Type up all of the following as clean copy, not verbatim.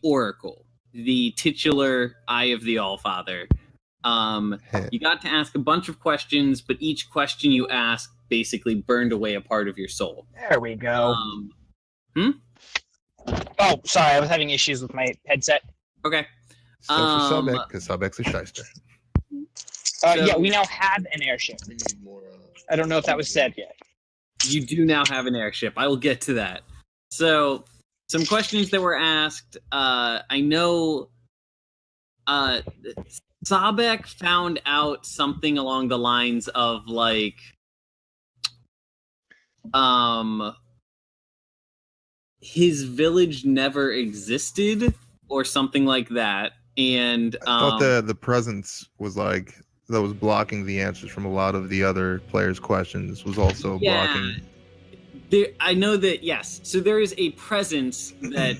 Oracle, the titular Eye of the Allfather. You got to ask a bunch of questions, but each question you asked basically burned away a part of your soul. There we go. Oh, sorry, I was having issues with my headset. Okay. So for Sobek, because Sobek's a shyster. Yeah, we now have an airship. We need more. I don't know if that was said yet. You do now have an airship. I will get to that. So, some questions that were asked. I know Sobek found out something along the lines of, like, his village never existed, or something like that. And I thought the presence was like that was blocking the answers from a lot of the other players' questions was also blocking. I know that, yes. So there is a presence that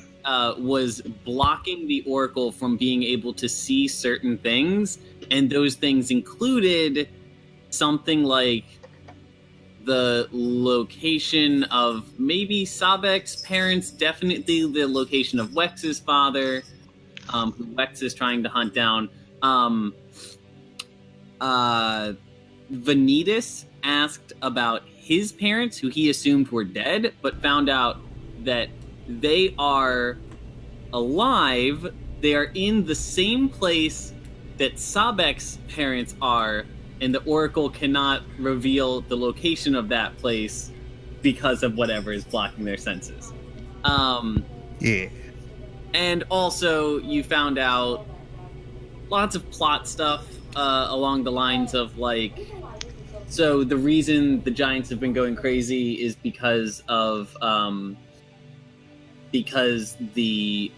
was blocking the Oracle from being able to see certain things, and those things included something like the location of maybe Sobek's parents, definitely the location of Wex's father, who Wex is trying to hunt down. Venetus asked about his parents, who he assumed were dead, but found out that they are alive. They are in the same place that Sobek's parents are, and the Oracle cannot reveal the location of that place because of whatever is blocking their senses. Yeah. And also, you found out lots of plot stuff along the lines of, like, so the reason the Giants have been going crazy is because of because the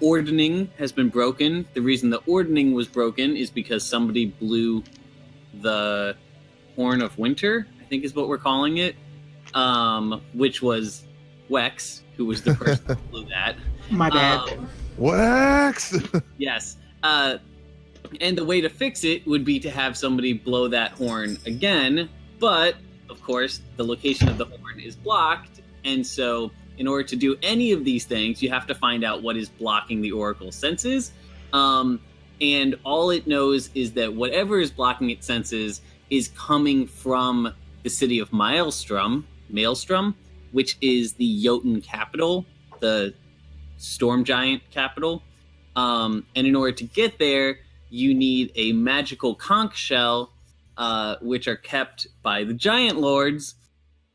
ordning has been broken. The reason the ordning was broken is because somebody blew the Horn of Winter, I think is what we're calling it, which was Wex, who was the person who blew that. My bad. Wex! Yes. And the way to fix it would be to have somebody blow that horn again, but, of course, the location of the horn is blocked, and so in order to do any of these things, you have to find out what is blocking the Oracle's senses, and all it knows is that whatever is blocking its senses is coming from the city of Maelstrom, which is the Jotun capital, the storm giant capital, and in order to get there, you need a magical conch shell, which are kept by the giant lords.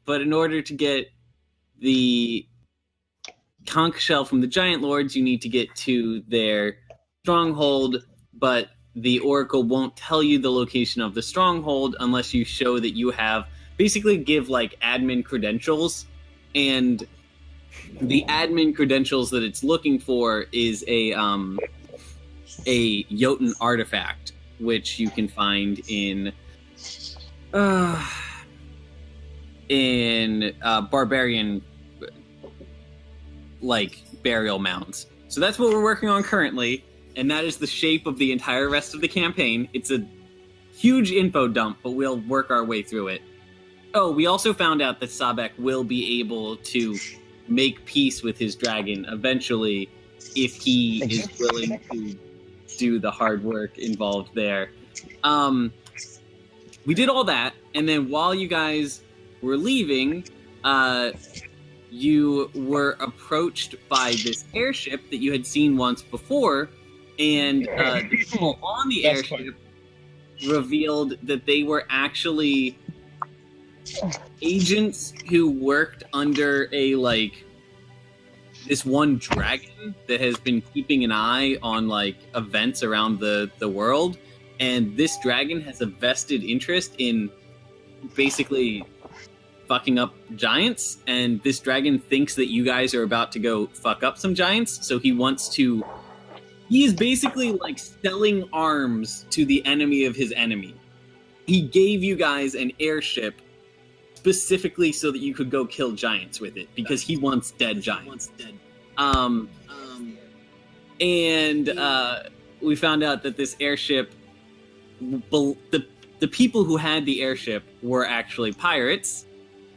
But in order to get the conch shell from the giant lords, you need to get to their stronghold. But the Oracle won't tell you the location of the stronghold unless you show that you have, basically give like admin credentials. And the admin credentials that it's looking for is a Jotun artifact, which you can find in barbarian like burial mounds. So that's what we're working on currently, and that is the shape of the entire rest of the campaign. It's a huge info dump, but we'll work our way through it. Oh, we also found out that Sobek will be able to make peace with his dragon eventually if he is willing to do the hard work involved there. We did all that, and then while you guys were leaving, you were approached by this airship that you had seen once before, and the people on the airship revealed that they were actually agents who worked under a, like, this one dragon that has been keeping an eye on, like, events around the world, and this dragon has a vested interest in basically fucking up giants, and this dragon thinks that you guys are about to go fuck up some giants, so he is basically, like, selling arms to the enemy of his enemy. He gave you guys an airship specifically so that you could go kill giants with it, because he wants dead giants. We found out that this airship, the people who had the airship were actually pirates,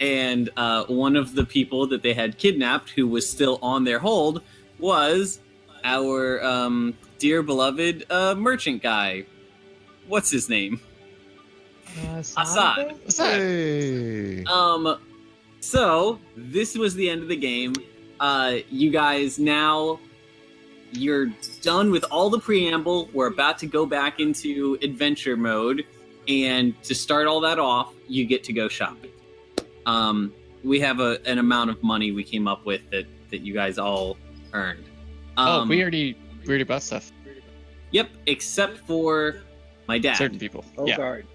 and one of the people that they had kidnapped, who was still on their hold, was our dear beloved merchant guy. What's his name? Assad. Hey. So this was the end of the game. You guys now, you're done with all the preamble. We're about to go back into adventure mode, and to start all that off, you get to go shopping. We have an amount of money we came up with that you guys all earned. We already bought stuff. Yep, except for my dad. Certain people. Bodyguard.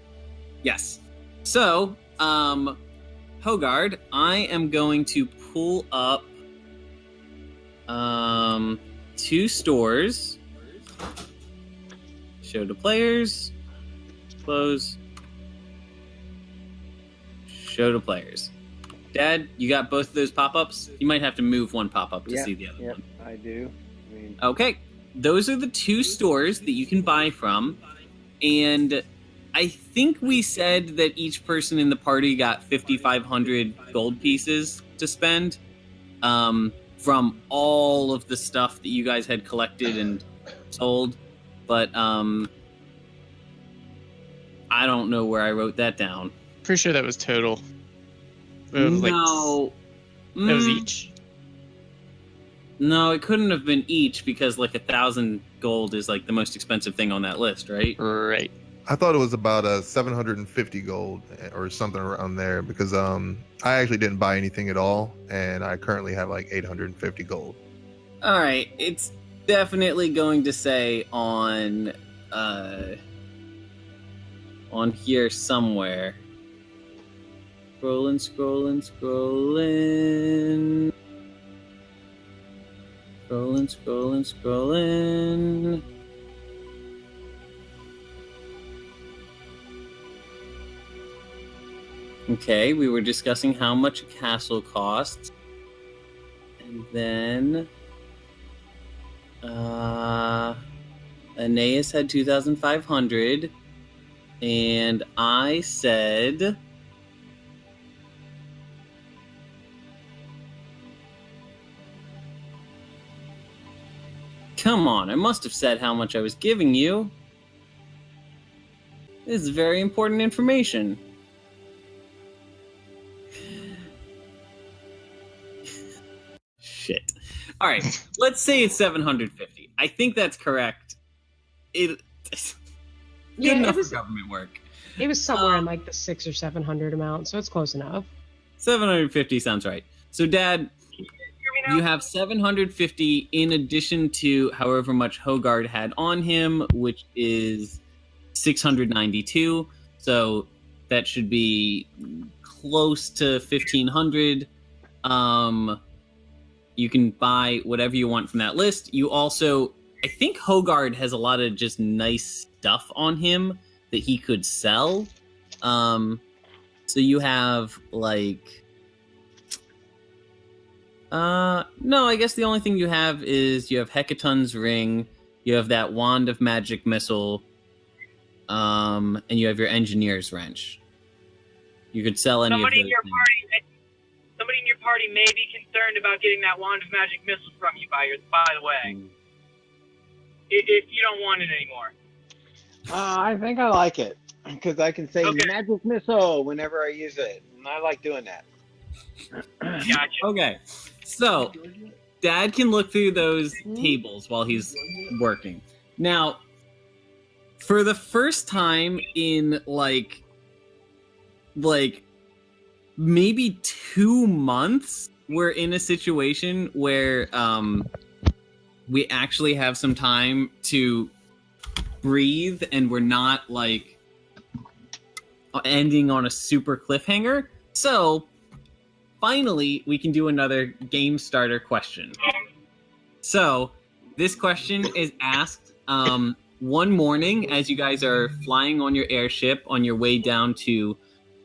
Yes. So, Hogard, I am going to pull up 2 stores. Show to players. Close. Show to players. Dad, you got both of those pop-ups? You might have to move one pop-up to see the other one. I do. Okay. Those are the 2 stores that you can buy from. And I think we said that each person in the party got 5,500 gold pieces to spend from all of the stuff that you guys had collected and sold. But I don't know where I wrote that down. Pretty sure that was total. It was No. That was each? No, it couldn't have been each because 1,000 gold is the most expensive thing on that list, right? Right. I thought it was about 750 gold or something around there because I actually didn't buy anything at all, and I currently have 850 gold. All right, it's definitely going to say on here somewhere. Scrolling. Okay, we were discussing how much a castle costs. And then Aeneas had 2,500. And I said come on, I must have said how much I was giving you. This is very important information. Shit. All right, let's say it's 750. I think that's correct. Good enough for government work. It was somewhere in the 600 or 700 amount, so it's close enough. 750 sounds right. So, Dad, you have 750 in addition to however much Hogard had on him, which is 692. So that should be close to 1,500. You can buy whatever you want from that list. You also, I think Hogard has a lot of just nice stuff on him that he could sell. So you have no, I guess the only thing you have is you have Hecaton's ring, you have that wand of magic missile, and you have your engineer's wrench. You could sell any Somebody of those things. Somebody in your party may be concerned about getting that wand of magic missile from you, by the way. If you don't want it anymore. I think I like it because I can say Okay. magic missile whenever I use it, and I like doing that. Gotcha. Okay, so Dad can look through those tables while he's working. Now, for the first time in maybe 2 months, we're in a situation where we actually have some time to breathe and we're not ending on a super cliffhanger. So finally we can do another game starter question. So this question is asked one morning as you guys are flying on your airship on your way down to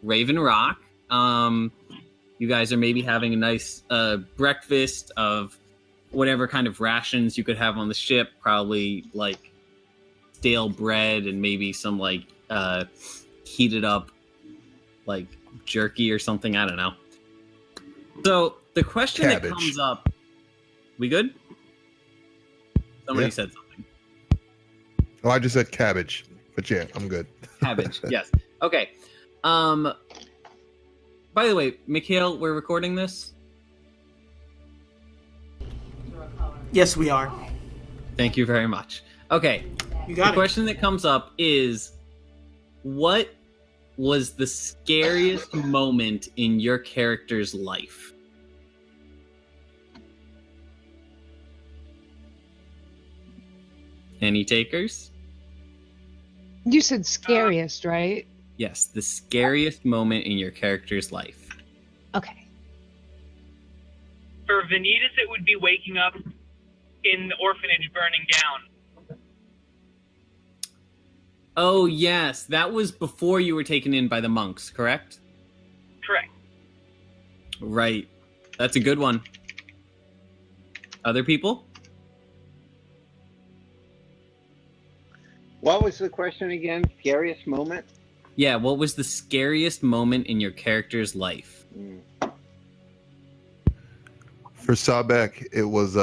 Raven Rock. You guys are maybe having a nice breakfast of whatever kind of rations you could have on the ship, probably stale bread and maybe some heated up jerky or something. I don't know. So the question that comes up, we good? Somebody Yeah. said something. Oh, I just said cabbage, but yeah, I'm good. Cabbage. Yes. Okay. By the way, Mikhail, we're recording this. Yes, we are. Thank you very much. Okay. You The got it. question that comes up is, what was the scariest moment in your character's life? Any takers? You said scariest, right? Yes, the scariest moment in your character's life. Okay. For Venetus, it would be waking up in the orphanage burning down. Oh, yes, that was before you were taken in by the monks, correct? Correct. Right. That's a good one. Other people? What was the question again? Scariest moment? Yeah, what was the scariest moment in your character's life? For Sabek, it was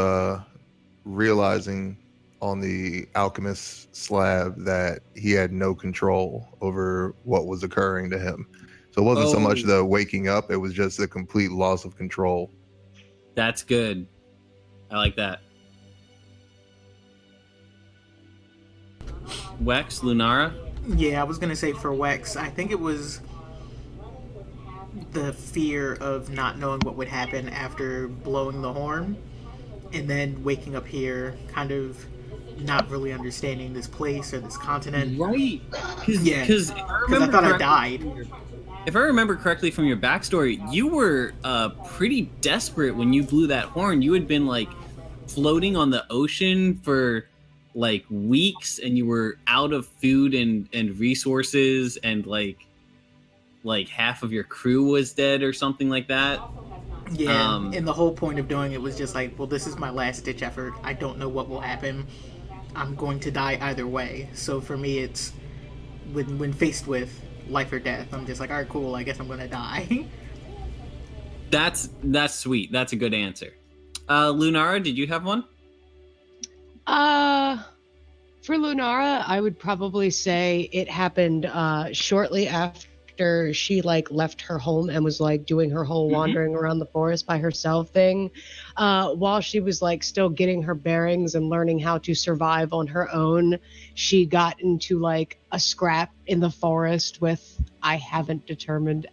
realizing on the alchemist slab that he had no control over what was occurring to him. So it wasn't so much the waking up, it was just the complete loss of control. That's good. I like that. Wex, Lunara? Yeah, I was gonna say for Wex, I think it was the fear of not knowing what would happen after blowing the horn, and then waking up here, kind of not really understanding this place or this continent. Right. Yeah, Because because I thought I died. If I remember correctly from your backstory, you were pretty desperate when you blew that horn. You had been like floating on the ocean for like weeks, and you were out of food and resources, and like half of your crew was dead or something like that. Yeah, and the whole point of doing it was just like, well, this is my last ditch effort. I don't know what will happen. I'm going to die either way. So for me, it's when faced with life or death, I'm just like, all right, cool. I guess I'm going to die. That's sweet. That's a good answer. Lunara, did you have one? For Lunara, I would probably say it happened shortly after she like left her home and was like doing her whole wandering around the forest by herself thing. While she was like still getting her bearings and learning how to survive on her own, she got into like a scrap in the forest with, I haven't determined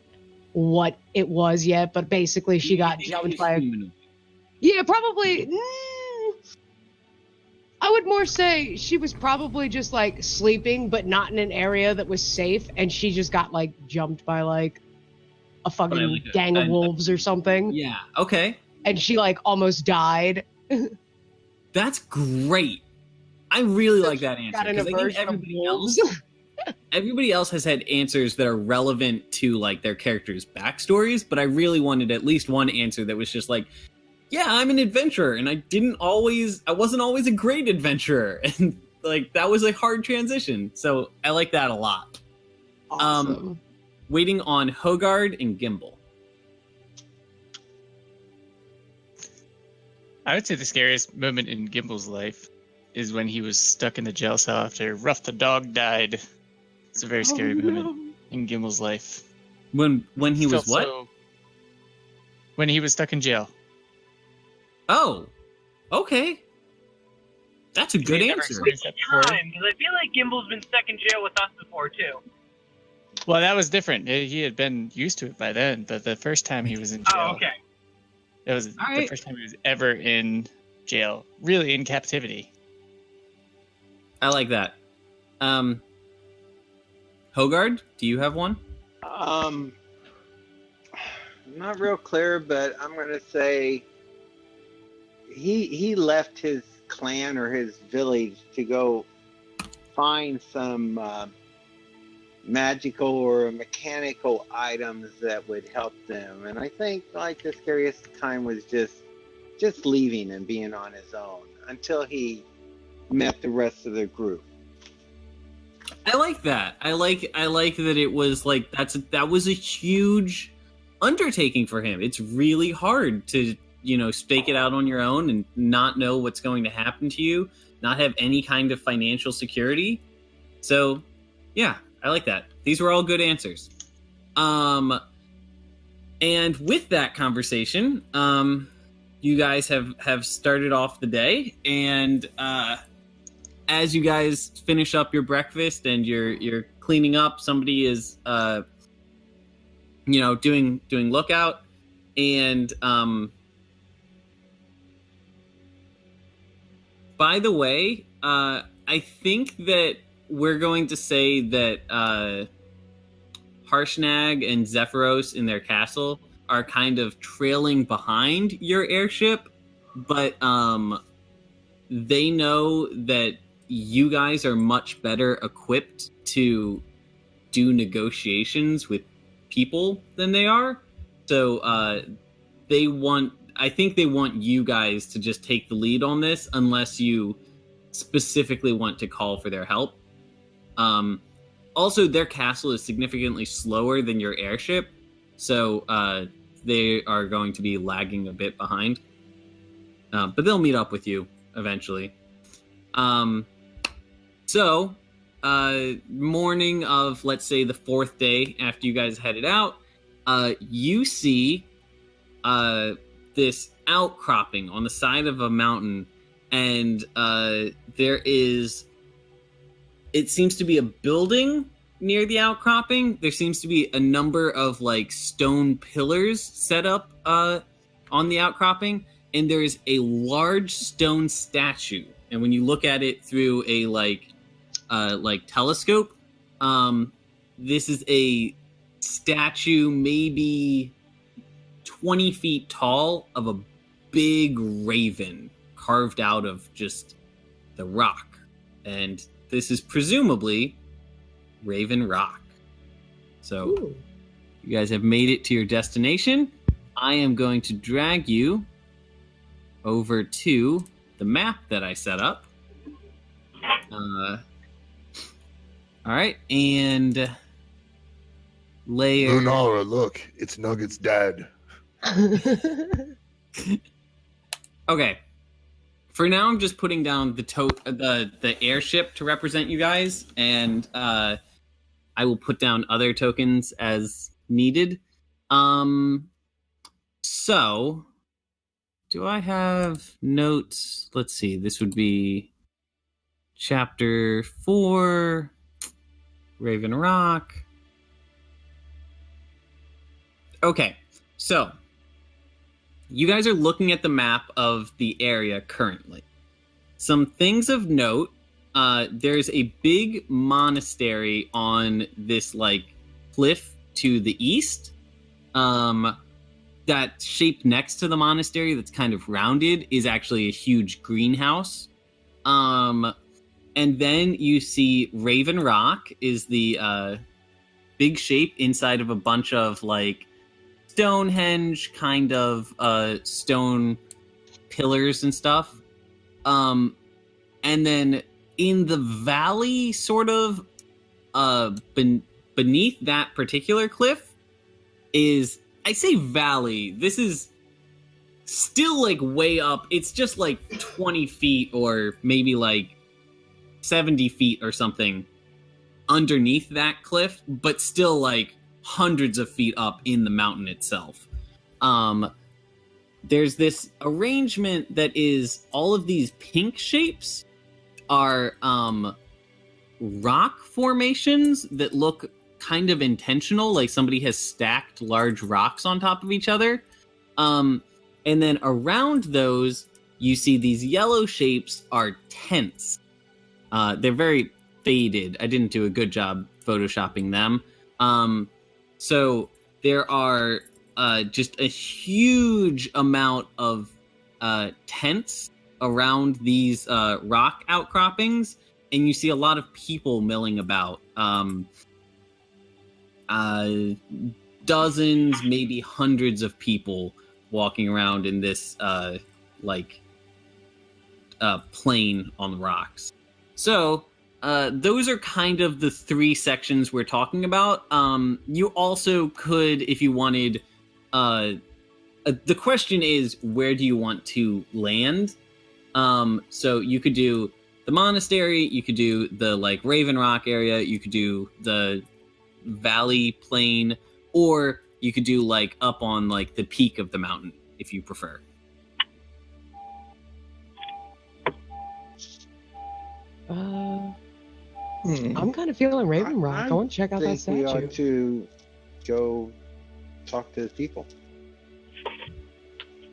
what it was yet, but basically she got jumped by a... Yeah, probably. I would more say she was probably just like sleeping, but not in an area that was safe, and she just got like jumped by like a fucking gang of wolves or something. Yeah, okay. And she like almost died. That's great. I really like that answer. Got an 'Cause I think aversion of wolves. everybody else has had answers that are relevant to like their characters' backstories, but I really wanted at least one answer that was just like, yeah, I'm an adventurer, and I wasn't always a great adventurer, and like that was a hard transition. So I like that a lot. Awesome. Waiting on Hogard and Gimble. I would say the scariest moment in Gimble's life is when he was stuck in the jail cell after Ruff the dog died. It's a very scary moment in Gimble's life. When he was what? When he was stuck in jail. Oh, okay. That's a good answer. Time, because I feel like Gimble's been stuck in jail with us before too. Well, that was different. He had been used to it by then, but the first time he was in jail. Oh, okay. That was the first time he was ever in jail. Really in captivity. I like that. Hogard, do you have one? Not real clear, but I'm gonna say he left his clan or his village to go find some magical or mechanical items that would help them. And I think like the scariest time was just leaving and being on his own until he met the rest of the group. I like that. I like that it was like that was a huge undertaking for him. It's really hard to, stake it out on your own and not know what's going to happen to you, not have any kind of financial security. So, yeah, I like that. These were all good answers. And with that conversation, you guys have started off the day, and as you guys finish up your breakfast and you're cleaning up, somebody is doing lookout, and by the way, I think that we're going to say that Harshnag and Zephyros in their castle are kind of trailing behind your airship, but they know that you guys are much better equipped to do negotiations with people than they are. So I think they want you guys to just take the lead on this, unless you specifically want to call for their help. Also, their castle is significantly slower than your airship, so they are going to be lagging a bit behind. But they'll meet up with you eventually. So, morning of, let's say, the fourth day after you guys headed out, you see this outcropping on the side of a mountain, and it seems to be a building near the outcropping. There seems to be a number of stone pillars set up on the outcropping, and there's a large stone statue. And when you look at it through a telescope, this is a statue maybe 20 feet tall of a big raven carved out of just the rock. And this is presumably Raven Rock. So, ooh. You guys have made it to your destination. I am going to drag you over to the map that I set up. All right, and layer. Nara, look, it's Nugget's dad. Okay. For now, I'm just putting down the airship to represent you guys, and I will put down other tokens as needed. So, do I have notes? Let's see. This would be Chapter 4, Raven Rock. Okay, so you guys are looking at the map of the area currently. Some things of note, there's a big monastery on this cliff to the east. That shape next to the monastery that's kind of rounded is actually a huge greenhouse. And then you see Raven Rock is the big shape inside of a bunch of Stonehenge kind of stone pillars and stuff. And then in the valley, sort of beneath that particular cliff is, I say valley, this is still way up. It's just 20 feet or maybe 70 feet or something underneath that cliff, but still hundreds of feet up in the mountain itself. There's this arrangement that is all of these pink shapes are rock formations that look kind of intentional, like somebody has stacked large rocks on top of each other. And then around those, you see these yellow shapes are tents. They're very faded. I didn't do a good job photoshopping them. So there are just a huge amount of tents around these rock outcroppings, and you see a lot of people milling about. Dozens, maybe hundreds of people walking around in this plain on the rocks. So those are kind of the three sections we're talking about. You also could, if you wanted, the question is, where do you want to land? So you could do the monastery, you could do the like Raven Rock area, you could do the valley plain, or you could do like up on like the peak of the mountain if you prefer. I'm kind of feeling Raven Rock. I want to check out that think we statue. ought to go talk to the people.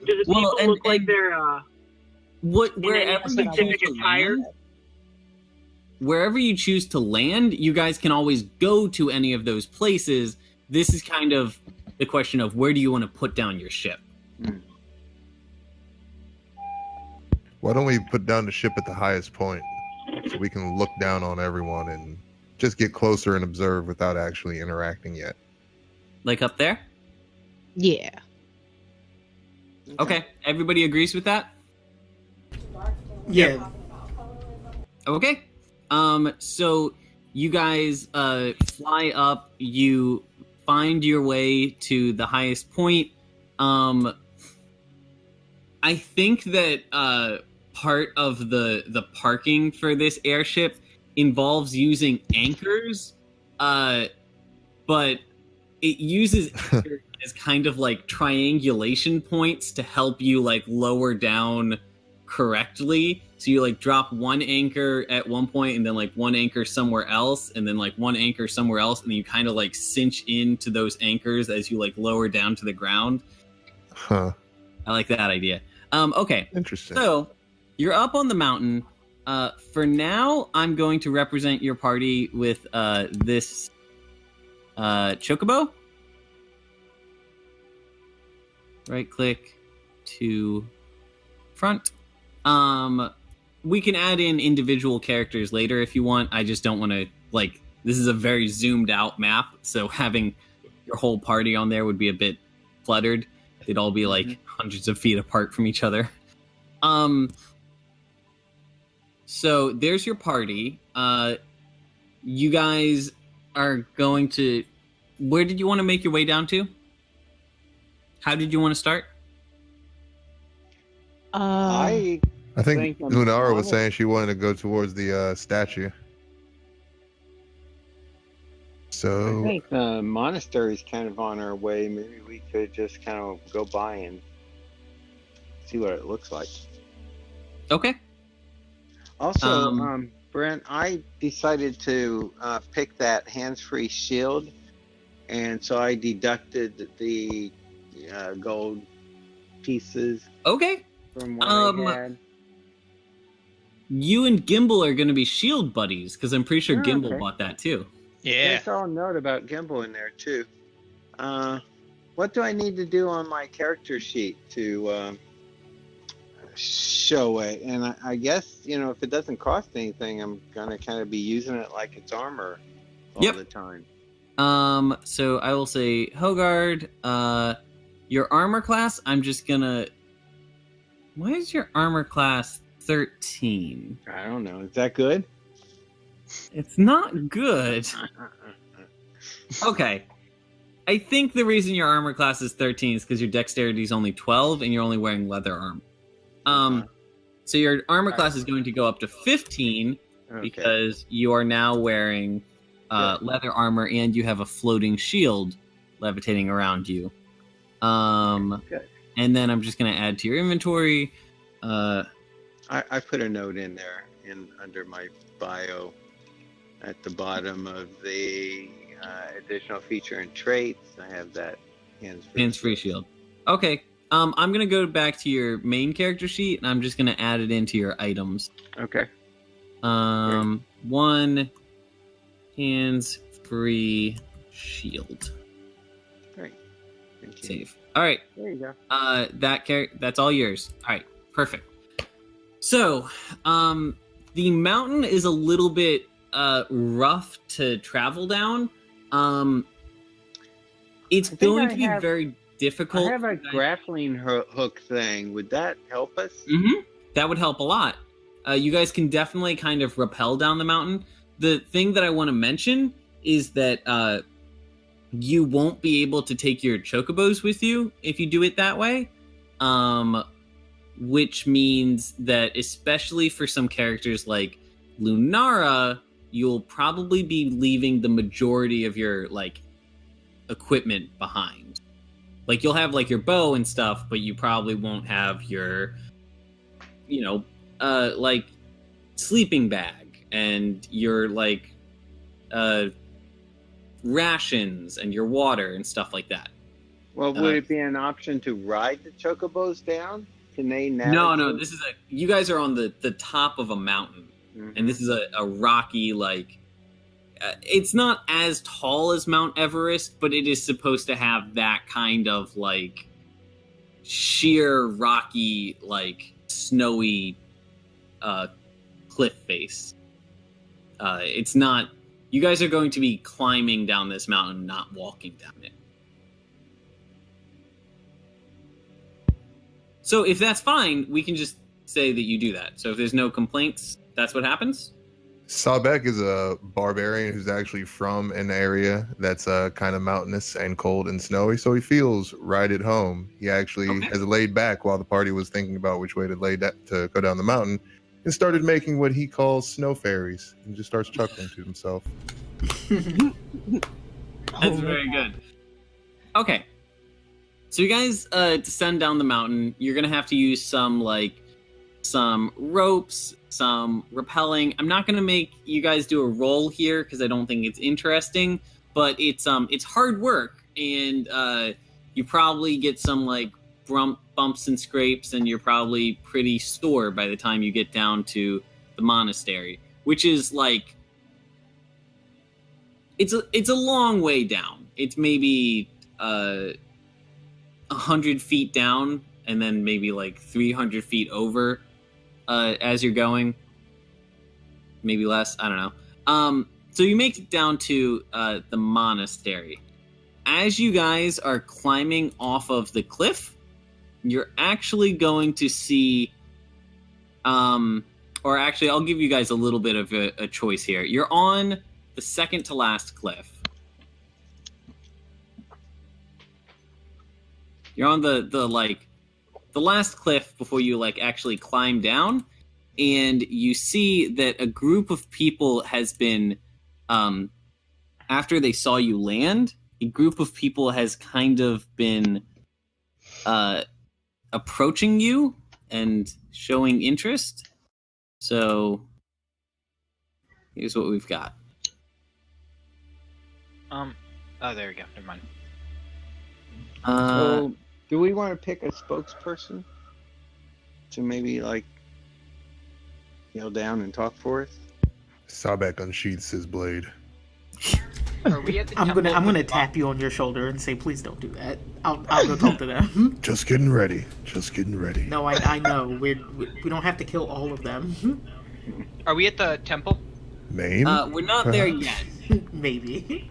Do the people look like they're Wherever you choose to attire? land, wherever you choose to land, you guys can always go to any of those places. This is kind of the question of where do you want to put down your ship? Why don't we put down the ship at the highest point so we can look down on everyone and just get closer and observe without actually interacting yet? Like up there? Yeah. Okay, everybody agrees with that? Yeah. Okay. So you guys fly up, you find your way to the highest point. I think that part of the parking for this airship involves using anchors, but it uses anchors as kind of like triangulation points to help you like lower down correctly. So you like drop one anchor at one point and then like one anchor somewhere else and then like one anchor somewhere else, and then you kind of like cinch into those anchors as you like lower down to the ground. Huh. I like that idea. Okay. Interesting. So you're up on the mountain. For now, I'm going to represent your party with this chocobo. Right click to front. We can add in individual characters later if you want. I just don't want to, like, this is a very zoomed out map, so having your whole party on there would be a bit cluttered. They'd all be like hundreds of feet apart from each other. So there's your party. You guys are going to, where did you want to make your way down to? How did you want to start? I think I'm Lunara was honest. saying she wanted to go towards the statue. I So think the monastery's kind of on our way. Maybe we could just kind of go by and see what it looks like. Okay. Also, Brent, I decided to pick that hands-free shield, and so I deducted the gold pieces Okay. from what I had. You and Gimble are going to be shield buddies, because I'm pretty sure Oh, Gimble okay. bought that too. Yeah. I saw a note about Gimble in there too. What do I need to do on my character sheet to show it? And I guess, if it doesn't cost anything, I'm gonna kind of be using it like it's armor all Yep. the time. So I will say, Hogard, your armor class, I'm just gonna... Why is your armor class 13? I don't know. Is that good? It's not good. Okay. I think the reason your armor class is 13 is because your dexterity is only 12 and you're only wearing leather armor. So your armor class is going to go up to 15 Okay. because you are now wearing leather armor and you have a floating shield levitating around you. Good. And then I'm just going to add to your inventory. I put a note in there under my bio at the bottom of the additional feature and traits. I have that Hands-free shield. Okay. I'm going to go back to your main character sheet, and I'm just going to add it into your items. Okay. One hands-free shield. Great. Thank you. Save. All right. There you go. That's all yours. All right. Perfect. So, the mountain is a little bit rough to travel down. It's think going I to be have- very difficult. I have a grappling hook thing. Would that help us? That would help a lot. You guys can definitely kind of rappel down the mountain. The thing that I want to mention is that you won't be able to take your chocobos with you if you do it that way. Which means that, especially for some characters like Lunara, you'll probably be leaving the majority of your like equipment behind. Like you'll have like your bow and stuff, but you probably won't have your, like sleeping bag and your like rations and your water and stuff like that. Well, would it be an option to ride the chocobos down? Can they navigate? No. You guys are on the top of a mountain, and this is a rocky, like, it's not as tall as Mount Everest, but it is supposed to have that kind of like sheer rocky, like snowy cliff face. It's not. You guys are going to be climbing down this mountain, not walking down it. So if that's fine, we can just say that you do that. So if there's no complaints, that's what happens? Sabek is a barbarian who's actually from an area that's kind of mountainous and cold and snowy, so he feels right at home. He actually has laid back while the party was thinking about which way to to go down the mountain, and started making what he calls snow fairies, and just starts chuckling to himself. That's very good. Okay. So you guys descend down the mountain. You're going to have to use some ropes, some rappelling. I'm not going to make you guys do a roll here because I don't think it's interesting, but it's hard work, and you probably get some like bumps and scrapes, and you're probably pretty sore by the time you get down to the monastery, which is like it's a long way down. It's maybe 100 feet down, and then maybe like 300 feet over as you're going. Maybe less, I don't know. So you make it down to the monastery. As you guys are climbing off of the cliff, you're actually going to see, or actually I'll give you guys a little bit of a choice here. You're on the second to last cliff. You're on the last cliff before you like actually climb down, and you see that a group of people has been, after they saw you land, a group of people has kind of been approaching you and showing interest. So here's what we've got. Oh, there we go. Never mind. So, do we want to pick a spokesperson to maybe like kneel down and talk for us? Sabek unsheaths his blade. Are we at the I'm temple gonna with tap you on your shoulder and say, please don't do that. I'll go talk to them. Just getting ready. Just getting ready. No, I know. We don't have to kill all of them. Are we at the temple? Maine? We're not there yet. Maybe.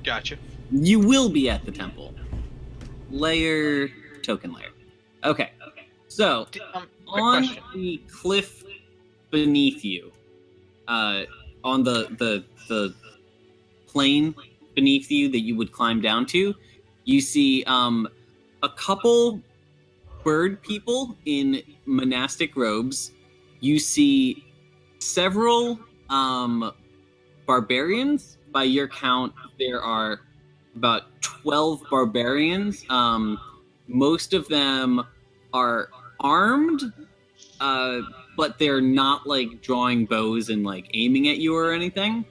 Gotcha. You will be at the temple. Token layer. Okay. So, Quick on question. the cliff beneath you, on the plane beneath you that you would climb down to, you see a couple bird people in monastic robes. You see several barbarians. By your count, there are about 12 barbarians. Most of them are armed, but they're not like drawing bows and like aiming at you or anything.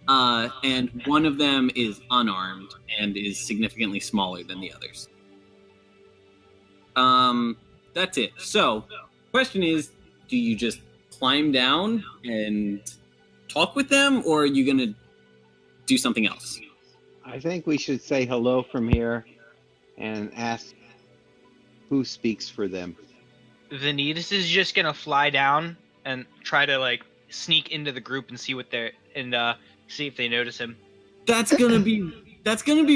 And one of them is unarmed and is significantly smaller than the others. That's it. So, question is, do you just climb down and talk with them, or are you gonna do something else? I think we should say hello from here and ask who speaks for them. Venetus is just gonna fly down and try to like sneak into the group and see what they're see if they notice him. That's gonna be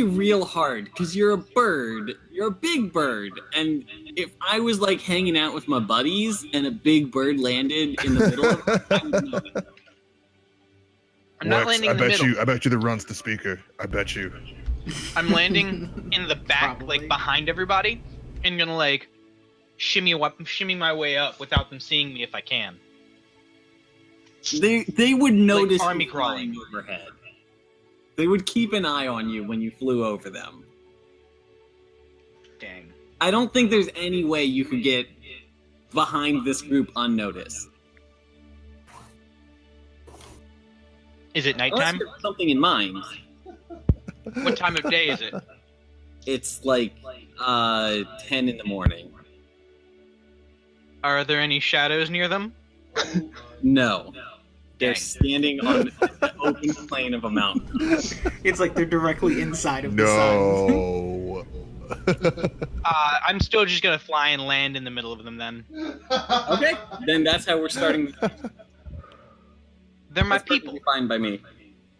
real hard because you're a bird. You're a big bird, and if I was like hanging out with my buddies and a big bird landed in the middle of it, I would know it. I'm not landing in the middle. I bet you that runs the speaker. I bet you. I'm landing in the back, Probably. like behind everybody, and gonna like shimmy my way up without them seeing me if I can. They would notice army you flying overhead. They would keep an eye on you when you flew over them. Dang. I don't think there's any way you could get behind this group unnoticed. Is it Unless nighttime? you have something in mind. What time of day is it? It's like 10 in the morning. Are there any shadows near them? No. They're Dang. standing on the open plain of a mountain. It's like they're directly inside of the sun. No. I'm still just gonna fly and land in the middle of them then. Okay, then that's how we're starting. They're my That's perfectly people. fine by me.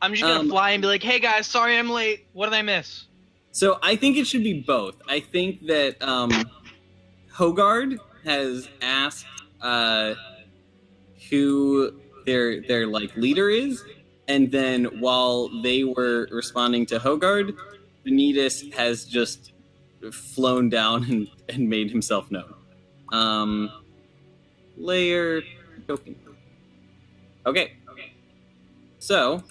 I'm just gonna fly and be like, hey guys, sorry I'm late. What did I miss? So I think it should be both. I think that Hogard has asked who their like leader is, and then while they were responding to Hogard, Venetus has just flown down and made himself known. Layer token. Okay. So,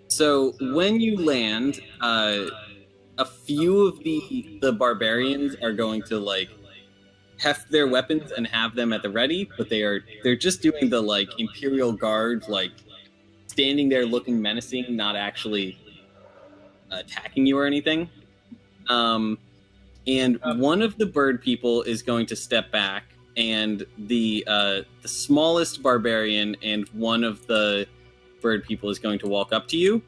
so when you land, a few of the barbarians are going to like heft their weapons and have them at the ready, but they're just doing the like Imperial Guard, like standing there looking menacing, not actually attacking you or anything. And one of the bird people is going to step back, and the smallest barbarian and one of the bird people is going to walk up to you.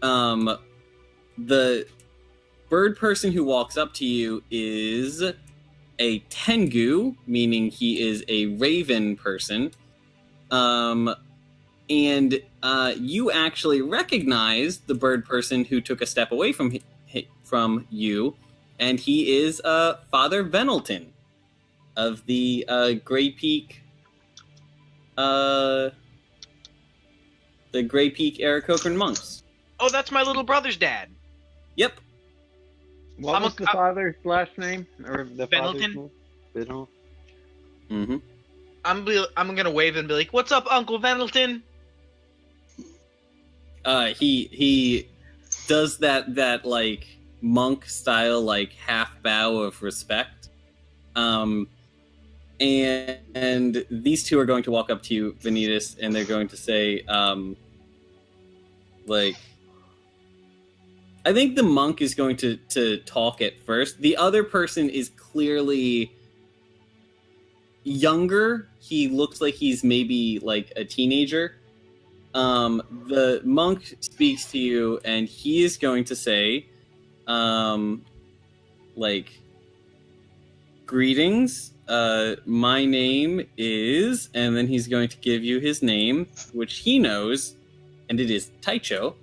The bird person who walks up to you is a Tengu, meaning he is a raven person. And you actually recognize the bird person who took a step away from you, and he is Father Venelton of the Grey Peak, the Grey Peak Aarakocra monks. Oh, that's my little brother's dad. Yep. What was the father's last name? Or the Venelton? Venelton? Mm-hmm. I'm gonna wave and be like, "What's up, Uncle Venelton?" He does that like monk style like half bow of respect. And these two are going to walk up to you, Venetus, and they're going to say, like, I think the monk is going to talk at first. The other person is clearly younger. He looks like he's maybe like a teenager. The monk speaks to you, and he is going to say, like, greetings. My name is, and then he's going to give you his name, which he knows, and it is Taicho.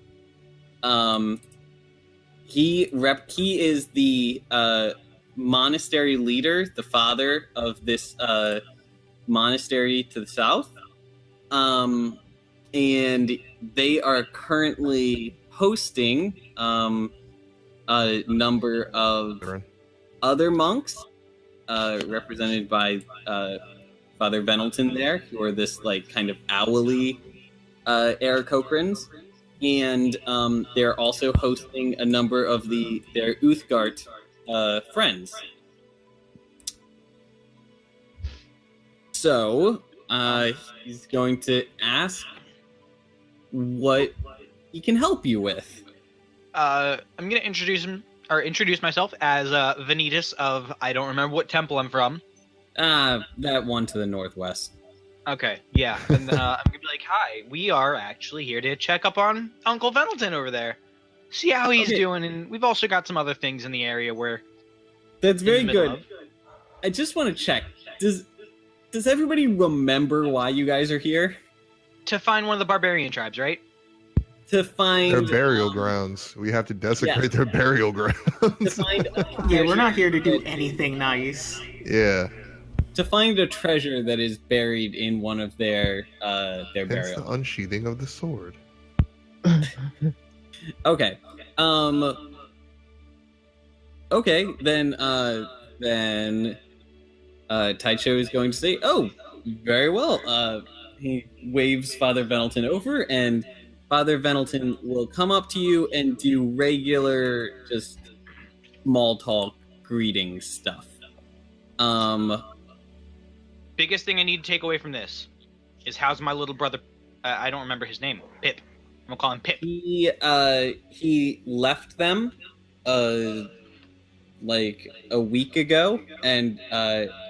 He is the monastery leader, the father of this monastery to the south. And they are currently hosting a number of other monks, represented by Father Venelton there, who are this like kind of owly Aarakocrans. And they're also hosting a number of their Uthgard friends. So he's going to ask what he can help you with. I'm gonna introduce myself as Venetus of, I don't remember what temple I'm from. That one to the northwest. Okay, yeah. And then I'm gonna be like, hi, we are actually here to check up on Uncle Venelton over there. See how he's doing, and we've also got some other things in the area where... That's very good. I just want to check. Does everybody remember why you guys are here? To find one of the barbarian tribes, right? To find... Their burial grounds. We have to desecrate their burial grounds. To find Yeah, we're not here to do anything nice. Yeah. to find a treasure that is buried in one of their Hence burial. the unsheathing of the sword. Okay. Okay, then Taicho is going to say, "Oh, very well." He waves Father Venelton over, and Father Venelton will come up to you and do regular, just small talk, greeting stuff. Biggest thing I need to take away from this is how's my little brother? I don't remember his name. Pip. I'm gonna call him Pip. He left them, like a week ago, and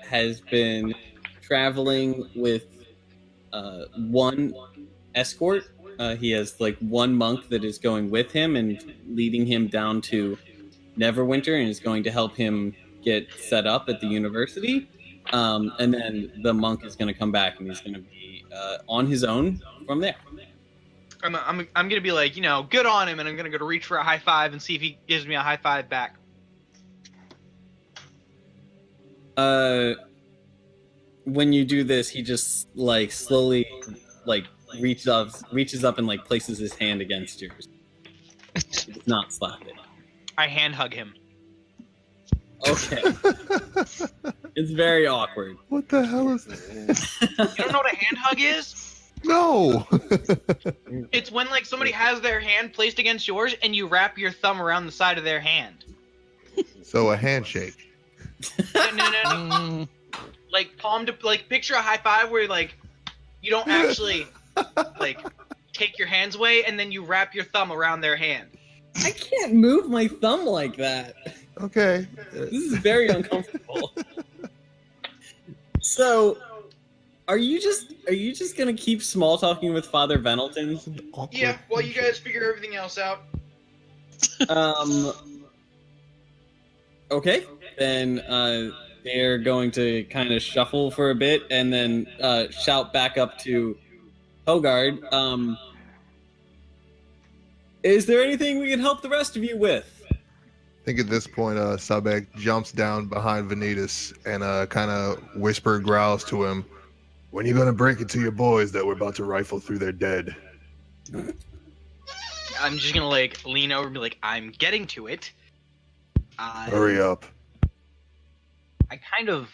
has been traveling with one escort. He has like one monk that is going with him and leading him down to Neverwinter, and is going to help him get set up at the university. And then the monk is going to come back, and he's going to be on his own from there. I'm gonna be like, good on him, and I'm gonna go to reach for a high five and see if he gives me a high five back. When you do this, he just like slowly like reaches up and like places his hand against yours. He does not slap it. I hand hug him. Okay. It's very awkward. What the hell is that? You don't know what a hand hug is? No. It's when like somebody has their hand placed against yours and you wrap your thumb around the side of their hand. So a handshake. No. Like palm to like picture a high five where like you don't actually like take your hands away and then you wrap your thumb around their hand. I can't move my thumb like that. Okay. This is very uncomfortable. So, are you just gonna keep small talking with Father Venelton? Yeah, while you guys figure everything else out. Okay. Then they're going to kind of shuffle for a bit and then shout back up to Hogard. Is there anything we can help the rest of you with? I think at this point, Sabek jumps down behind Venetus and kind of whisper growls to him, "When you gonna break it to your boys that we're about to rifle through their dead?" I'm just gonna like lean over and be like, I'm getting to it. Hurry up. I kind of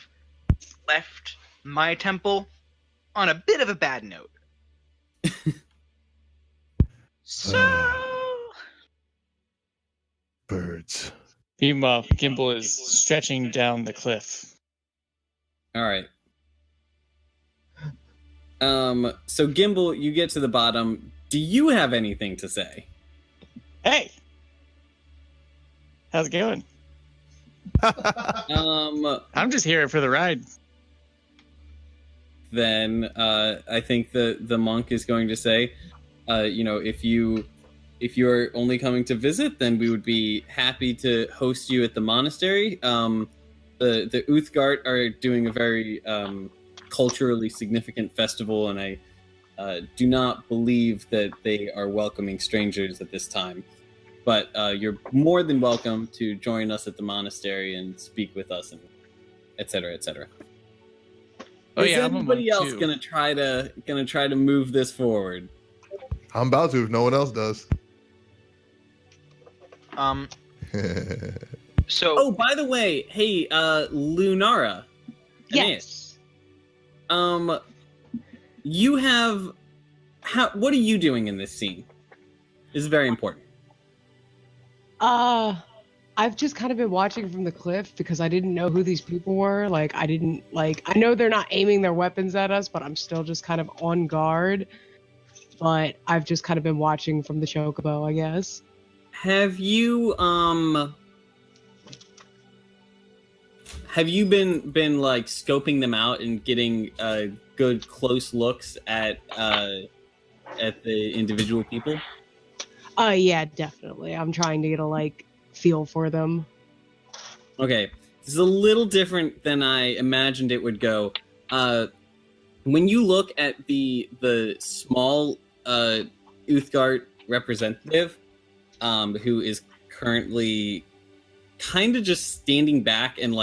left my temple on a bit of a bad note. So... Birds. Meanwhile, Gimble is stretching down the cliff. All right. So Gimble, you get to the bottom. Do you have anything to say? Hey! How's it going? I'm just here for the ride. Then I think the monk is going to say, if you're only coming to visit, then we would be happy to host you at the monastery. The Uthgard are doing a very culturally significant festival, and I do not believe that they are welcoming strangers at this time. But you're more than welcome to join us at the monastery and speak with us, and et cetera, et cetera. Oh Is yeah, anybody else too. gonna try to move this forward? I'm about to if no one else does. So. Oh, by the way, hey, Lunara. Yes. You have. What are you doing in this scene? This is very important. I've just kind of been watching from the cliff because I didn't know who these people were. Like, I know they're not aiming their weapons at us, but I'm still just kind of on guard. But I've just kind of been watching from the chocobo, I guess. Have you been like scoping them out and getting good close looks at the individual people? Yeah, definitely. I'm trying to get a feel for them. Okay, this is a little different than I imagined it would go. When you look at the small Uthgard representative, who is currently kind of just standing back and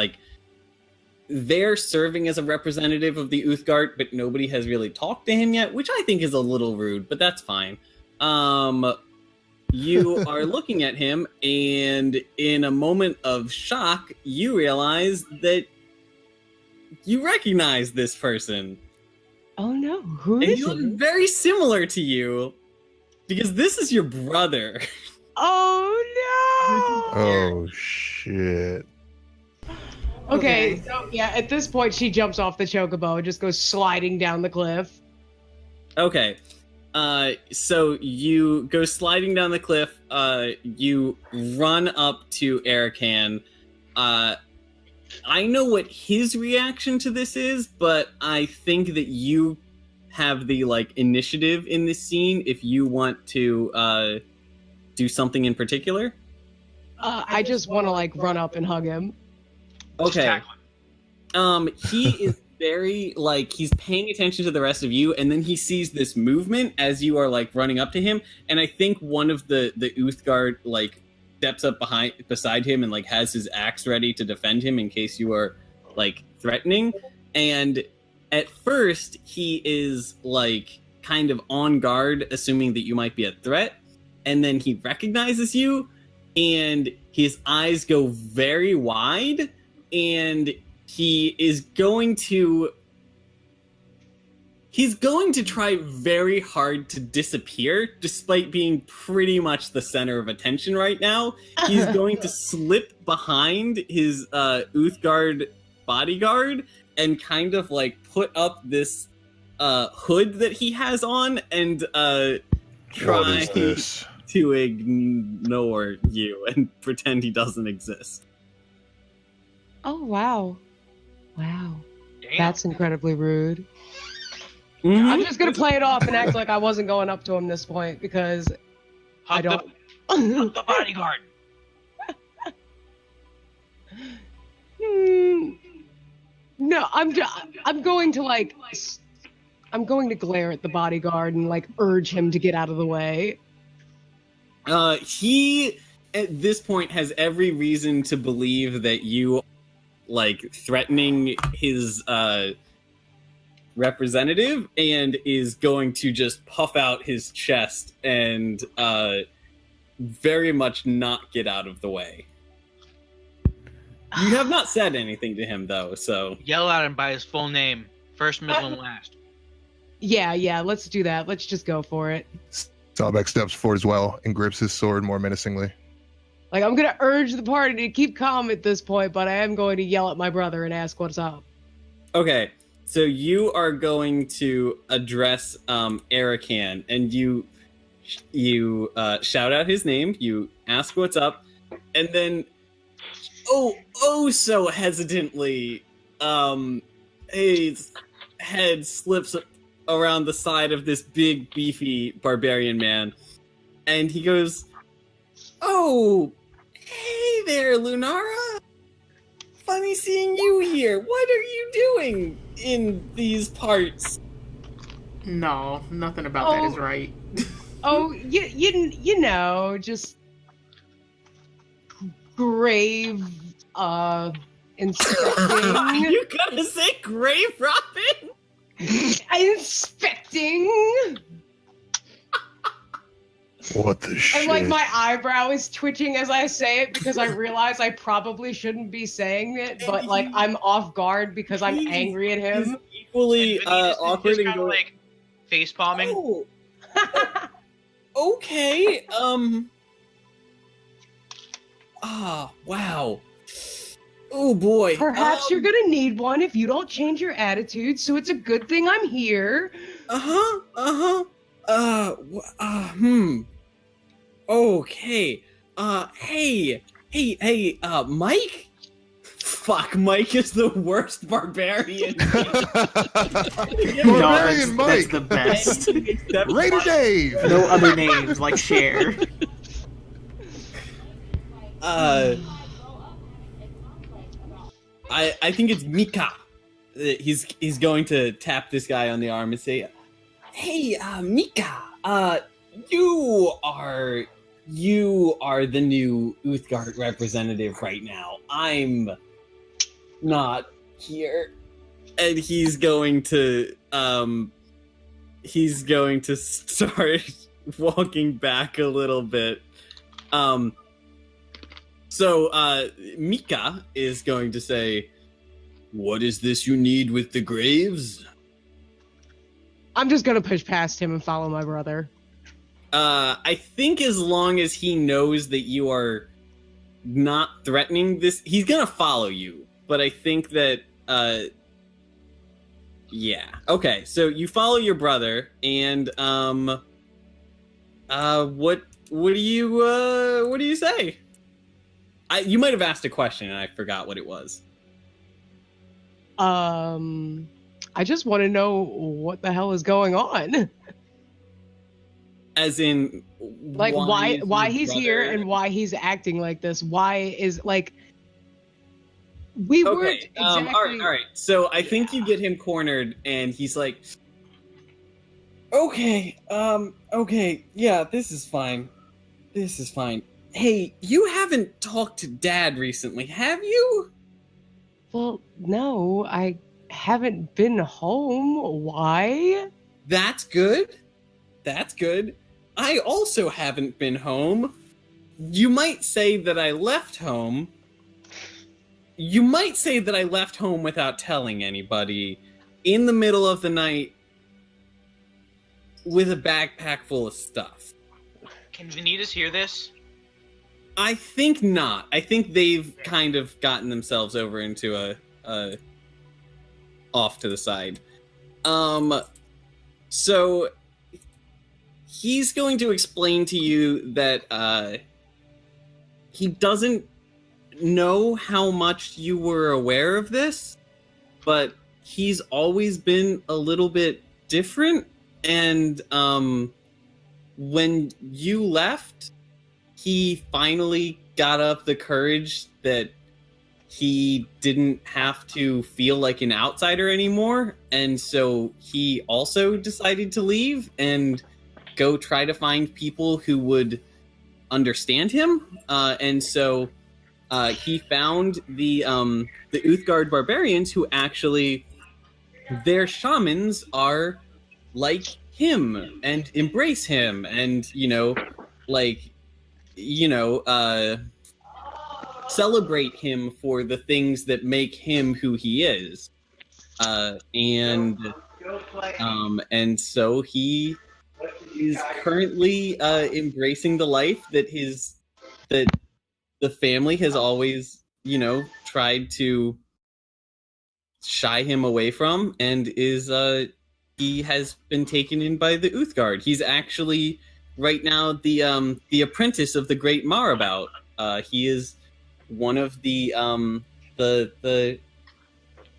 they're serving as a representative of the Uthgard, but nobody has really talked to him yet, which I think is a little rude, but that's fine. You are looking at him, and in a moment of shock, you realize that you recognize this person. Oh no, who and is he looks it? very similar to you, because this is your brother. Oh no! Oh shit. Okay, so yeah, at this point she jumps off the chocobo and just goes sliding down the cliff. Okay. So you go sliding down the cliff, you run up to Arakan. I know what his reaction to this is, but I think that you have the, initiative in this scene if you want to, do something in particular. I just want to, run up and hug him. Okay. He is very, he's paying attention to the rest of you, and then he sees this movement as you are, running up to him, and I think one of the Uthgard, steps up beside him and, has his axe ready to defend him in case you are, threatening, and at first, he is, kind of on guard, assuming that you might be a threat, and then he recognizes you, and his eyes go very wide, and he's going to try very hard to disappear, despite being pretty much the center of attention right now. He's going to slip behind his Uthgard bodyguard and kind of put up this hood that he has on and try to ignore you and pretend he doesn't exist. Oh, wow. Wow. Damn. That's incredibly rude. Mm-hmm. I'm just going to play it off and act like I wasn't going up to him this point because I don't... Hug the bodyguard. No, I'm going to I'm going to glare at the bodyguard and urge him to get out of the way. He at this point has every reason to believe that you threatening his representative and is going to just puff out his chest and very much not get out of the way. You have not said anything to him though, so Yell at him by his full name, first, middle, and last. Yeah, let's do that. Let's just go for it. Sawbeck steps forward as well and grips his sword more menacingly. I'm going to urge the party to keep calm at this point, but I am going to yell at my brother and ask what's up. Okay, so you are going to address Arakan, and you shout out his name, you ask what's up, and then, so hesitantly, his head slips around the side of this big, beefy barbarian man, and he goes, "Oh, hey there, Lunara. Funny seeing you here. What are you doing in these parts?" No, nothing about that is right. You know, just grave, inspecting. You gonna say grave Robin? Inspecting. What the shit? And my eyebrow is twitching as I say it because I realize I probably shouldn't be saying it, but I'm off guard because I'm angry at him. He's equally awkward and kind of face palming. Oh. Okay. Wow. Oh boy. Perhaps you're gonna need one if you don't change your attitude, so it's a good thing I'm here. Okay. Hey, Mike? Fuck, Mike is the worst barbarian. Barbarian Mike! That's the best. Raider Dave! No other names like Cher. I think it's Mika. He's going to tap this guy on the arm and say, "Hey, Mika, you are the new Uthgard representative right now. I'm not here, and he's going to start walking back a little bit. So Mika is going to say, "What is this you need with the graves?" I'm just gonna push past him and follow my brother. I think as long as he knows that you are not threatening this, he's gonna follow you. But I think that, yeah. Okay, so you follow your brother, and what do you say? You might have asked a question, and I forgot what it was. I just want to know what the hell is going on. As in, like why he's here and why he's acting like this. Why is like we weren't exactly. All right. So I think you get him cornered, and he's like, "Okay, yeah, this is fine. Hey, you haven't talked to Dad recently, have you?" Well, no, I haven't been home. Why? That's good. I also haven't been home. You might say that I left home. Without telling anybody in the middle of the night with a backpack full of stuff. Can Venetus hear this? I think not. I think they've kind of gotten themselves over into a off to the side. So he's going to explain to you that he doesn't know how much you were aware of this, but he's always been a little bit different, and when you left, he finally got up the courage that he didn't have to feel like an outsider anymore, and so he also decided to leave and go try to find people who would understand him, and so he found the Uthgard barbarians, who actually, their shamans are like him and embrace him, and celebrate him for the things that make him who he is, and so he is currently embracing the life that the family has always, tried to shy him away from, and he has been taken in by the Uthgard. He's actually right now the apprentice of the great Marabout. He is one of the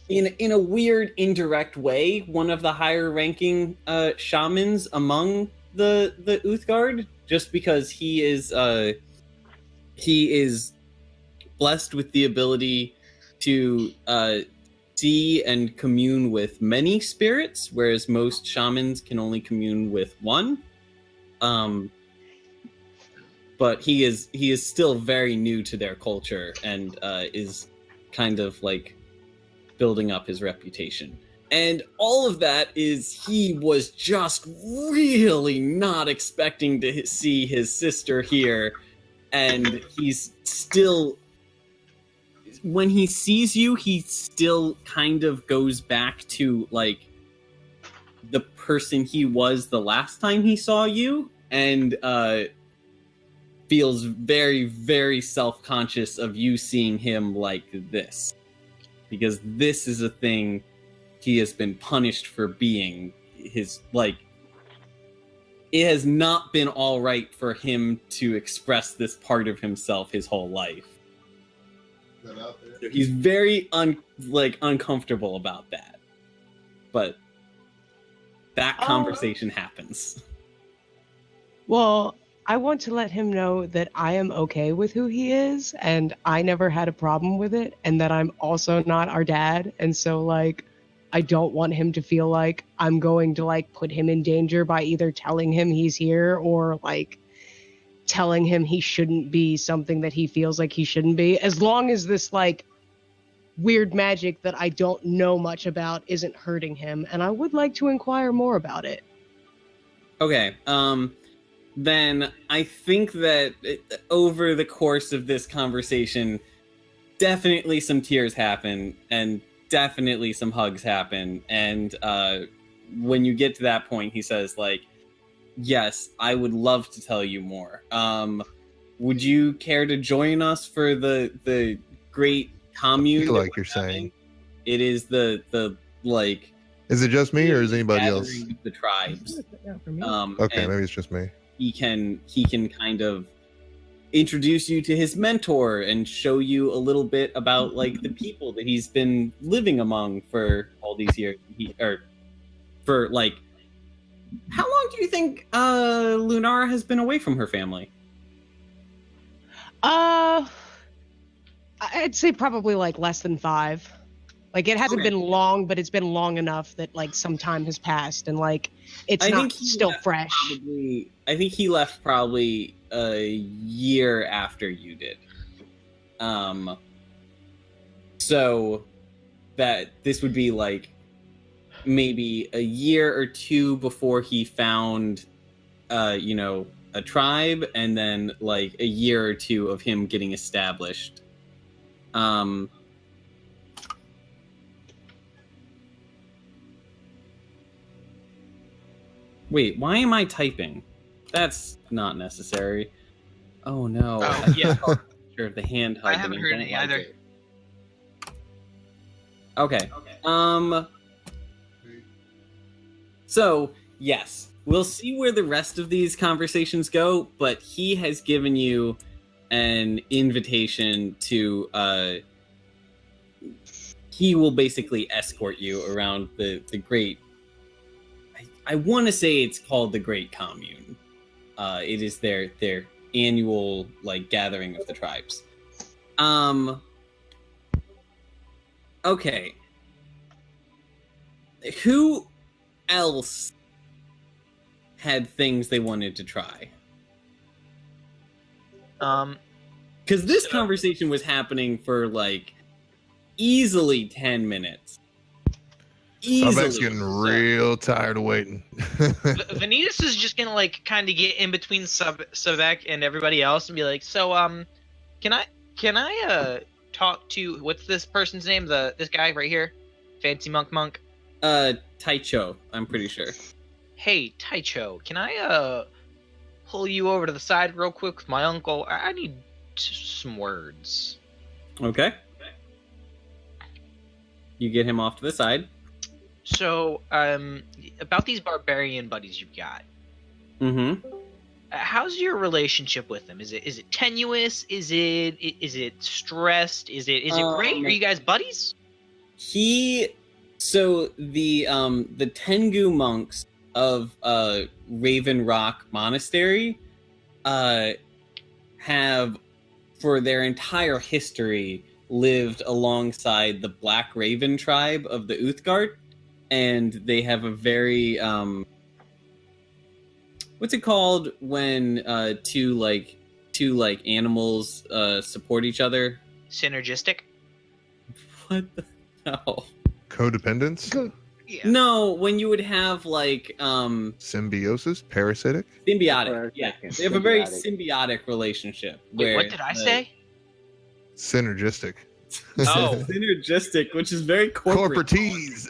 in a weird indirect way, one of the higher ranking shamans among the Uthgard, just because he is blessed with the ability to see and commune with many spirits, whereas most shamans can only commune with one. But he is still very new to their culture, and is kind of like building up his reputation. And all of that is, he was just really not expecting to see his sister here. And he's still, when he sees you, he still kind of goes back to like the person he was the last time he saw you, and feels very, very self-conscious of you seeing him like this. Because this is a thing he has been punished for being. His, like, it has not been all right for him to express this part of himself his whole life. So he's very uncomfortable about that. But that conversation happens. Well, I want to let him know that I am okay with who he is, and I never had a problem with it, and that I'm also not our dad, and so, like, I don't want him to feel like I'm going to, like, put him in danger by either telling him he's here or, like, telling him he shouldn't be something that he feels like he shouldn't be. As long as this, like, weird magic that I don't know much about isn't hurting him, and I would like to inquire more about it. Okay, then I think that over the course of this conversation, definitely some tears happen, and definitely some hugs happen, and when you get to that point, he says, like, yes, I would love to tell you more. Would you care to join us for the great commune? I feel like you're saying it is the like. Is it just me or is anybody else? The tribes. Okay, maybe it's just me. He can kind of introduce you to his mentor and show you a little bit about like the people that he's been living among for all these years. For like, how long do you think Lunara has been away from her family? I'd say probably like less than 5. Like, it hasn't been long, but it's been long enough that like some time has passed and like it's not still fresh. I think he left probably a year after you did. So that this would be like maybe a year or 2 before he found a tribe, and then like a year or 2 of him getting established. Wait, why am I typing? That's not necessary. Oh no. Oh, yeah. Sure, the hand I haven't heard it either. Okay. So, yes, we'll see where the rest of these conversations go, but he has given you an invitation to, he will basically escort you around the great, I want to say it's called the Great Commune. It is their annual, like, gathering of the tribes. Okay. Who else had things they wanted to try? Because this conversation was happening for like easily 10 minutes. Sabek's getting real tired of waiting. Venetus is just gonna like kind of get in between Sabek and everybody else and be like, so can I talk to, what's this person's name? This guy right here, fancy monk. Taicho, I'm pretty sure. Hey, Taicho, can I pull you over to the side real quick with my uncle? I need some words. Okay. You get him off to the side. So, about these barbarian buddies you've got. Mm-hmm. How's your relationship with them? Is it tenuous? Is it stressed? Is it great? Are you guys buddies? So the Tengu monks of Raven Rock Monastery have, for their entire history, lived alongside the Black Raven tribe of the Uthgard, and they have a very what's it called when two animals support each other? Synergistic? What the hell? Codependence? Yeah. No, when you would have like symbiosis, parasitic, symbiotic. Yeah, they have a very symbiotic relationship. Wait, what did I say? Synergistic. Oh, synergistic, which is very corporatese.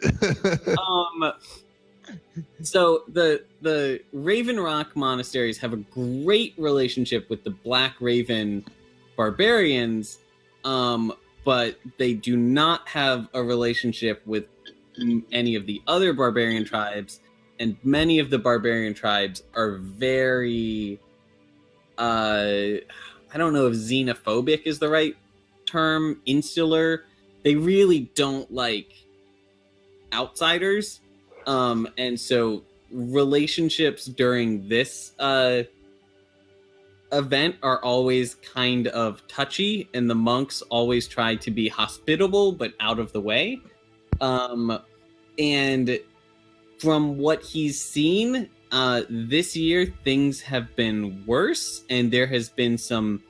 So the Raven Rock monasteries have a great relationship with the Black Raven barbarians, but they do not have a relationship with any of the other barbarian tribes, and many of the barbarian tribes are very I don't know if xenophobic is the right term, insular. They really don't like outsiders, and so relationships during this event are always kind of touchy, and the monks always try to be hospitable but out of the way. And from what he's seen, this year things have been worse, and there has been some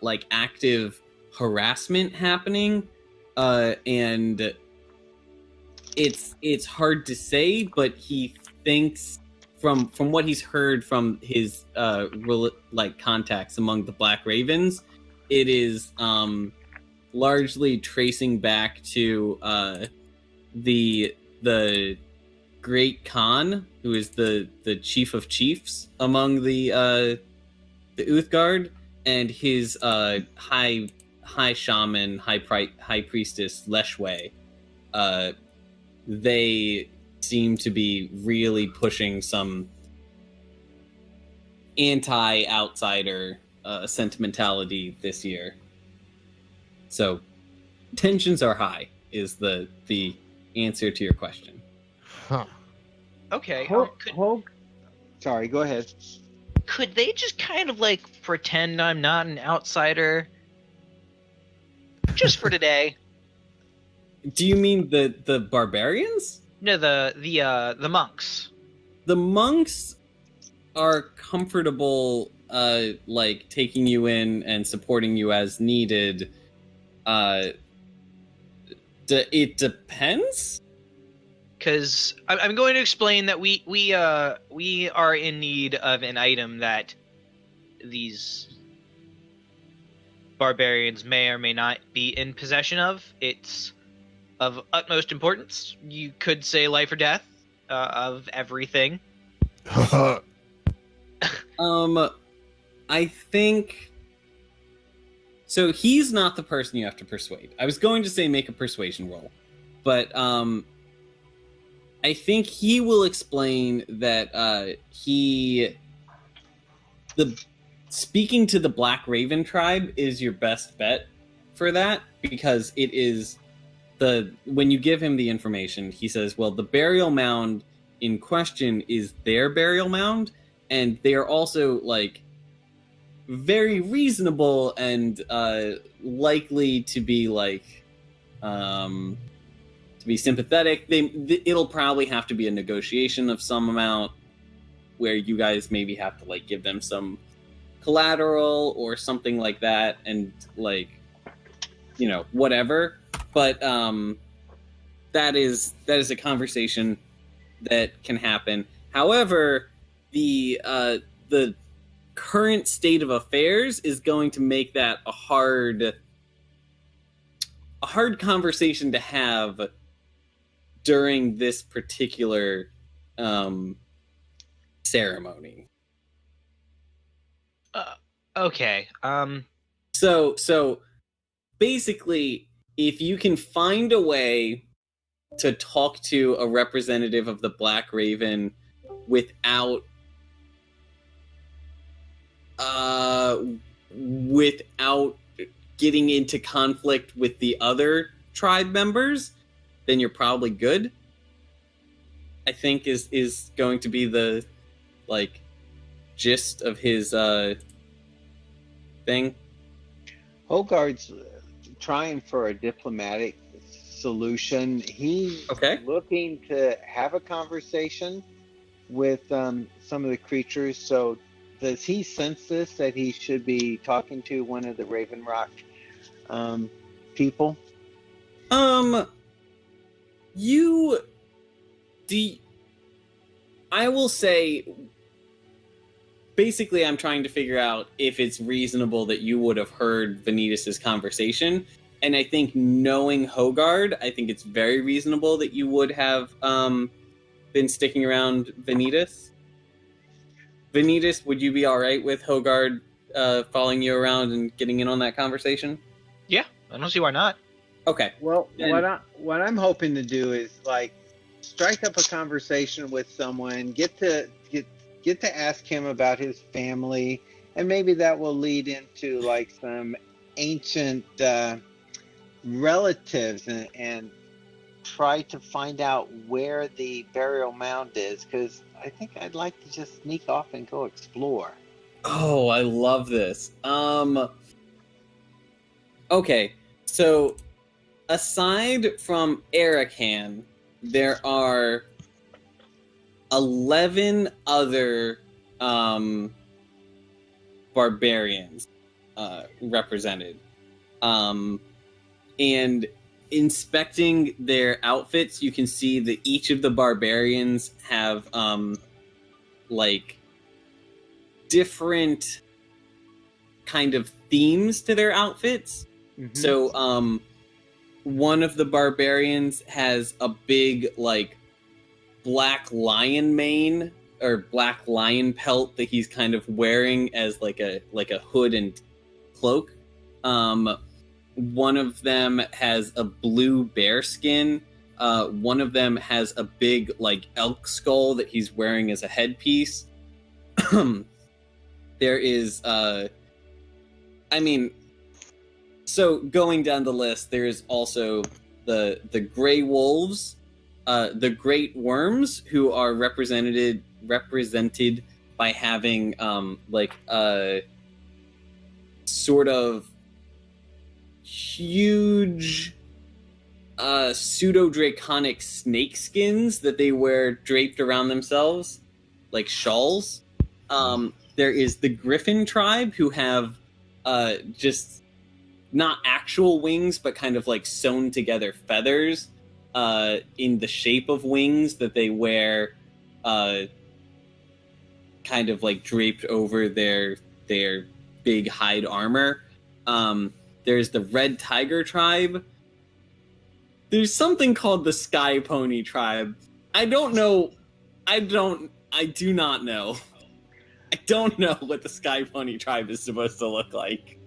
like active harassment happening and it's hard to say, but he thinks from what he's heard from his contacts among the Black Ravens, it is largely tracing back to the Great Khan, who is the chief of chiefs among the Uthgard, and his high shaman, high priestess Leshwe. They seem to be really pushing some anti-outsider sentimentality this year. So tensions are high is the answer to your question. Huh. Okay. Sorry, go ahead. Could they just kind of like pretend I'm not an outsider just for today? Do you mean the barbarians? No, the monks. The monks are comfortable like taking you in and supporting you as needed. It depends. Because I'm going to explain that we are in need of an item that these barbarians may or may not be in possession of. It's of utmost importance. You could say life or death of everything. I think so. He's not the person you have to persuade. I was going to say make a persuasion roll, but I think he will explain that speaking to the Black Raven tribe is your best bet for that, because it is when you give him the information, he says, well, the burial mound in question is their burial mound, and they are also like very reasonable and likely to be like to be sympathetic. It'll probably have to be a negotiation of some amount where you guys maybe have to like give them some collateral or something like that, and like, you know, whatever. But that is a conversation that can happen. However, the current state of affairs is going to make that a hard conversation to have during this particular ceremony. Okay. So basically, if you can find a way to talk to a representative of the Black Raven without getting into conflict with the other tribe members, then you're probably good. I think is going to be the like gist of his thing. Hogard's trying for a diplomatic solution. He's looking to have a conversation with some of the creatures. So does he sense this, that he should be talking to one of the Raven Rock people? I will say, basically, I'm trying to figure out if it's reasonable that you would have heard Venetus's conversation. And I think, knowing Hogard, I think it's very reasonable that you would have been sticking around Venetus. Venetus, would you be all right with Hogard following you around and getting in on that conversation? Yeah, I don't see why not. Okay. Well, what I'm hoping to do is like strike up a conversation with someone, get to ask him about his family, and maybe that will lead into like some ancient relatives and try to find out where the burial mound is, because I think I'd like to just sneak off and go explore. Oh, I love this. Okay, so aside from Arakan, there are 11 other barbarians represented. And inspecting their outfits, you can see that each of the barbarians have like different kind of themes to their outfits. Mhm. So one of the barbarians has a big like black lion mane or black lion pelt that he's kind of wearing as like a hood and cloak. One of them has a blue bear skin. One of them has a big like elk skull that he's wearing as a headpiece. There is so going down the list, there's also the gray wolves, the great worms, who are represented by having like a sort of huge pseudo-draconic snake skins that they wear draped around themselves like shawls. There is the griffin tribe, who have just not actual wings, but kind of like sewn together feathers in the shape of wings that they wear kind of like draped over their big hide armor. There's the red tiger tribe. There's something called the sky pony tribe. I don't know. I do not know. I don't know what the sky pony tribe is supposed to look like.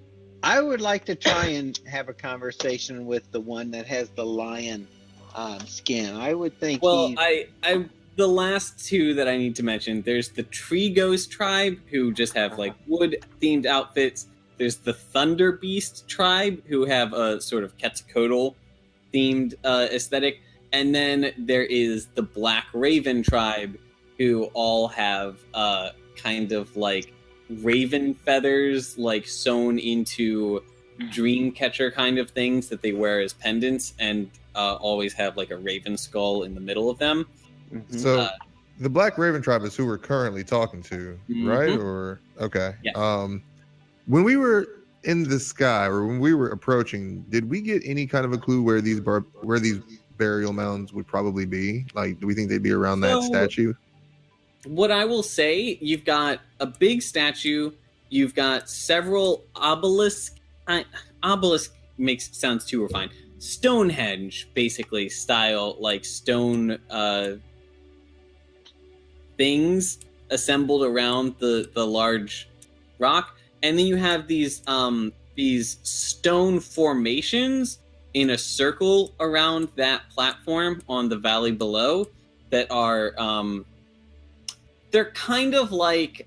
I would like to try and have a conversation with the one that has the lion skin. I would think. Well, the last two that I need to mention, there's the tree ghost tribe, who just have like wood themed outfits. There's the thunder beast tribe, who have a sort of Quetzalcoatl themed aesthetic, and then there is the black raven tribe, who all have kind of like raven feathers like sewn into dream catcher kind of things that they wear as pendants, and always have like a raven skull in the middle of them. Mhm. So the Black Raven tribe is who we're currently talking to, right? Or okay. Yeah. When we were in the sky, or when we were approaching, did we get any kind of a clue where these burial mounds would probably be? Like, do we think they'd be around that statue? What I will say, you've got a big statue, you've got several obelisks. Obelisk sounds too refined. Stonehenge, basically, style, like stone things assembled around the large rock. And then you have these stone formations in a circle around that platform on the valley below that are they're kind of like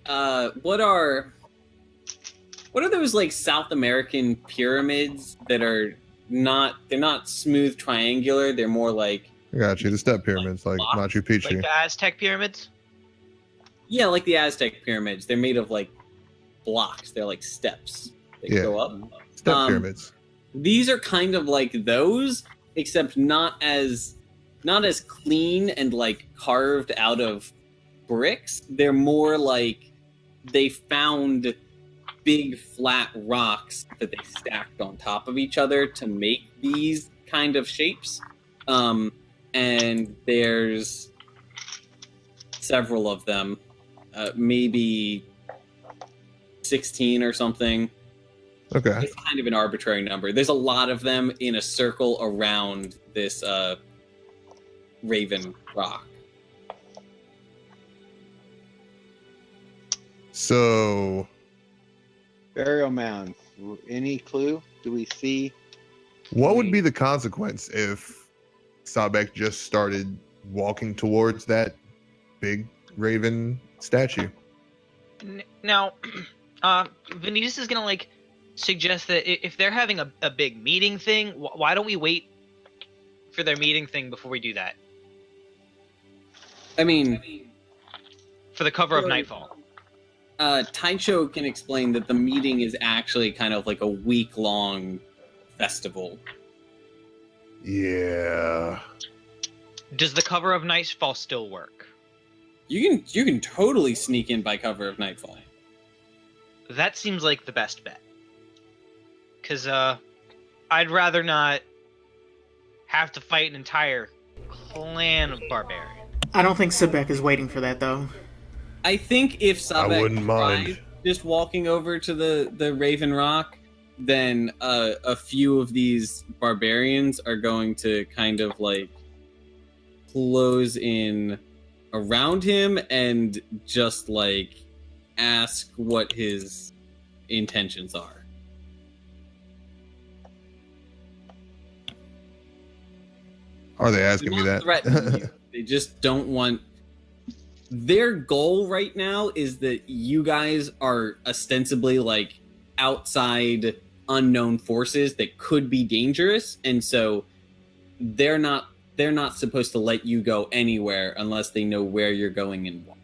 what are those like South American pyramids that are they're not smooth triangular, they're more like I got you. The step pyramids, like Machu Picchu. Like the Aztec pyramids? Yeah, like the Aztec pyramids. They're made of like blocks. They're like steps that go up. Step pyramids. These are kind of like those, except not as clean and like carved out of bricks. They're more like they found big flat rocks that they stacked on top of each other to make these kind of shapes. And there's several of them, maybe 16 or something. Okay. It's kind of an arbitrary number. There's a lot of them in a circle around this Raven Rock. So, burial mounds. Any clue? Do we see? What would be the consequence if Sabek just started walking towards that big raven statue? Now, Venetus is gonna like suggest that if they're having a big meeting thing, why don't we wait for their meeting thing before we do that? I mean, for the cover of Nightfall. Taicho can explain that the meeting is actually kind of like a week-long festival. Yeah. Does the cover of Nightfall still work? You can totally sneak in by cover of Nightfall. That seems like the best bet. Because I'd rather not have to fight an entire clan of barbarians. I don't think Sebek is waiting for that though. I think if Sabek wouldn't mind. tried just walking over to the Raven Rock, then a few of these barbarians are going to kind of like close in around him and just like ask what his intentions are. Are they asking They're me not that? threatening you. They just don't want. Their goal right now is that you guys are ostensibly like outside unknown forces that could be dangerous, and so they're not supposed to let you go anywhere unless they know where you're going and why.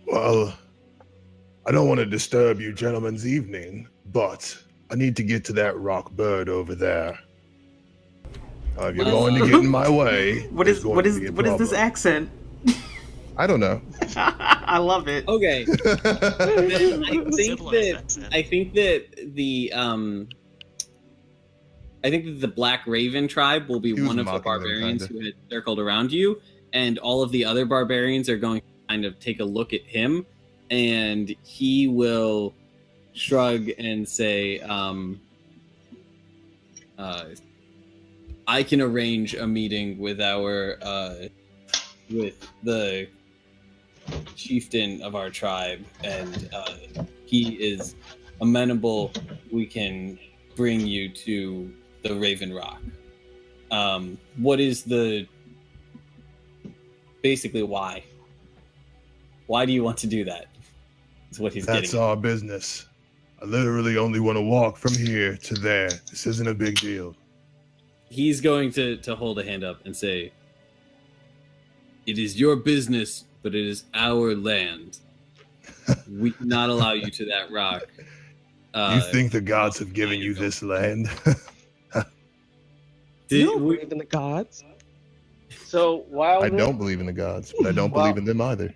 Well, I don't want to disturb you gentlemen's evening, but I need to get to that rock bird over there. If you're going to get in my way, What is this accent? I don't know. I love it. Okay. Then I think that the Black Raven tribe will be He was one of the mocking them, barbarians kinda. who had circled around you, and all of the other barbarians are going to kind of take a look at him, and he will shrug and say, I can arrange a meeting with with the chieftain of our tribe, and he is amenable. We can bring you to the Raven Rock. What is basically why? Why do you want to do that? Is what he's That's getting. our business. I literally only want to walk from here to there. This isn't a big deal. He's going to hold a hand up and say, "It is your business, but it is our land. We cannot allow you to that rock." You think the gods have given you this land? You don't believe in the gods. So while I this, don't believe in the gods, but I don't Well- believe in them either.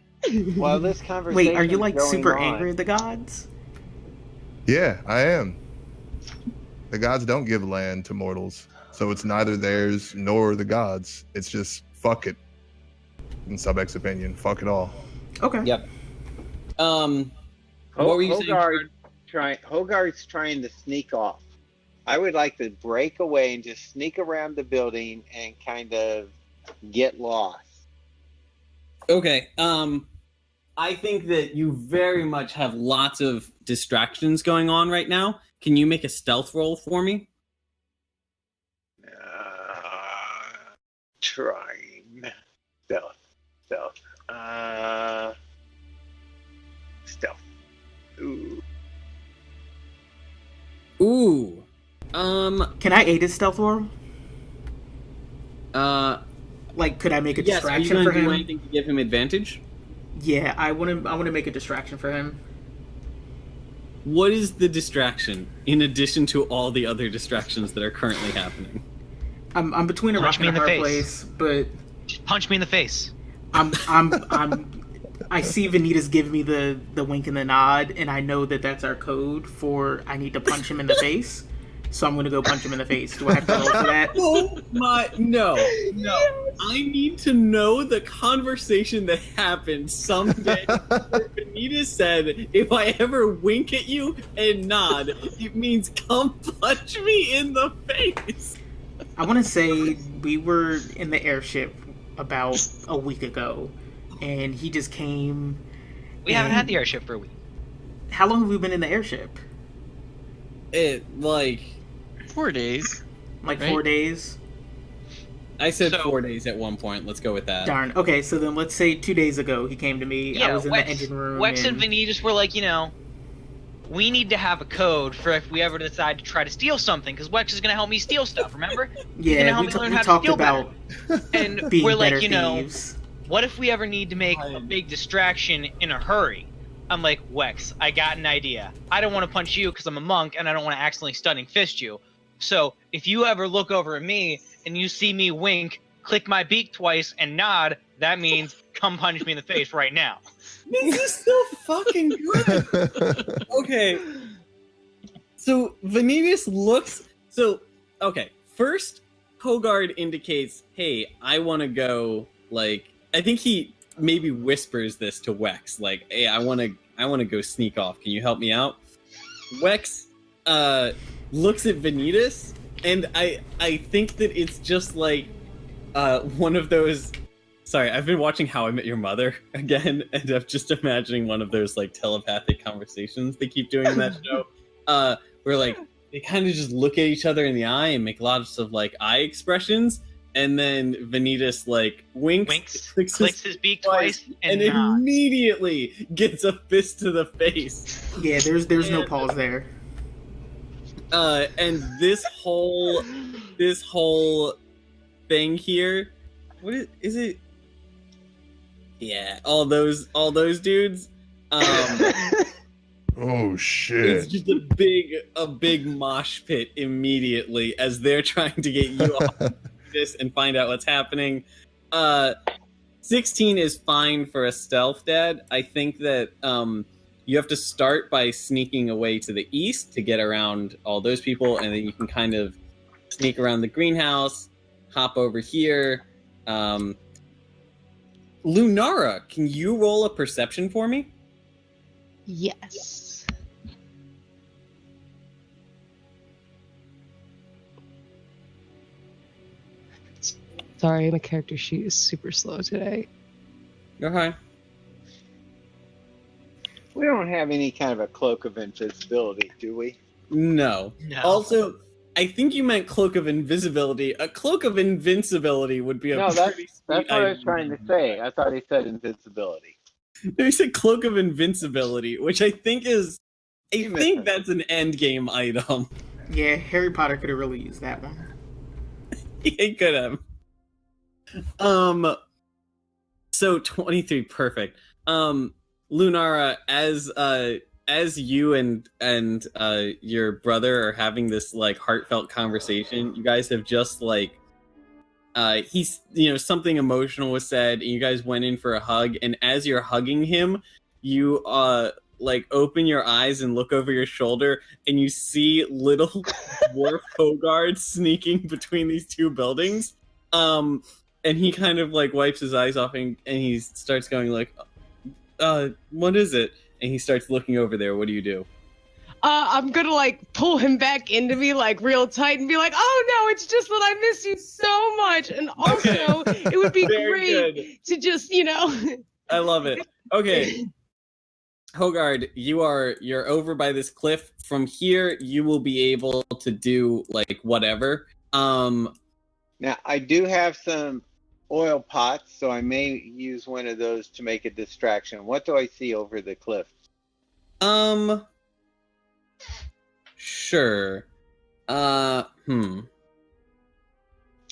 while this conversation Wait, are you like is going super on, angry at the gods? Yeah, I am. The gods don't give land to mortals, so it's neither theirs nor the gods. It's just fuck it. In Subek's opinion, fuck it all. Okay. Yep. What were you saying? Hogarth's trying to sneak off. I would like to break away and just sneak around the building and kind of get lost. Okay. I think that you very much have lots of distractions going on right now. Can you make a stealth roll for me? Trying. Stealth. Stealth. Ooh. Can I aid his stealth roll? Like, could I make a Yes, are you distraction going for to do him? anything to give him advantage? Yeah, I want to make a distraction for him. What is the distraction in addition to all the other distractions that are currently happening? I'm between a Punch rock and me a in the hard face. place, but Just punch me in the face. I see Venetus give me the wink and the nod, and I know that that's our code for I need to punch him in the face. So I'm gonna go punch him in the face. Do I have to roll for that? Oh my, no. I need to know the conversation that happened someday where Benita said, if I ever wink at you and nod, it means come punch me in the face. I want to say we were in the airship about a week ago, and he just came. We haven't had the airship for a week. How long have we been in the airship? It, like, 4 days. Like Right. 4 days? I said So- 4 days at one point. Let's go with that. Darn. Okay, so then let's say 2 days ago he came to me. I was in the engine room. Wex and Venetus were like, we need to have a code for if we ever decide to try to steal something, because Wex is going to help me steal stuff, remember? He's gonna Yeah, help we, me learn we how to talked steal about And being we're better like, thieves. what if we ever need to make a big distraction in a hurry? I'm like, Wex, I got an idea. I don't want to punch you because I'm a monk, and I don't want to accidentally stunning fist you. So if you ever look over at me and you see me wink, click my beak twice, and nod, that means come punch me in the face right now. This is so fucking good. Okay. So Venetus looks. So, okay. First, Hogard indicates, hey, I want to go, like, I think he maybe whispers this to Wex, like, hey, I want to go sneak off. Can you help me out? Wex looks at Venetus, and I think that it's just like one of those. Sorry, I've been watching How I Met Your Mother again, and I'm just imagining one of those like telepathic conversations they keep doing in that show, where like they kind of just look at each other in the eye and make lots of like eye expressions, and then Venetus like winks, clicks his beak twice, and immediately gets a fist to the face. Yeah, there's no pause there. And this whole thing here, what is it? Yeah, all those dudes. Oh shit! It's just a big mosh pit immediately as they're trying to get you off this and find out what's happening. 16 is fine for a stealth, Dad. I think that you have to start by sneaking away to the east to get around all those people, and then you can kind of sneak around the greenhouse, hop over here. Lunara, can you roll a perception for me? Yes. Sorry, my character sheet is super slow today. Okay. We don't have any kind of a cloak of invisibility, do we? No. Also, I think you meant cloak of invisibility. A cloak of invincibility would be a pretty sweet that's what I was trying to say. I thought he said invisibility. No, he said cloak of invincibility, which I think that's an end game item. Yeah, Harry Potter could have really used that one. He could have. So 23, perfect. Lunara, as you and your brother are having this like heartfelt conversation, you guys have just like he's something emotional was said, and you guys went in for a hug, and as you're hugging him, you like open your eyes and look over your shoulder, and you see little dwarf Hogard sneaking between these two buildings. And he kind of like wipes his eyes off and he starts going like, what is it? And he starts looking over there. What do you do? I'm gonna like pull him back into me like real tight and be like, oh no, it's just that I miss you so much. And also it would be great to just, I love it. Okay. Hogard, you're over by this cliff. From here, you will be able to do like whatever. Now I do have some oil pots, so I may use one of those to make a distraction. What do I see over the cliff? Sure. And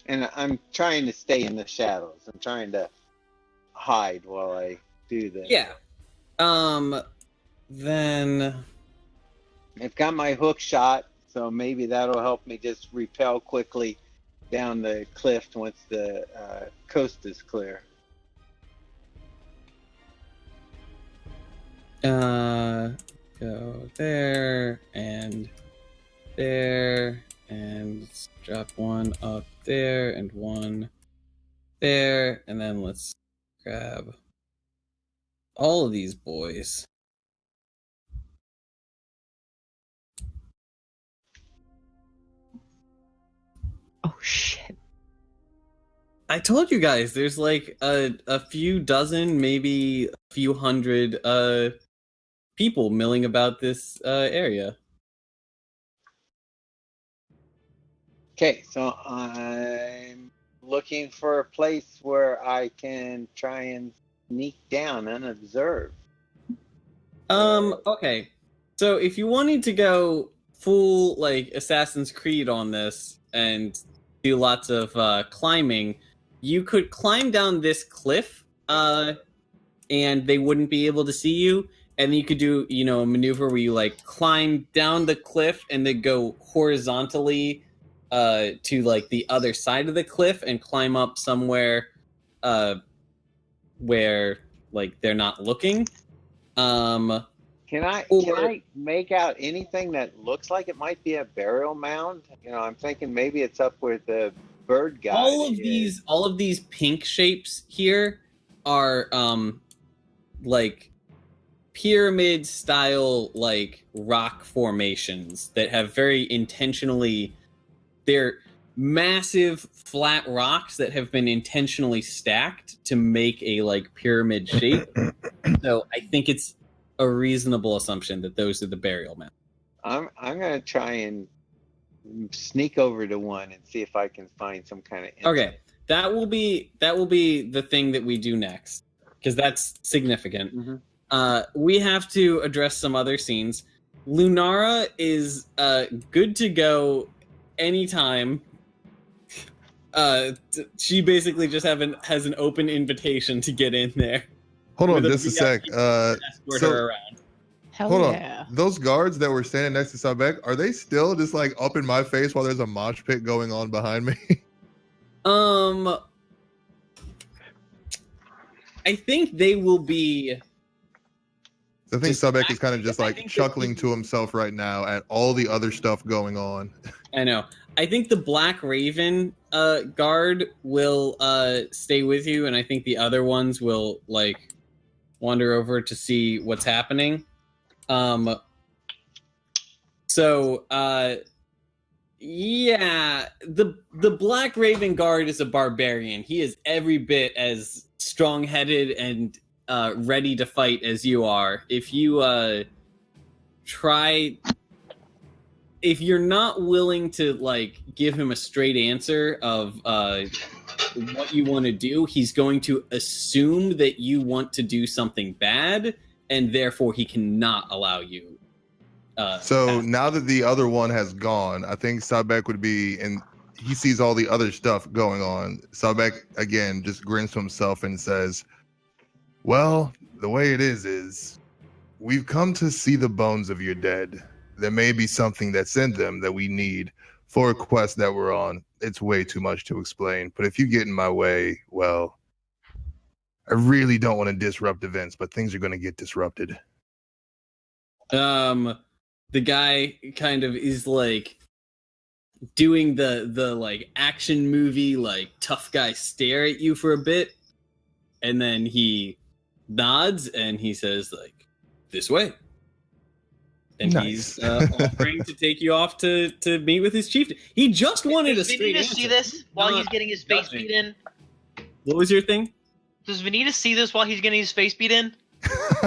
I'm trying to stay in the shadows. I'm trying to hide while I do this. Yeah. Then I've got my hook shot, so maybe that'll help me just repel quickly down the cliff once the coast is clear. Go there, and let's drop one up there, and one there, and then let's grab all of these boys. Oh shit. I told you guys there's like a few dozen, maybe a few hundred people milling about this area. Okay, so I'm looking for a place where I can try and sneak down unobserved. Okay. So if you wanted to go full like Assassin's Creed on this and do lots of climbing, you could climb down this cliff and they wouldn't be able to see you. And then you could do, a maneuver where you like climb down the cliff and then go horizontally to like the other side of the cliff and climb up somewhere where like they're not looking. Can I make out anything that looks like it might be a burial mound? I'm thinking maybe it's up where the bird god all of these pink shapes here are like pyramid style like rock formations that have very intentionally, they're massive flat rocks that have been intentionally stacked to make a like pyramid shape. So I think it's a reasonable assumption that those are the burial mounds. I'm gonna try and sneak over to one and see if I can find some kind of insight. Okay, that will be the thing that we do next, because that's significant. We have to address some other scenes. Lunara is good to go anytime. She basically just has an open invitation to get in there. Hold on just a sec. Escort her around. Hold on. Those guards that were standing next to Sabek, are they still just like up in my face while there's a mosh pit going on behind me? I think they will be. I think Sabek is kind of just like chuckling to himself right now at all the other stuff going on. I know. I think the Black Raven guard will stay with you, and I think the other ones will like wander over to see what's happening. Yeah, the Black Raven guard is a barbarian. He is every bit as strong-headed and ready to fight as you are. If you if you're not willing to like give him a straight answer of what you want to do, he's going to assume that you want to do something bad, and therefore he cannot allow you. So now that the other one has gone, I think Sabek would be, and he sees all the other stuff going on. Sabek again just grins to himself and says, "Well, the way it is we've come to see the bones of your dead. There may be something that's in them that we need for a quest that we're on. It's way too much to explain, but if you get in my way, well, I really don't want to disrupt events, but things are going to get disrupted." The guy kind of is like doing the like action movie like tough guy stare at you for a bit, and then he nods and he says like, "This way." And nice. He's offering to take you off to meet with his chieftain. He just wanted a straight answer. Does Venetus see this while he's getting his face beat in? What was your thing? Does Venetus see this while he's getting his face beat in?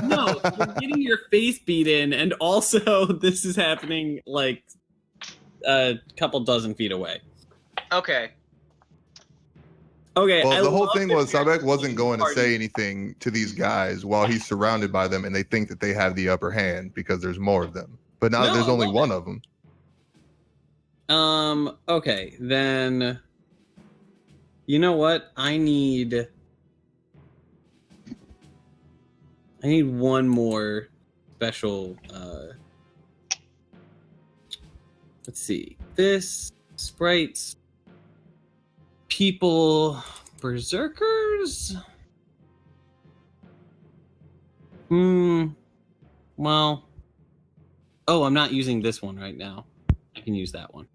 No, you're getting your face beat in, and also this is happening like a couple dozen feet away. Okay. Okay. Well, the whole thing was Sabek wasn't going to say anything to these guys while he's surrounded by them, and they think that they have the upper hand because there's more of them. But now there's only one of them. Okay, then. You know what? I need one more special. Let's see. This sprites, people, berserkers. Well. Oh, I'm not using this one right now. I can use that one.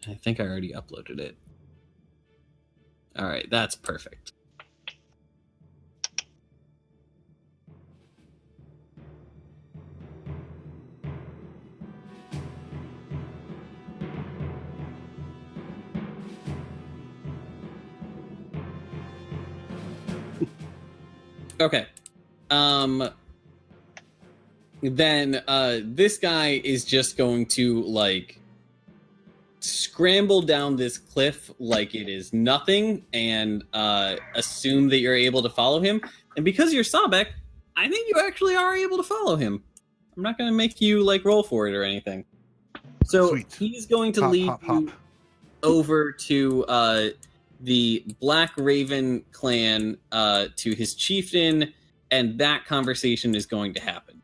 I think I already uploaded it. All right, that's perfect. Okay. Then this guy is just going to like scramble down this cliff like it is nothing and assume that you're able to follow him. And because you're Sabek, I think you actually are able to follow him. I'm not going to make you like roll for it or anything. So Sweet. He's going to lead you over to the Black Raven clan, to his chieftain, and that conversation is going to happen.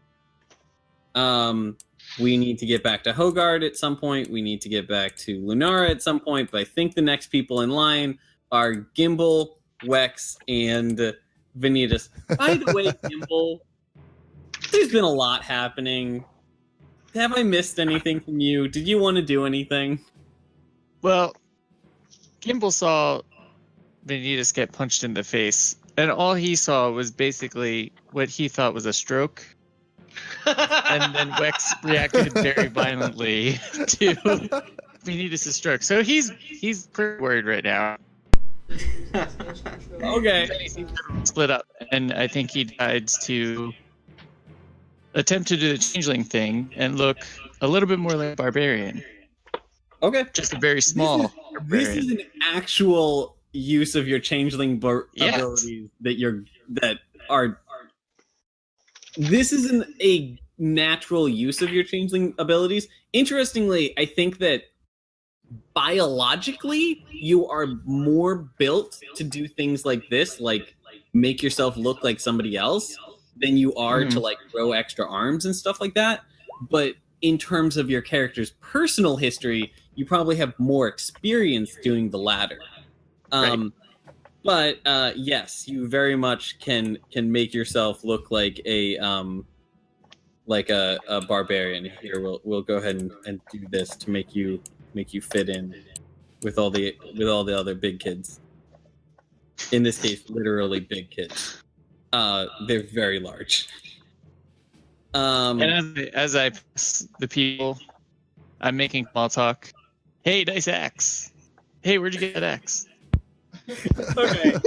We need to get back to Hogard at some point. We need to get back to Lunara at some point. But I think the next people in line are Gimble, Wex, and Venetus. By the way, Gimble, there's been a lot happening. Have I missed anything from you? Did you want to do anything? Well, Gimble saw Venetus get punched in the face, and all he saw was basically what he thought was a stroke. And then Wex reacted very violently to Venetus' stroke. So he's pretty worried right now. Okay. Split up, and I think he decides to attempt to do the changeling thing and look a little bit more like a barbarian. Okay. Just a very small This barbarian. is an actual use of your changeling Yes. abilities that are. This isn't a natural use of your changeling abilities. Interestingly, I think that biologically you are more built to do things like this, like make yourself look like somebody else, than you are to like grow extra arms and stuff like that. But in terms of your character's personal history, you probably have more experience doing the latter. Right. But yes, you very much can make yourself look like a barbarian. Here, we'll go ahead and do this to make you fit in with all the other big kids. In this case, literally big kids. They're very large. And as I pass the people, I'm making small talk. Hey, nice axe. Hey, where'd you get that axe? Okay.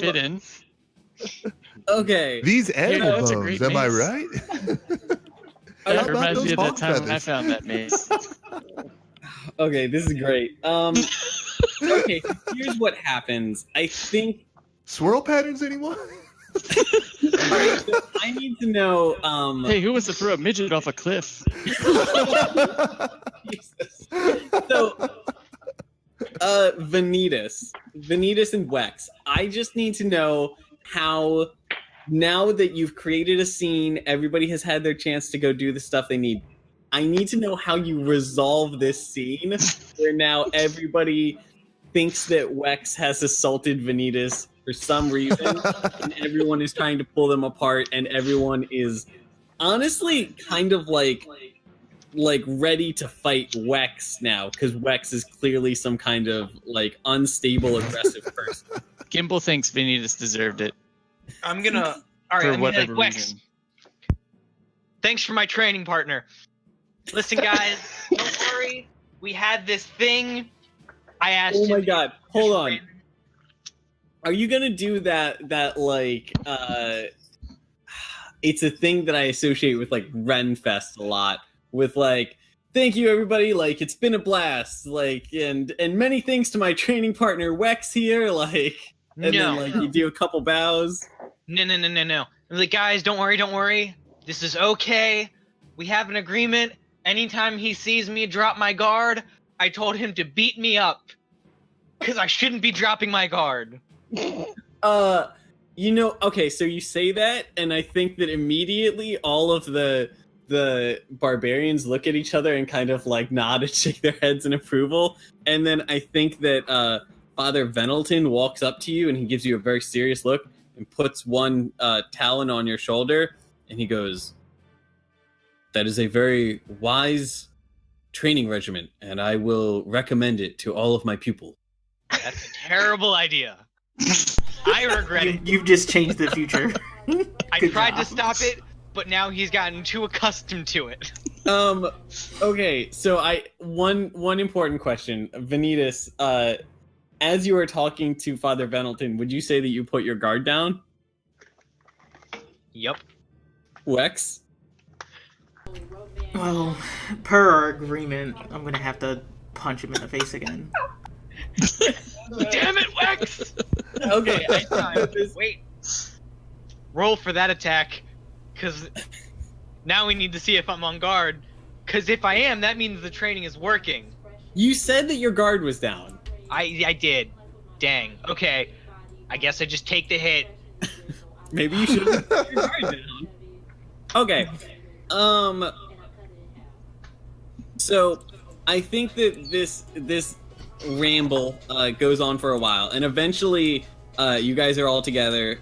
Fit in. Okay. These animal that's a bones, great am I mace. right? How That about reminds those me of that hog time when I feathers? found that mace. Okay, this is great. Okay, here's what happens. I think. Swirl patterns, anyone? Alright, so I need to know. Hey, who wants to throw a midget off a cliff? Jesus. So, Venetus and Wex. I just need to know how. Now that you've created a scene, everybody has had their chance to go do the stuff they need. I need to know how you resolve this scene where now everybody thinks that Wex has assaulted Venetus for some reason, and everyone is trying to pull them apart, and everyone is honestly kind of like ready to fight Wex now, because Wex is clearly some kind of like unstable, aggressive person. Gimble thinks Venetus deserved it I'm gonna. All right, for I'm gonna whatever Wex. reason. Thanks for my training partner. Listen, guys, don't worry. We had this thing. I asked Oh him. my god, hold on. Are you gonna do that like it's a thing that I associate with like Renfest a lot, with like, thank you everybody, like it's been a blast, like and many thanks to my training partner Wex here, like, and then like you do a couple bows. No. I'm like, guys, don't worry. This is okay. We have an agreement. Anytime he sees me drop my guard, I told him to beat me up. Because I shouldn't be dropping my guard. Okay, so you say that, and I think that immediately all of the barbarians look at each other and kind of like nod and shake their heads in approval. And then I think that Father Venelton walks up to you and he gives you a very serious look and puts one talon on your shoulder, and he goes, "That is a very wise training regimen, and I will recommend it to all of my pupils." That's a terrible idea. I regret it. You've just changed the future. I Good tried to job. stop it, but now he's gotten too accustomed to it. Okay, so one important question. Venetus, as you were talking to Father Venelton, would you say that you put your guard down? Yep. Wex? Well, per our agreement, I'm gonna have to punch him in the face again. Damn it, Wex! Okay, I think that this... Wait. Roll for that attack, because now we need to see if I'm on guard. Because if I am, that means the training is working. You said that your guard was down. I did. Dang. Okay. I guess I just take the hit. Maybe you should have put your guard down. Okay. So I think that this ramble goes on for a while, and eventually you guys are all together.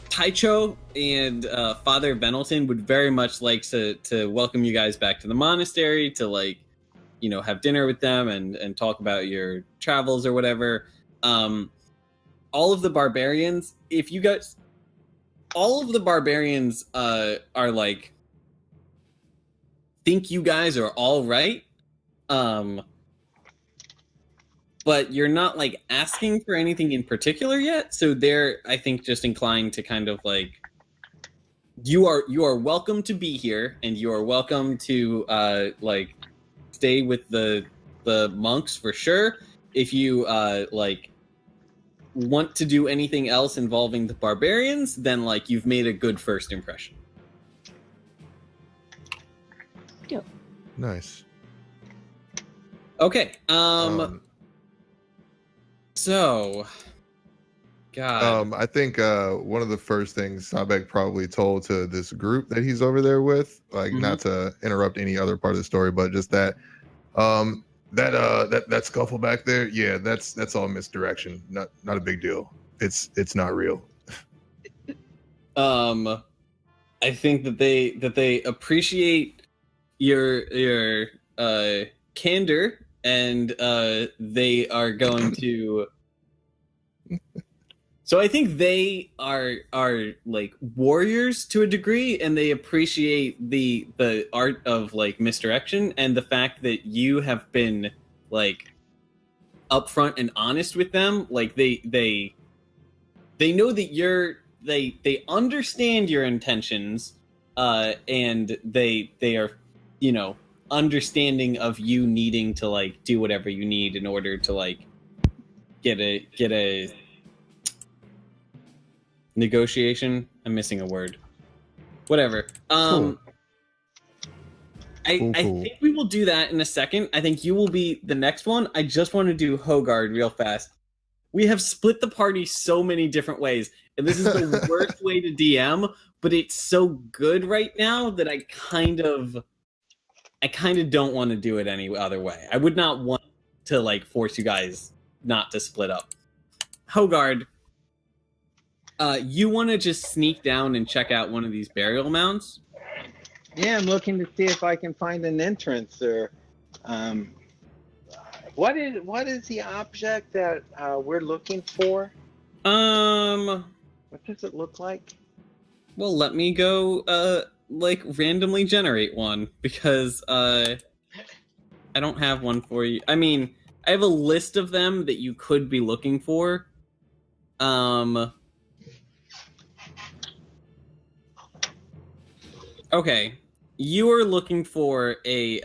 Taicho and Father Venelton would very much like to welcome you guys back to the monastery, to like have dinner with them and talk about your travels or whatever. All of the barbarians, all of the barbarians are like, think you guys are all right. But you're not like asking for anything in particular yet. So they're, I think, just inclined to kind of like, you are welcome to be here, and you are welcome to like stay with the monks for sure. If you like want to do anything else involving the barbarians, then like you've made a good first impression. Nice. Okay. So, God. I think one of the first things Sabek probably told to this group that he's over there with, like not to interrupt any other part of the story, but just that that scuffle back there, yeah, that's all misdirection. Not a big deal. It's not real. I think that they appreciate your candor, and they are going to. So I think they are like warriors to a degree, and they appreciate the art of like misdirection, and the fact that you have been like upfront and honest with them. Like they know that they understand your intentions, and they are understanding of you needing to like do whatever you need in order to like get a negotiation. I'm missing a word. Whatever. Cool. I think we will do that in a second. I think you will be the next one. I just want to do Hogard real fast. We have split the party so many different ways, and this is the worst way to DM, but it's so good right now that I kind of don't want to do it any other way. I would not want to like force you guys not to split up. Hogard, you want to just sneak down and check out one of these burial mounds? Yeah, I'm looking to see if I can find an entrance or what is the object that we're looking for? What does it look like? Well, let me go like randomly generate one, because I don't have one for you. I mean, I have a list of them that you could be looking for. Okay. You are looking for a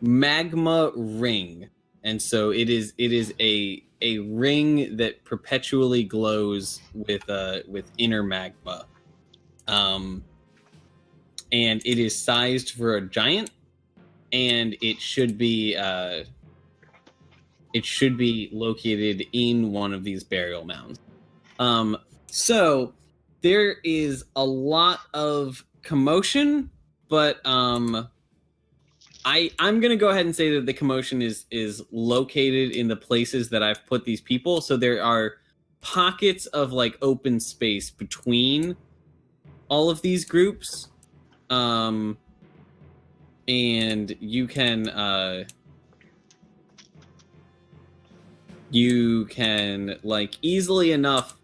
magma ring. And so it is a ring that perpetually glows with inner magma. And it is sized for a giant, and it should be located in one of these burial mounds. So there is a lot of commotion, but I'm gonna go ahead and say that the commotion is located in the places that I've put these people. So there are pockets of like open space between all of these groups, and you can like easily enough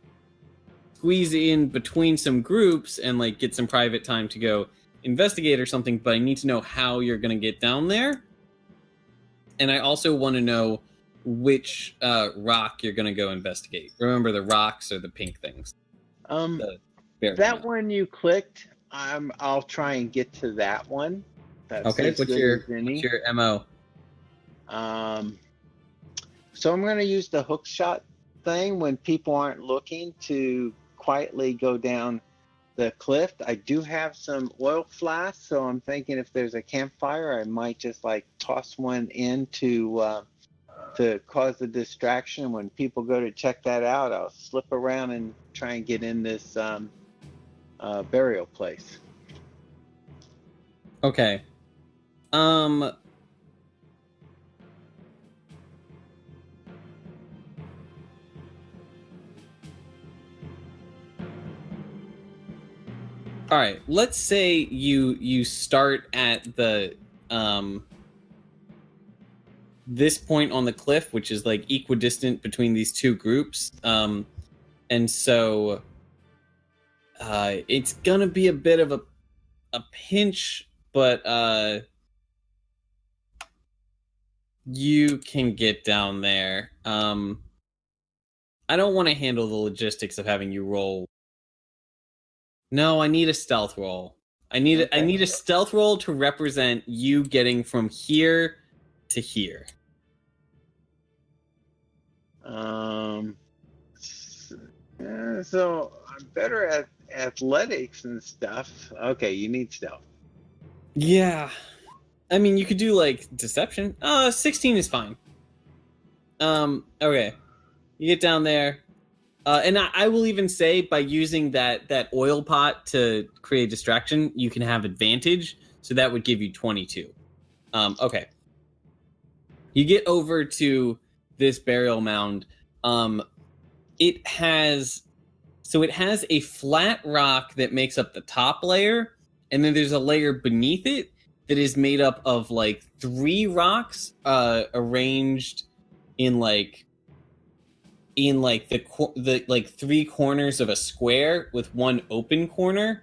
squeeze in between some groups and like get some private time to go investigate or something, but I need to know how you're going to get down there. And I also want to know which rock you're going to go investigate. Remember, the rocks are the pink things. That one you clicked, I'll try and get to that one. That's okay, what's your MO? So I'm going to use the hook shot thing when people aren't looking to quietly go down the cliff. I do have some oil flasks, so I'm thinking if there's a campfire, I might just like toss one in to cause a distraction. When people go to check that out, I'll slip around and try and get in this burial place. Okay. All right, let's say you start at the this point on the cliff, which is like equidistant between these two groups, and so it's gonna be a bit of a pinch, but you can get down there. I don't want to handle the logistics of having you roll. No, I need a stealth roll. I need a stealth roll to represent you getting from here to here. So I'm better at athletics and stuff. Okay, you need stealth. Yeah. I mean, you could do, like, deception. 16 is fine. Okay. You get down there. And I will even say, by using that oil pot to create distraction, you can have advantage. So that would give you 22. Okay. You get over to this burial mound. It has a flat rock that makes up the top layer, and then there's a layer beneath it that is made up of like 3 rocks arranged in the 3 corners of a square with 1 open corner.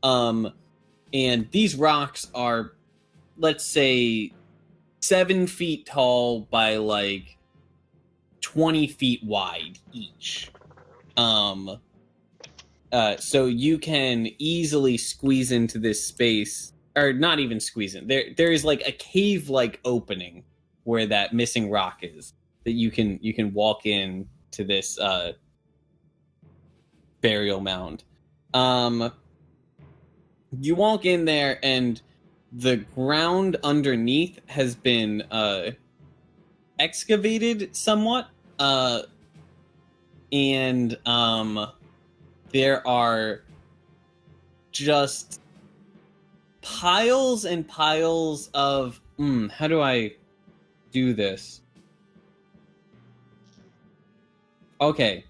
And these rocks are, let's say, 7 feet tall by like 20 feet wide each. So you can easily squeeze into this space, or not even squeeze in. There is like a cave-like opening where that missing rock is that you can walk in to this burial mound. You walk in there, and the ground underneath has been excavated somewhat, and there are just piles and piles of how do I do this? Okay.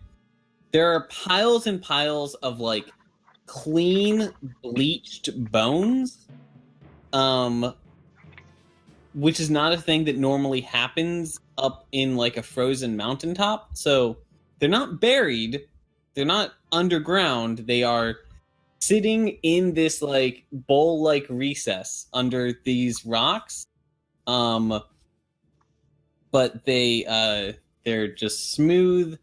There are piles and piles of like clean bleached bones, which is not a thing that normally happens up in like a frozen mountaintop. So they're not buried, they're not underground, they are sitting in this like bowl-like recess under these rocks. But they're just smooth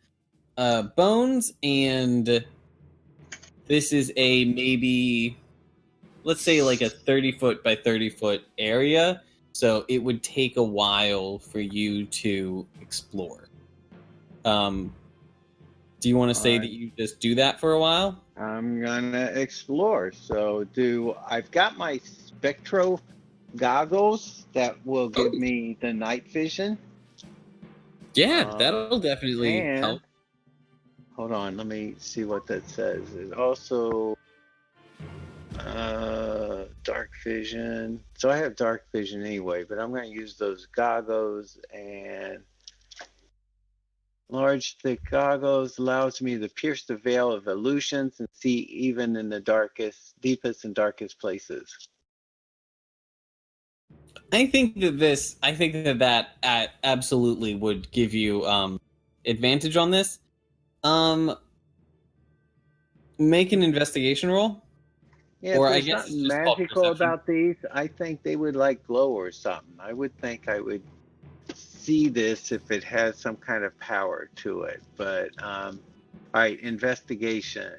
bones, and this is a maybe, let's say, like a 30-foot by 30-foot area, so it would take a while for you to explore. Do you want to say that you just do that for a while? I'm gonna explore. So I've got my spectro goggles that will give me the night vision. Yeah, that'll definitely help. Hold on, let me see what that says. It also dark vision. So I have dark vision anyway, but I'm going to use those goggles, and large thick goggles allows me to pierce the veil of illusions and see even in the deepest and darkest places. I think that absolutely would give you advantage on this. Make an investigation roll. Yeah, or if there's I guess something magical about these, I think they would like glow or something. I would think I would see this if it has some kind of power to it. But all right, investigation.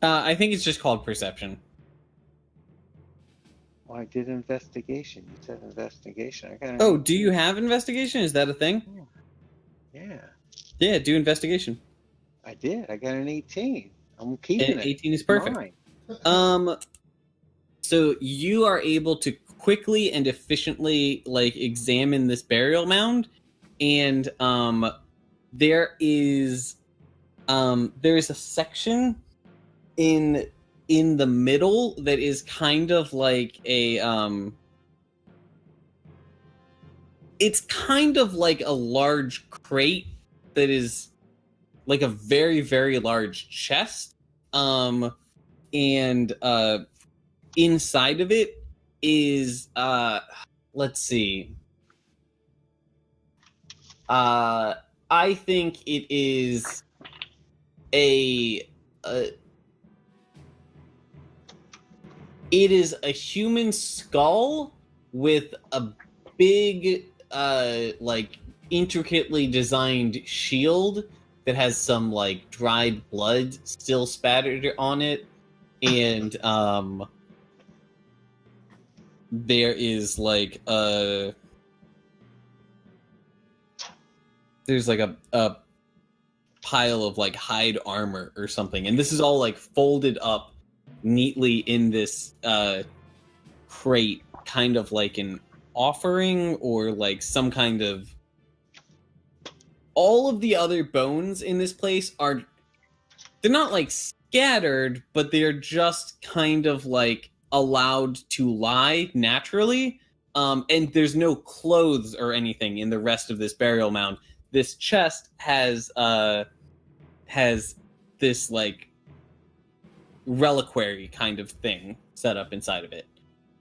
I think it's just called perception. Well, I did investigation. You said investigation. I got. Oh, do you have investigation? Is that a thing? Yeah. Yeah, do investigation. I did. I got an 18. I'm keeping it. 18 is perfect. So you are able to quickly and efficiently like examine this burial mound, and there is a section in the middle that is kind of like a it's kind of like a large crate that is like a very, very large chest. And inside of it is let's see. I think it is it is a human skull with a big like intricately designed shield that has some like dried blood still spattered on it, and there is like there's like a pile of like hide armor or something, and this is all like folded up neatly in this crate, kind of like an offering or like some kind of. All of the other bones in this place they're not like scattered, but they're just kind of like allowed to lie naturally. And there's no clothes or anything in the rest of this burial mound. This chest has this like reliquary kind of thing set up inside of it.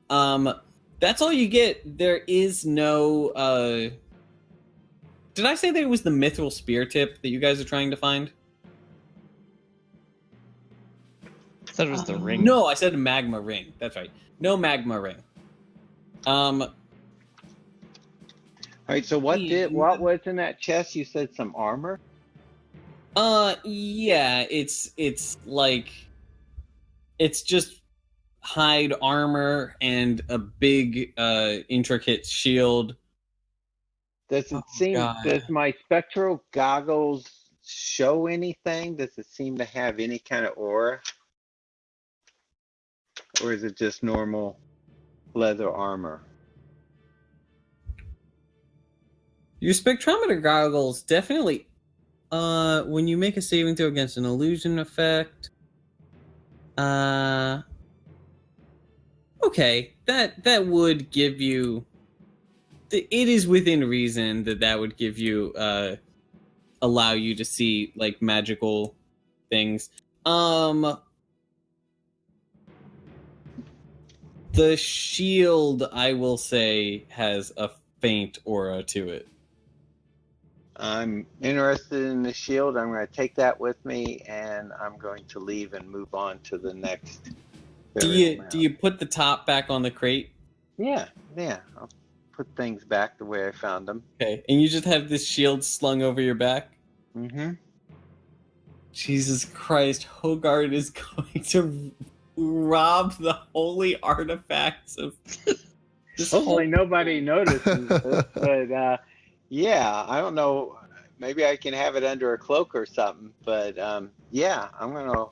That's all you get. There is no did I say that it was the mithril spear tip that you guys are trying to find? I thought it was the ring. No, I said a magma ring. That's right. No magma ring. All right, so what was in that chest? You said some armor? Yeah, it's like it's just hide armor and a big intricate shield. Does my spectral goggles show anything? Does it seem to have any kind of aura? Or is it just normal leather armor? Your spectrometer goggles definitely when you make a saving throw against an illusion effect. Okay, that would give you. It is within reason that would give you allow you to see like magical things. The shield, I will say, has a faint aura to it. I'm interested in the shield. I'm going to take that with me, and I'm going to leave and move on to the next. Do you put the top back on the crate? Yeah. I'll put things back the way I found them. Okay, and you just have this shield slung over your back? Mm-hmm. Jesus Christ, Hogard is going to rob the holy artifacts of this. Hopefully nobody notices this, but yeah, I don't know. Maybe I can have it under a cloak or something, but yeah, I'm going to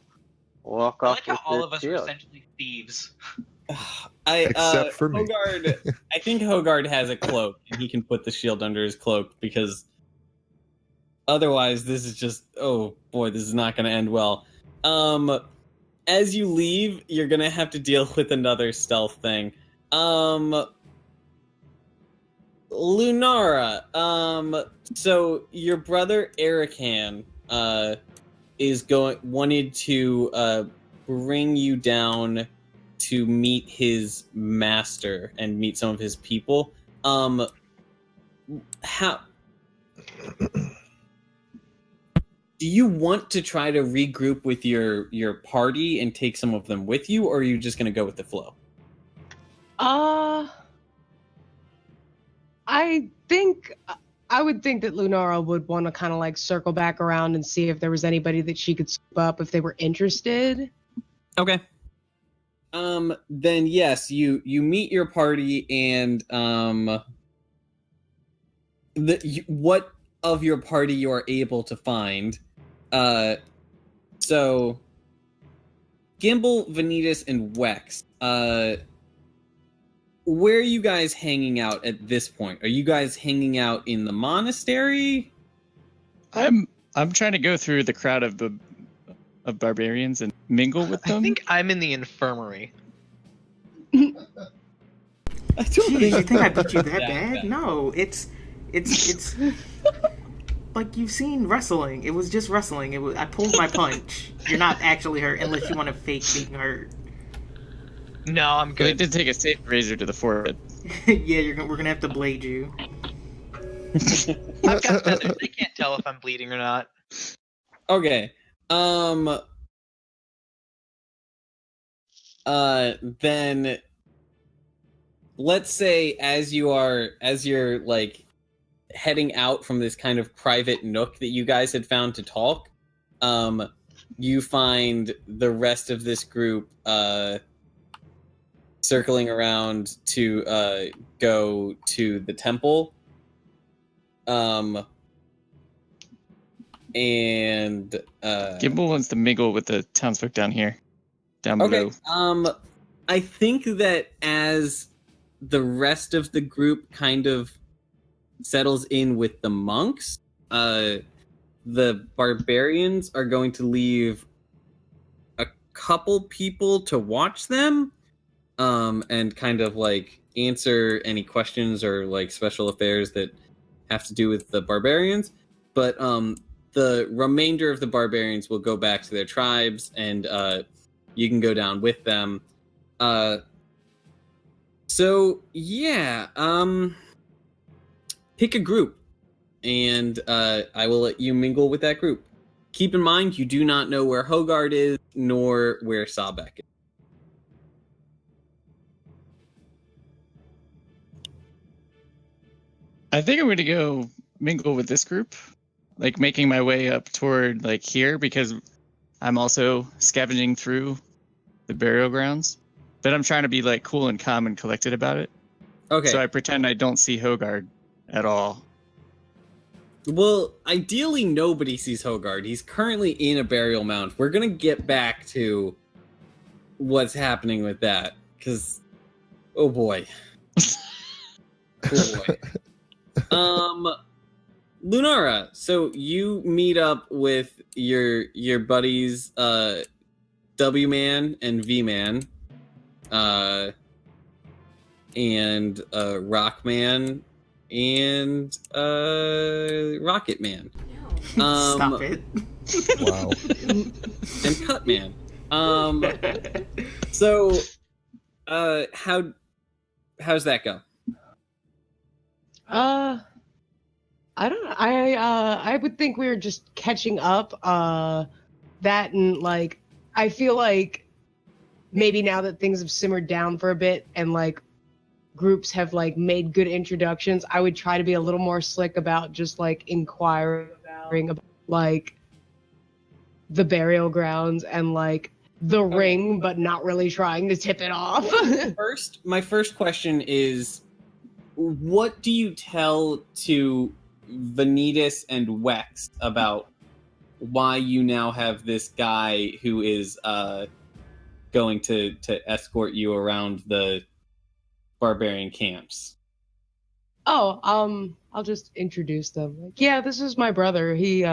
walk I off like how with all this of us shield. are essentially thieves. Except for me. Hogard, I think Hogard has a cloak, and he can put the shield under his cloak, because otherwise this is just, oh boy, this is not going to end well. As you leave, you're going to have to deal with another stealth thing. Lunara, so your brother Erican wanted to bring you down to meet his master and meet some of his people. How do you want to try to regroup with your party and take some of them with you, or are you just going to go with the flow? I would think that Lunara would want to kind of like circle back around and see if there was anybody that she could scoop up if they were interested. Okay. Then yes, you meet your party, and what of your party you are able to find. So Gimble, Venetus, and Wex. Where are you guys hanging out at this point? Are you guys hanging out in the monastery? I'm trying to go through the crowd of barbarians and mingle with them. I think I'm in the infirmary. I don't Jeez, you think I beat you that Yeah. bad? No, it's like you've seen wrestling. It was just wrestling. I pulled my punch. You're not actually hurt unless you want to fake being hurt. No, I'm But I good. did take a safe razor to the forehead. Yeah, we're gonna have to blade you. I've got feathers. They can't tell if I'm bleeding or not. Okay. Then let's say as you're like heading out from this kind of private nook that you guys had found to talk, you find the rest of this group circling around to go to the temple. And Gimble wants to mingle with the townsfolk down below. I think that as the rest of the group kind of settles in with the monks, the barbarians are going to leave a couple people to watch them, and kind of like answer any questions or like special affairs that have to do with the barbarians. But the remainder of the barbarians will go back to their tribes, and you can go down with them. So yeah, pick a group, and I will let you mingle with that group. Keep in mind, you do not know where Hogard is, nor where Sabek is. I think I'm going to go mingle with this group, like making my way up toward like here, because I'm also scavenging through the burial grounds. But I'm trying to be like cool and calm and collected about it. Okay. So I pretend I don't see Hogard at all. Well, ideally nobody sees Hogard. He's currently in a burial mound. We're gonna get back to what's happening with that, because oh boy. Oh boy. Lunara, so you meet up with your buddies W Man and V Man, and Rock Man and Rocket Man. Stop it. Wow. And Cut Man. So how's that go? I don't know. I would think we were just catching up. That and like I feel like maybe now that things have simmered down for a bit and like groups have like made good introductions, I would try to be a little more slick about just like inquiring about like the burial grounds and like the ring, but not really trying to tip it off. My first question is, what do you tell to Venetus and Wex about why you now have this guy who is going to escort you around the barbarian camps? Oh, I'll just introduce them. Like, yeah, this is my brother. He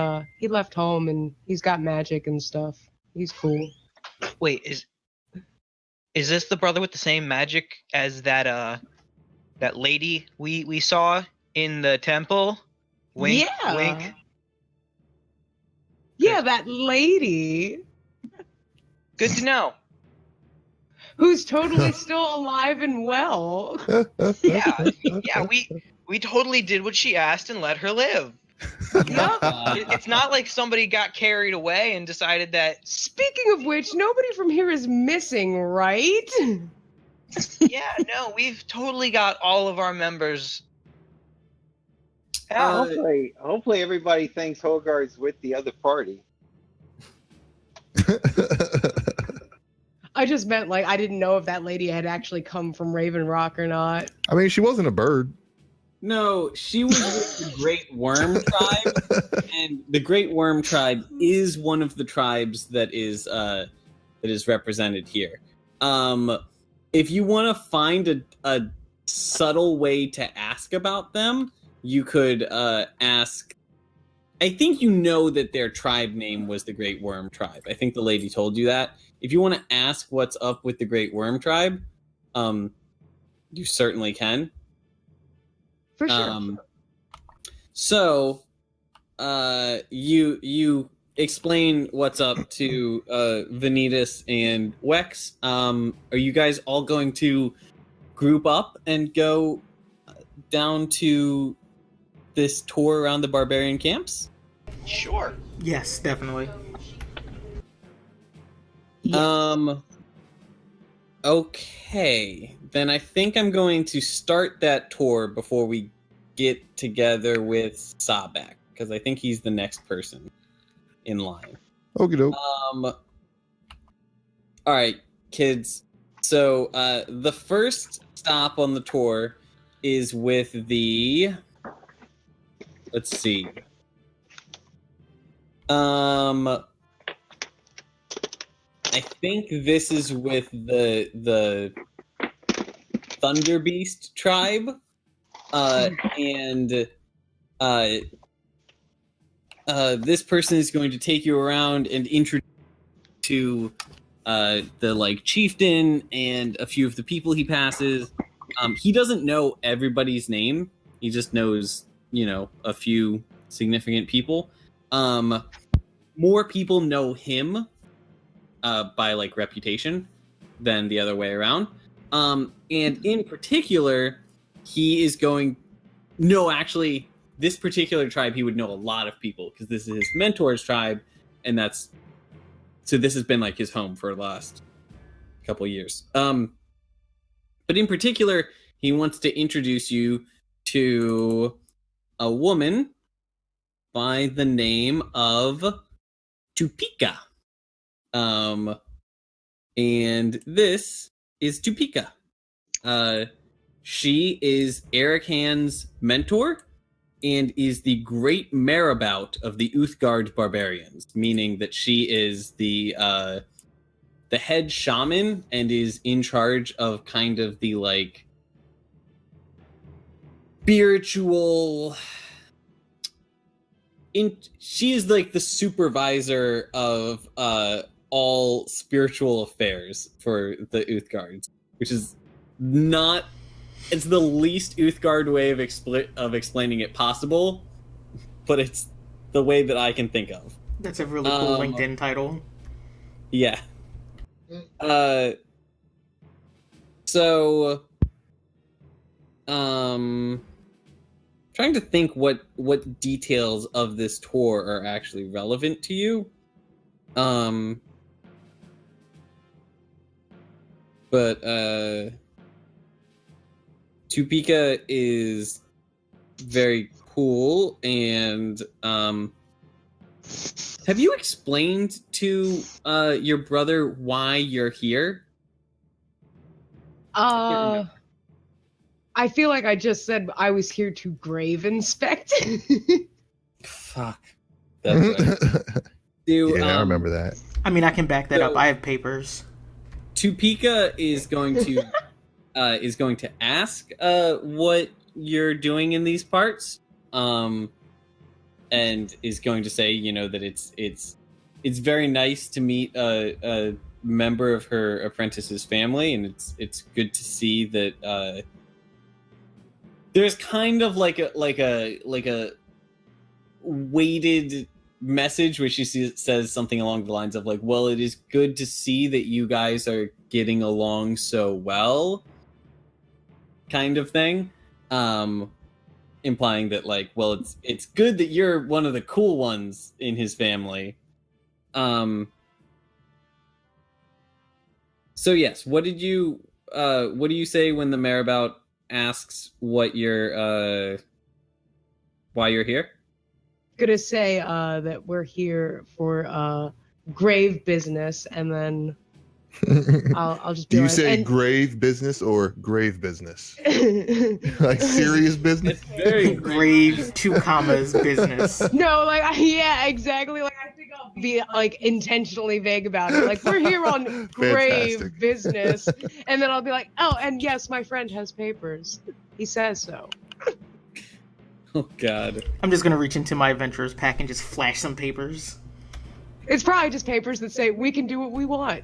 left home and he's got magic and stuff. He's cool. Wait, is this the brother with the same magic as that lady we saw in the temple? Wink, yeah. wink. Yeah, that lady Good to know. who's totally still alive and well. Yeah, we totally did what she asked and let her live. It's not like somebody got carried away and decided that. Speaking of which, nobody from here is missing, right? Yeah, no, we've totally got all of our members. Yeah, hopefully everybody thinks Hogard's with the other party. I just meant like I didn't know if that lady had actually come from Raven Rock or not. I mean, she wasn't a bird. No, she was with the Great Worm Tribe, and the Great Worm Tribe is one of the tribes that is represented here. If you want to find a subtle way to ask about them, you could ask. I think you know that their tribe name was the Great Worm Tribe. I think the lady told you that. If you want to ask what's up with the Great Worm Tribe, you certainly can. For sure. So, you explain what's up to Venetus and Wex. Are you guys all going to group up and go down to this tour around the barbarian camps? Sure. Yes, definitely. Okay. Then I think I'm going to start that tour before we get together with Sabak, because I think he's the next person in line. Okie doke. All right, kids. So the first stop on the tour is with the. Let's see. I think this is with the Thunder Beast tribe, and this person is going to take you around and introduce you to the like chieftain and a few of the people he passes. He doesn't know everybody's name. He just knows, a few significant people. More people know him by like reputation than the other way around. And in particular, he is going. No, actually, this particular tribe, he would know a lot of people because this is his mentor's tribe, and so this has been like his home for the last couple of years. But in particular, he wants to introduce you to a woman by the name of Tupika. And this is Tupika. She is Erichan's mentor and is the great marabout of the Uthgard barbarians, meaning that she is the head shaman and is in charge of kind of the like spiritual. She is like the supervisor of all spiritual affairs for the Uthgards, which is not. It's the least Uthgard way of explaining it possible, but it's the way that I can think of. That's a really cool LinkedIn title. Yeah. So, trying to think what details of this tour are actually relevant to you. But Tupika is very cool, and have you explained to your brother why you're here? I feel like I just said I was here to grave inspect. Fuck. That's right. Yeah, I remember that. I mean, I can back that up. I have papers. Tupika is going to ask what you're doing in these parts, and is going to say, that it's very nice to meet a member of her apprentice's family, and it's good to see that there's kind of like a weighted message where she says something along the lines of like, well, it is good to see that you guys are getting along so well, kind of thing, implying that like, well, it's good that you're one of the cool ones in his family. So yes, what do you say when the marabout asks why you're here? Gonna say that we're here for grave business, and then I'll just be Do you like, say grave business or grave business? Like serious business? It's very Grave 2 commas business. No, like yeah, exactly. Like I think I'll be like intentionally vague about it. Like we're here on grave Fantastic. business, and then I'll be like, oh, and yes, my friend has papers. He says so. Oh God. I'm just gonna reach into my adventurer's pack and just flash some papers. It's probably just papers that say we can do what we want.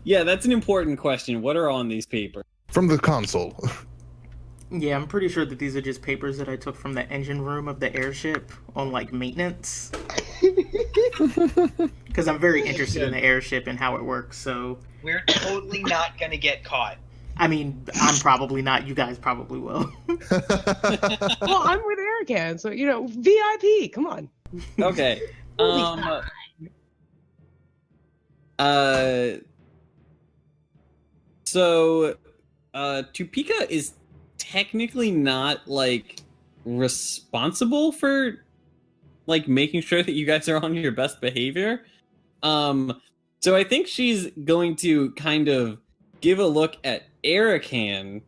Yeah, that's an important question. What are on these papers? From the console. Yeah, I'm pretty sure that these are just papers that I took from the engine room of the airship on like maintenance. Because I'm very interested in the airship and how it works. So We're totally not gonna get caught. I mean, I'm probably not. You guys probably will. Well, I'm with Erican, so VIP. Come on. Okay. So Tupika is technically not like responsible for like making sure that you guys are on your best behavior. So I think she's going to kind of give a look at Erican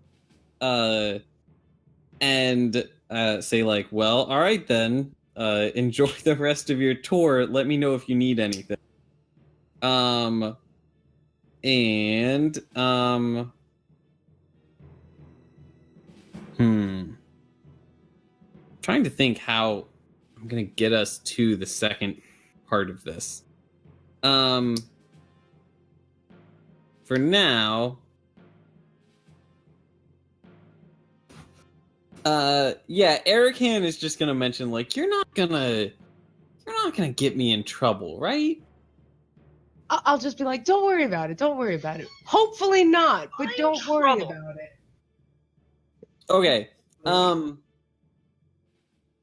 and say like, well, all right then. Enjoy the rest of your tour. Let me know if you need anything. Trying to think how I'm gonna get us to the second part of this. For now, Erican is just gonna mention like you're not gonna get me in trouble, right? I'll just be like, don't worry about it. Don't worry about it. Hopefully not, but don't worry about it. Okay.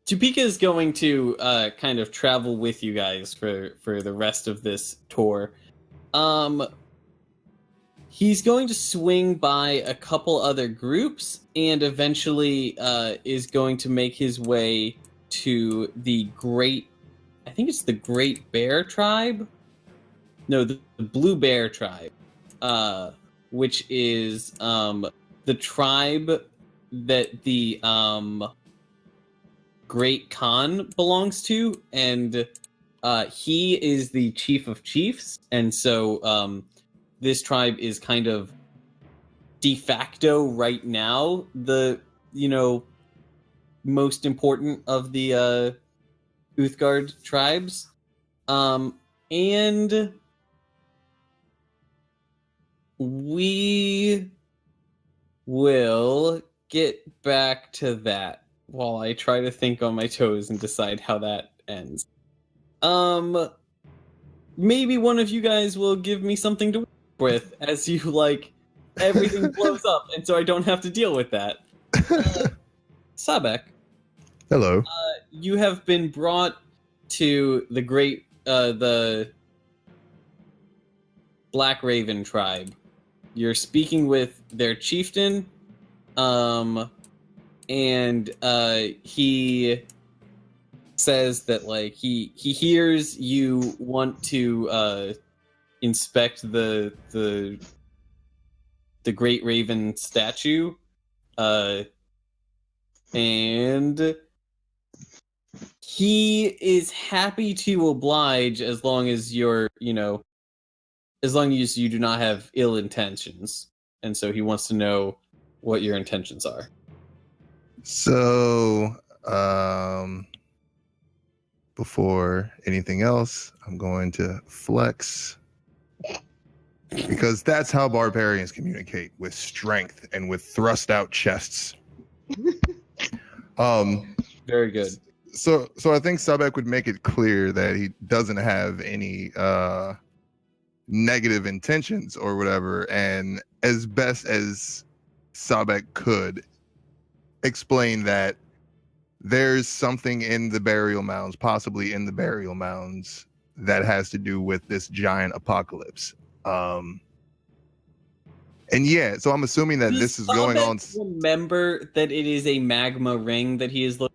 Tupika is going to kind of travel with you guys for the rest of this tour. He's going to swing by a couple other groups and eventually is going to make his way to the Great Bear Tribe? No, the Blue Bear Tribe, which is the tribe that the Great Khan belongs to, and he is the chief of chiefs, and so this tribe is kind of de facto right now the most important of the Uthgard tribes, and we will get back to that while I try to think on my toes and decide how that ends. Maybe one of you guys will give me something to work with as you everything blows up, and so I don't have to deal with that. Sabek. Hello. You have been brought to the Black Raven tribe. You're speaking with their chieftain, and he says that he hears you want to inspect the Great Raven statue, and he is happy to oblige as long as as long as you do not have ill intentions. And so he wants to know what your intentions are. So, before anything else, I'm going to flex. Because that's how barbarians communicate, with strength and with thrust out chests. Very good. So I think Sabek would make it clear that he doesn't have any negative intentions or whatever, and as best as Sabek could explain that there's something in the burial mounds, possibly in the burial mounds, that has to do with this giant apocalypse. And yeah, so I'm assuming that this is going on. Remember that it is a magma ring that he is looking.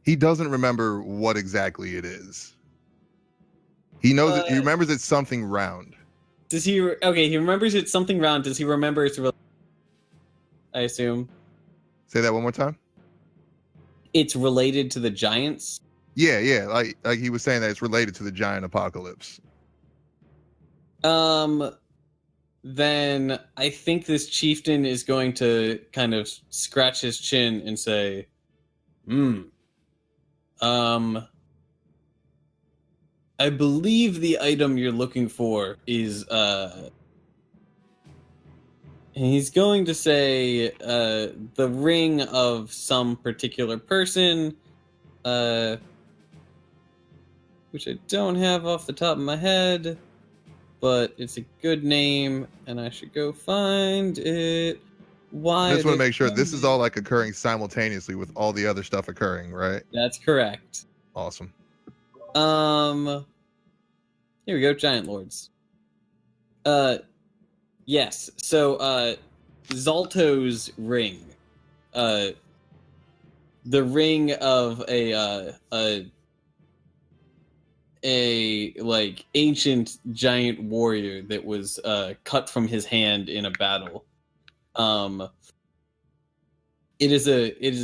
He doesn't remember what exactly it is. He knows he remembers it's something round. Does he? Okay, he remembers it's something round. Does he remember it's? I assume. Say that one more time. It's related to the giants. Yeah, like he was saying that it's related to the giant apocalypse. Then I think this chieftain is going to kind of scratch his chin and say, I believe the item you're looking for is And he's going to say the ring of some particular person, which I don't have off the top of my head, but it's a good name, and I should go find it. Why? I just want to make sure this is all like occurring simultaneously with all the other stuff occurring, right? That's correct. Awesome. Here we go, Giant Lords. Yes. So, Zalto's ring. The ring of a like ancient giant warrior that was cut from his hand in a battle. It is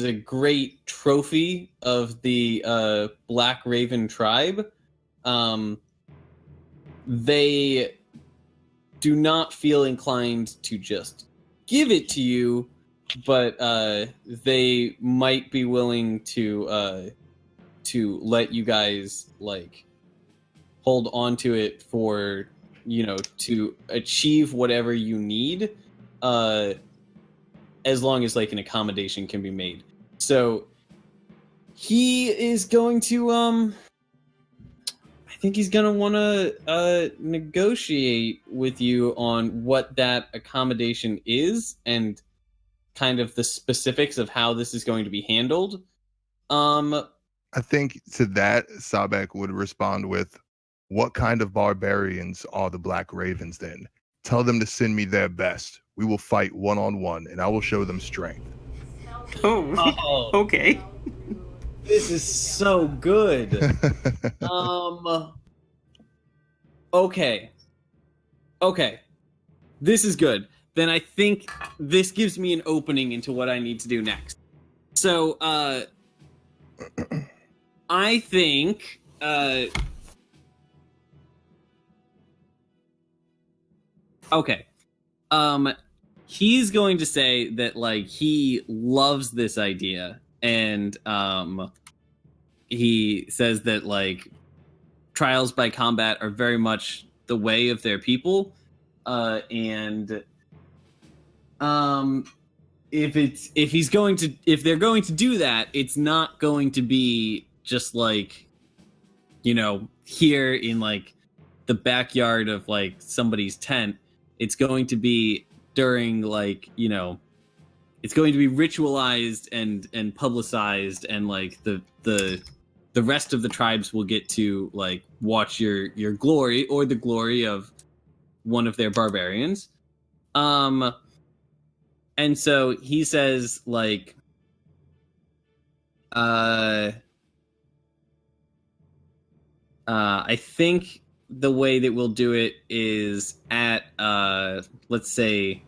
a great trophy of the Black Raven tribe. They do not feel inclined to just give it to you, but they might be willing to let you guys like hold on to it for, you know, to achieve whatever you need, as long as like an accommodation can be made. So he is going to I think he's gonna want to negotiate with you on what that accommodation is and kind of the specifics of how this is going to be handled. I think to that, Sabek would respond with, "What kind of barbarians are the Black Ravens then? Tell them to send me their best. We will fight one-on-one, and I will show them strength." Oh. Okay. This is so good. Okay. This is good. Then I think this gives me an opening into what I need to do next. So, I think, okay. He's going to say that, like, he loves this idea, and, he says that, like, trials by combat are very much the way of their people, and if they're going to do that, it's not going to be just like, you know, here in like the backyard of like somebody's tent. It's going to be during like, you know, it's going to be ritualized and publicized, and like the rest of the tribes will get to like watch your glory or the glory of one of their barbarians. And so he says like, I think the way that we'll do it is at let's say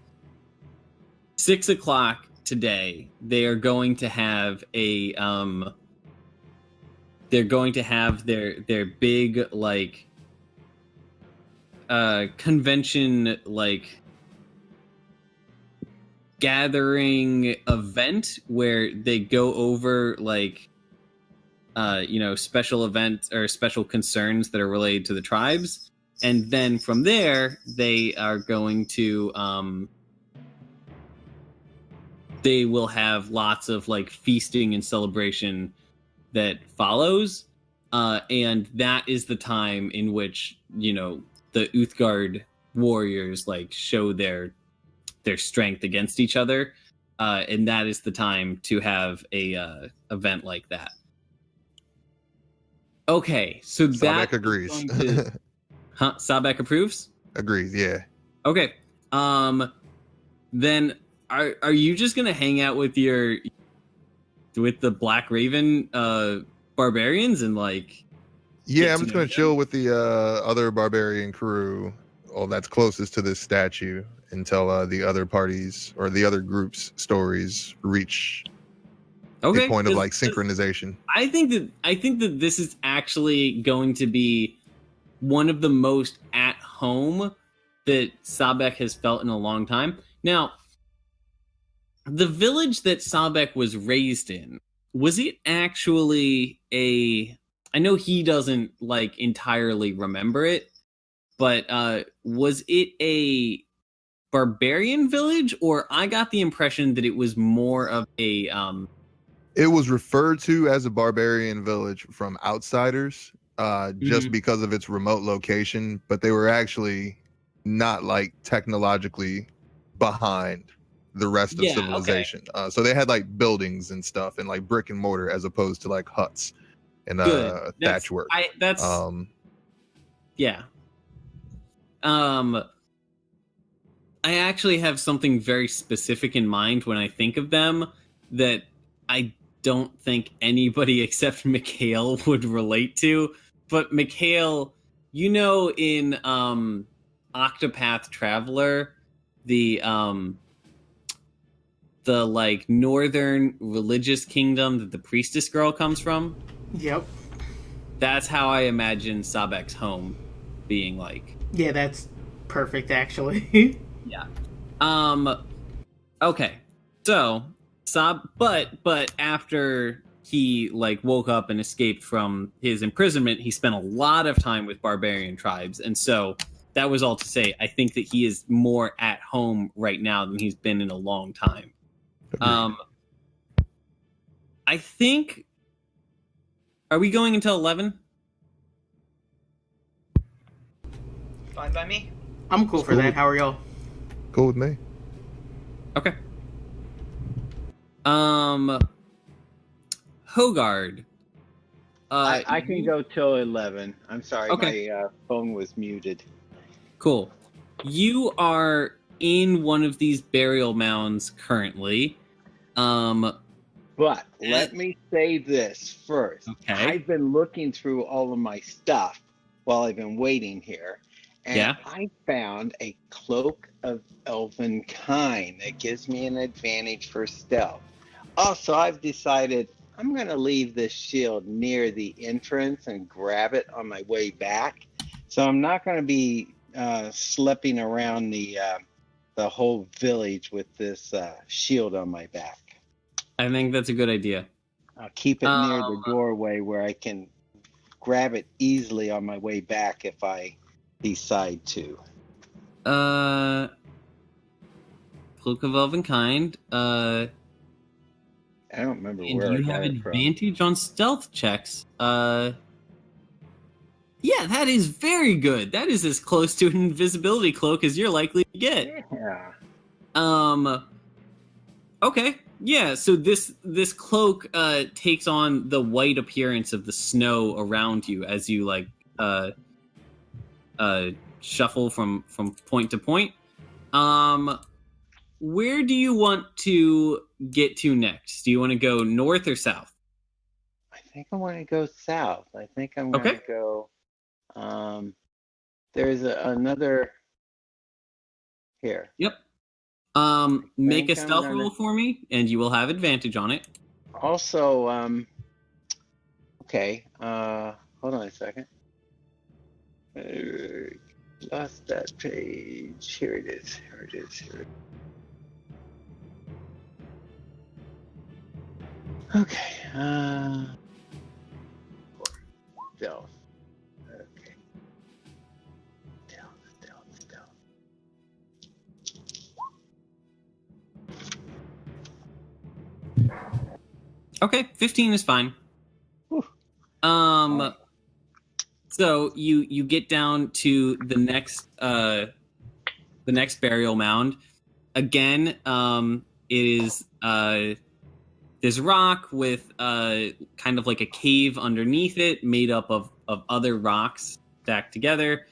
6 o'clock today. They are going to have a they're going to have their big like convention like gathering event where they go over like you know, special events or special concerns that are related to the tribes, and then from there they are going to they will have lots of like feasting and celebration that follows, and that is the time in which, you know, the Uthgard warriors like show their strength against each other, and that is the time to have a event like that. Okay, so Sabek agrees. Sabek approves? Agrees, yeah. Okay. Then are you just gonna hang out with the Black Raven barbarians and like? Yeah, I'm just gonna chill with the other barbarian crew, all that's closest to this statue, until the other parties or the other groups' stories reach a point of like synchronization. I think that this is actually going to be one of the most at home that Sabek has felt in a long time. Now, the village that Sabek was raised in, was it actually I know he doesn't like entirely remember it, but was it a barbarian village, or I got the impression that it was more of a It was referred to as a barbarian village from outsiders, just because of its remote location, but they were actually not like technologically behind the rest of civilization. So they had like buildings and stuff and like brick and mortar as opposed to like huts and thatch work. Yeah. I actually have something very specific in mind when I think of them that I don't think anybody except Mikhail would relate to. But Mikhail, you know, in Octopath Traveler, the like northern religious kingdom that the priestess girl comes from. Yep. That's how I imagine Sabek's home being like. Yeah, that's perfect, actually. Yeah. Okay. So but after he like woke up and escaped from his imprisonment, he spent a lot of time with barbarian tribes, and so that was all to say I think that he is more at home right now than he's been in a long time. I think, are we going until 11? Fine by me. I'm cool for that. How are y'all? Cool with me. Okay. Hogard. I can go till 11. I'm sorry, Okay. my phone was muted. Cool. You are in one of these burial mounds currently. But let me say this first. Okay. I've been looking through all of my stuff while I've been waiting here, and I found a cloak of elven kind that gives me an advantage for stealth. Also, I've decided I'm going to leave this shield near the entrance and grab it on my way back. So I'm not going to be slipping around the whole village with this shield on my back. I think that's a good idea. I'll keep it near the doorway where I can grab it easily on my way back if I decide to. Cloak of Elven Kind. I don't remember And where you I got have it from. advantage on stealth checks. Yeah, that is very good. That is as close to an invisibility cloak as you're likely to get. Yeah. Okay. Yeah, so this cloak takes on the white appearance of the snow around you as you like shuffle from point to point. Where do you want to get to next? Do you want to go north or south? I think I want to go south. I think I'm going to go. There's another here. Yep. Make a stealth roll for me, and you will have advantage on it. Also, okay. Hold on a second. Lost that page. Here it is. Here it is. Here it is. Okay. Stealth. Okay. Stealth. Okay, 15 is fine. Whew. So you get down to the next burial mound. Again, it is this rock with kind of like a cave underneath it, made up of other rocks stacked together.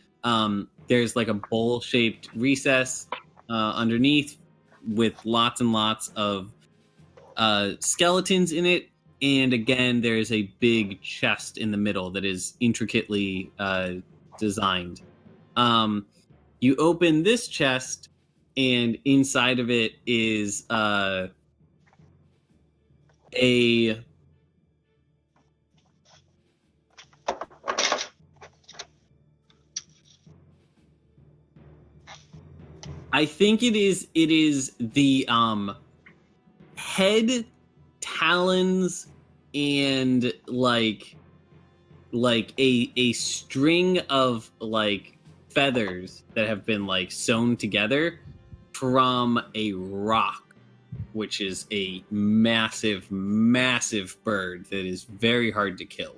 There's like a bowl-shaped recess underneath with lots and lots of skeletons in it, and again there's a big chest in the middle that is intricately designed. You open this chest, and inside of it is I think it is the head, talons, and like a string of like feathers that have been like sewn together from a rock, which is a massive, massive bird that is very hard to kill.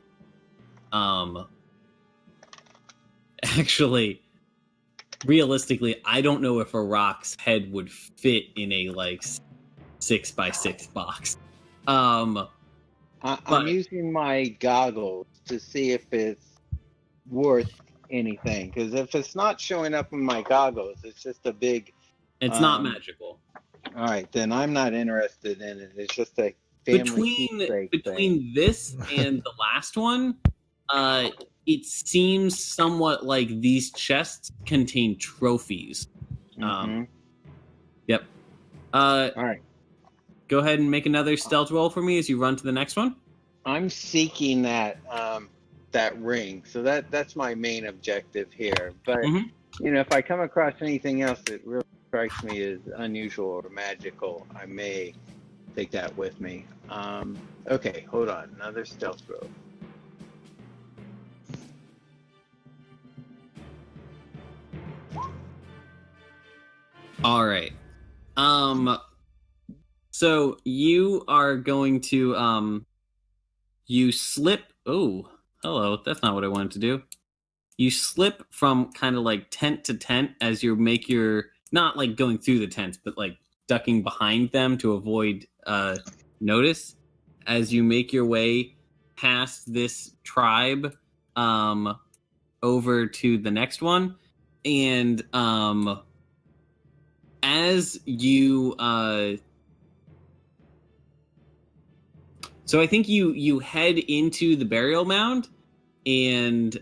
Actually, realistically, I don't know if a rock's head would fit in a like 6x6 box. I'm using my goggles to see if it's worth anything. Because if it's not showing up in my goggles, it's just a big. It's not magical. All right, then I'm not interested in it. It's just a family between thing. this and the last one, it seems somewhat like these chests contain trophies. Yep. All right. Go ahead and make another stealth roll for me as you run to the next one. I'm seeking that ring, so that's my main objective here. But if I come across anything else that really strikes me as unusual or magical, I may take that with me. Okay, hold on. Another stealth roll. All right. So you are going to you slip. Oh, hello. That's not what I wanted to do. You slip from kind of like tent to tent as you make your, not like going through the tents, but like ducking behind them to avoid notice as you make your way past this tribe over to the next one. And as you so I think you head into the burial mound, and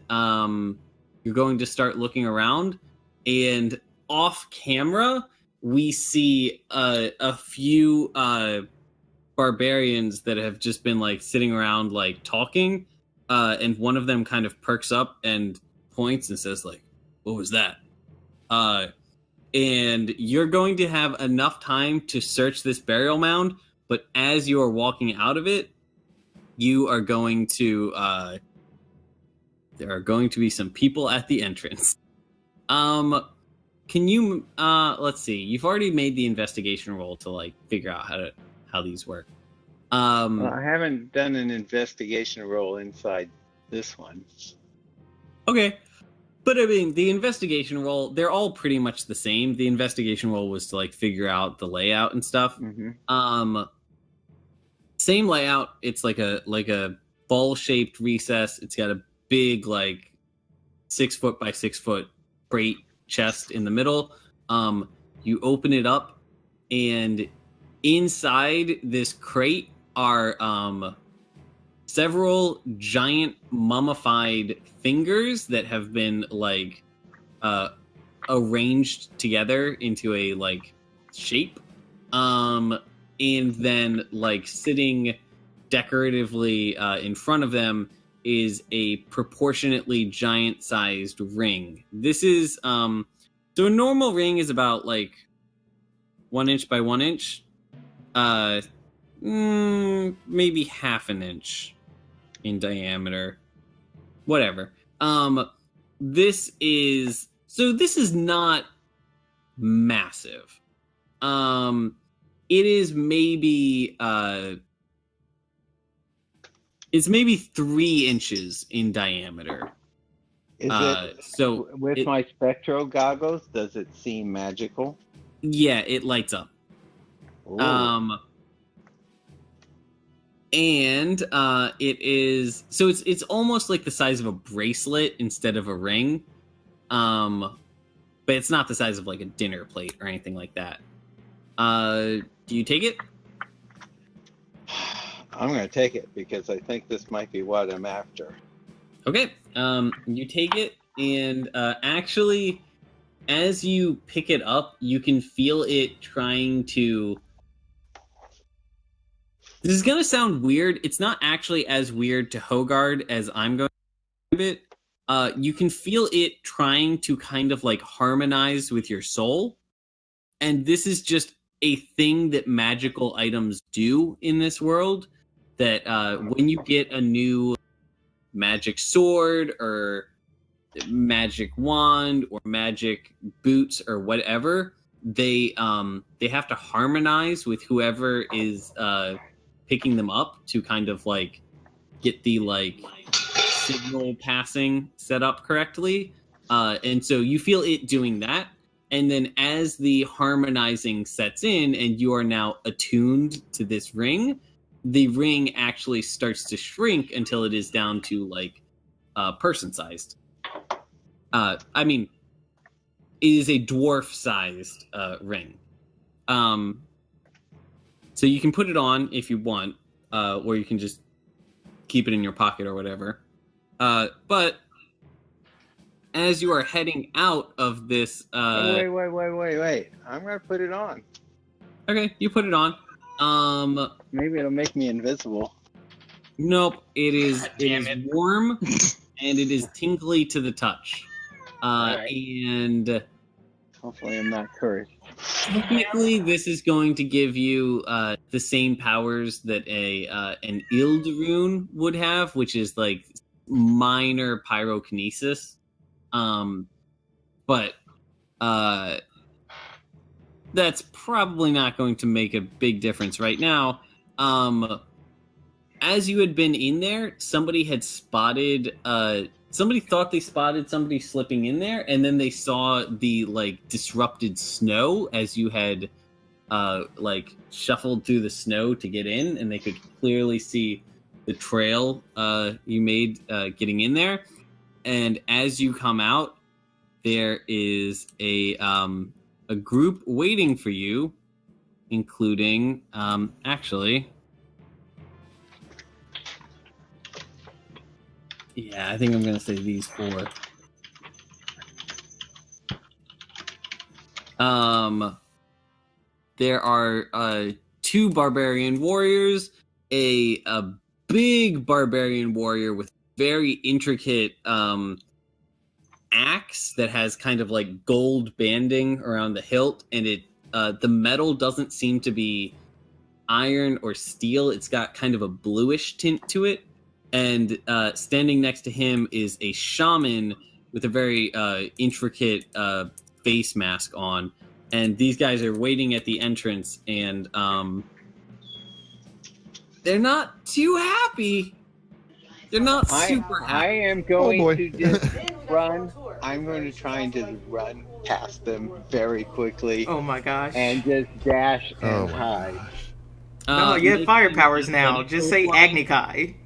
you're going to start looking around, and off camera we see a few barbarians that have just been like sitting around like talking, and one of them kind of perks up and points and says like, "What was that?" And you're going to have enough time to search this burial mound, but as you are walking out of it, you are going to there are going to be some people at the entrance. Can you let's see, you've already made the investigation roll to like figure out how these work. Well, I haven't done an investigation roll inside this one. Okay. But I mean, the investigation roll, they're all pretty much the same. The investigation roll was to like figure out the layout and stuff. Same layout. It's like a ball-shaped recess. It's got a big like 6 foot by 6 foot crate chest in the middle. You open it up, and inside this crate are several giant mummified fingers that have been like arranged together into a like shape, and then like sitting decoratively in front of them is a proportionately giant sized ring. This is so a normal ring is about like 1 inch by 1 inch, maybe half an inch in diameter, whatever. This is not massive. It is maybe it's maybe 3 inches in diameter. Is it so with my spectro goggles? Does it seem magical? Yeah, it lights up. Ooh. And it is so it's almost like the size of a bracelet instead of a ring, but it's not the size of like a dinner plate or anything like that. Do you take it? I'm gonna take it because I think this might be what I'm after. Okay. You take it, and actually, as you pick it up, you can feel it trying to. This is going to sound weird. It's not actually as weird to Hogard as I'm going to do it. You can feel it trying to kind of like harmonize with your soul. And this is just a thing that magical items do in this world. That when you get a new magic sword or magic wand or magic boots or whatever, they have to harmonize with whoever is picking them up to kind of like get the like signal passing set up correctly. And so you feel it doing that. And then as the harmonizing sets in and you are now attuned to this ring, the ring actually starts to shrink until it is down to like person sized. I mean, it is a dwarf sized ring. So you can put it on if you want, or you can just keep it in your pocket or whatever. But as you are heading out of this... Wait. I'm going to put it on. Okay, you put it on. Maybe it'll make me invisible. Nope, it is warm and it is tingly to the touch. Right. And hopefully I'm not cursed. Technically, this is going to give you the same powers that an Ild rune would have, which is like minor pyrokinesis. But that's probably not going to make a big difference right now. As you had been in there, somebody had spotted somebody thought they spotted somebody slipping in there, and then they saw the like disrupted snow as you had like shuffled through the snow to get in, and they could clearly see the trail you made getting in there. And as you come out, there is a group waiting for you, including actually. Yeah, I think I'm going to say these four. There are two barbarian warriors, a big barbarian warrior with very intricate axe that has kind of like gold banding around the hilt, and it the metal doesn't seem to be iron or steel. It's got kind of a bluish tint to it. And standing next to him is a shaman with a very intricate face mask on. And these guys are waiting at the entrance, and they're not too happy. They're not super happy. I am going to just run. I'm going to try and just run past them very quickly. Oh my gosh. And just dash and hide. No, you have fire powers now. Just say Agnikai.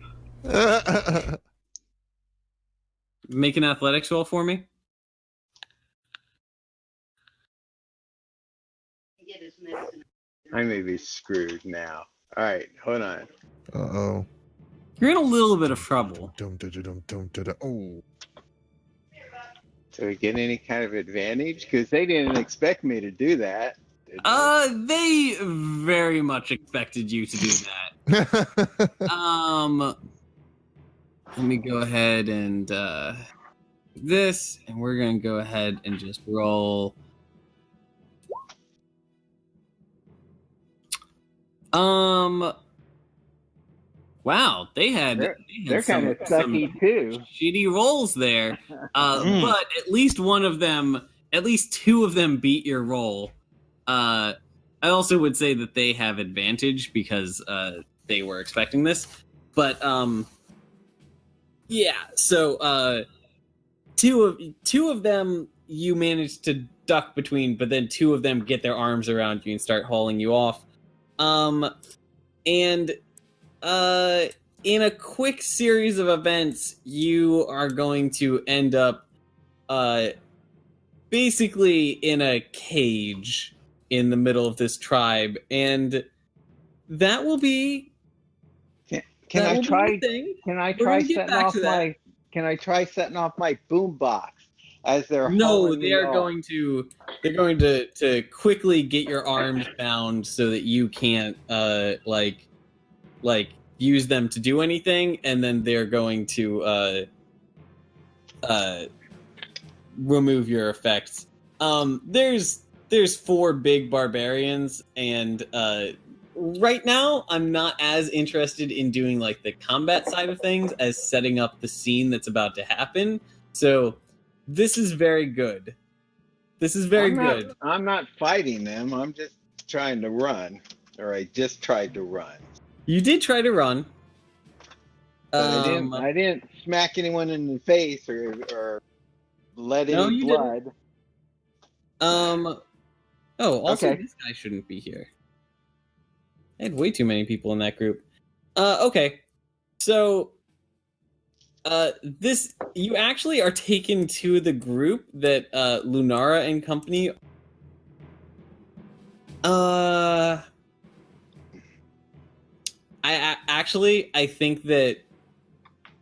Make an athletics roll for me. I may be screwed now. All right, hold on. Uh-oh. You're in a little bit of trouble. Oh. Do we get any kind of advantage? Because they didn't expect me to do that. They very much expected you to do that. Let me go ahead and this, and we're gonna go ahead and just roll. Wow, they're kind of sucky too. Shitty rolls there, but at least two of them beat your roll. I also would say that they have advantage because they were expecting this, but yeah. So two of them you managed to duck between, but then two of them get their arms around you and start hauling you off. And in a quick series of events, you are going to end up basically in a cage in the middle of this tribe, and that will be. Can I try setting off my boombox as they're hauling me off? They're going to quickly get your arms bound so that you can't like use them to do anything, and then they're going to remove your effects. There's four big barbarians, and right now I'm not as interested in doing like the combat side of things as setting up the scene that's about to happen. So this is very good. This is very good. I'm not fighting them. I'm just trying to run, or I just tried to run. You did try to run. But I didn't smack anyone in the face or let No, any you blood. Oh, also Okay. this guy shouldn't be here. I had way too many people in that group. Okay. So this you actually are taken to the group that Lunara and company I think that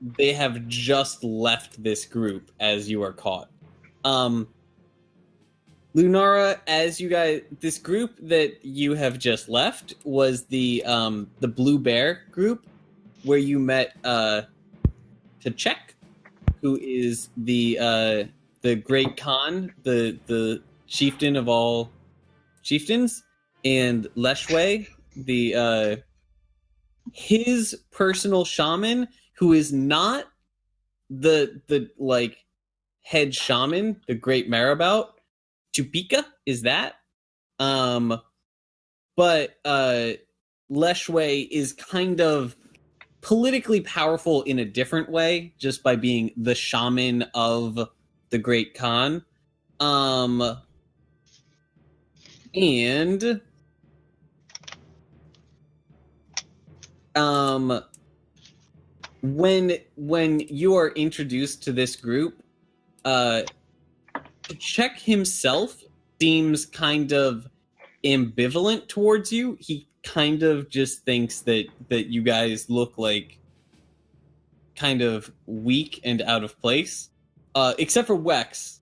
they have just left this group as you are caught. Lunara, as you guys, this group that you have just left was the Blue Bear group, where you met Tachek, who is the Great Khan, the chieftain of all chieftains, and Leshwe, the his personal shaman, who is not the like head shaman, the Great Marabout. Mika is that. But Leshwe is kind of politically powerful in a different way, just by being the shaman of the Great Khan. And when you are introduced to this group, Check himself seems kind of ambivalent towards you. He kind of just thinks that you guys look like kind of weak and out of place. Except for Wex.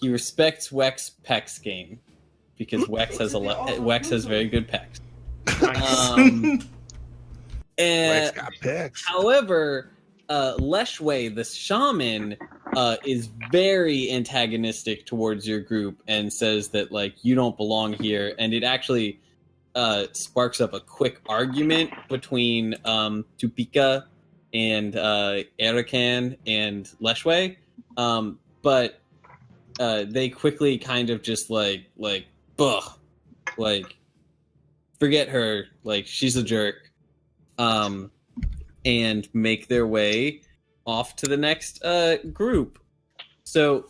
He respects Wex Peck's game because Wex has very good pecs. Wex got pecs. However, Leshwe, the shaman, is very antagonistic towards your group and says that like you don't belong here, and it actually sparks up a quick argument between Tupika and Erakan and Leshwe, but they quickly kind of just like forget her, like she's a jerk, and make their way off to the next group. So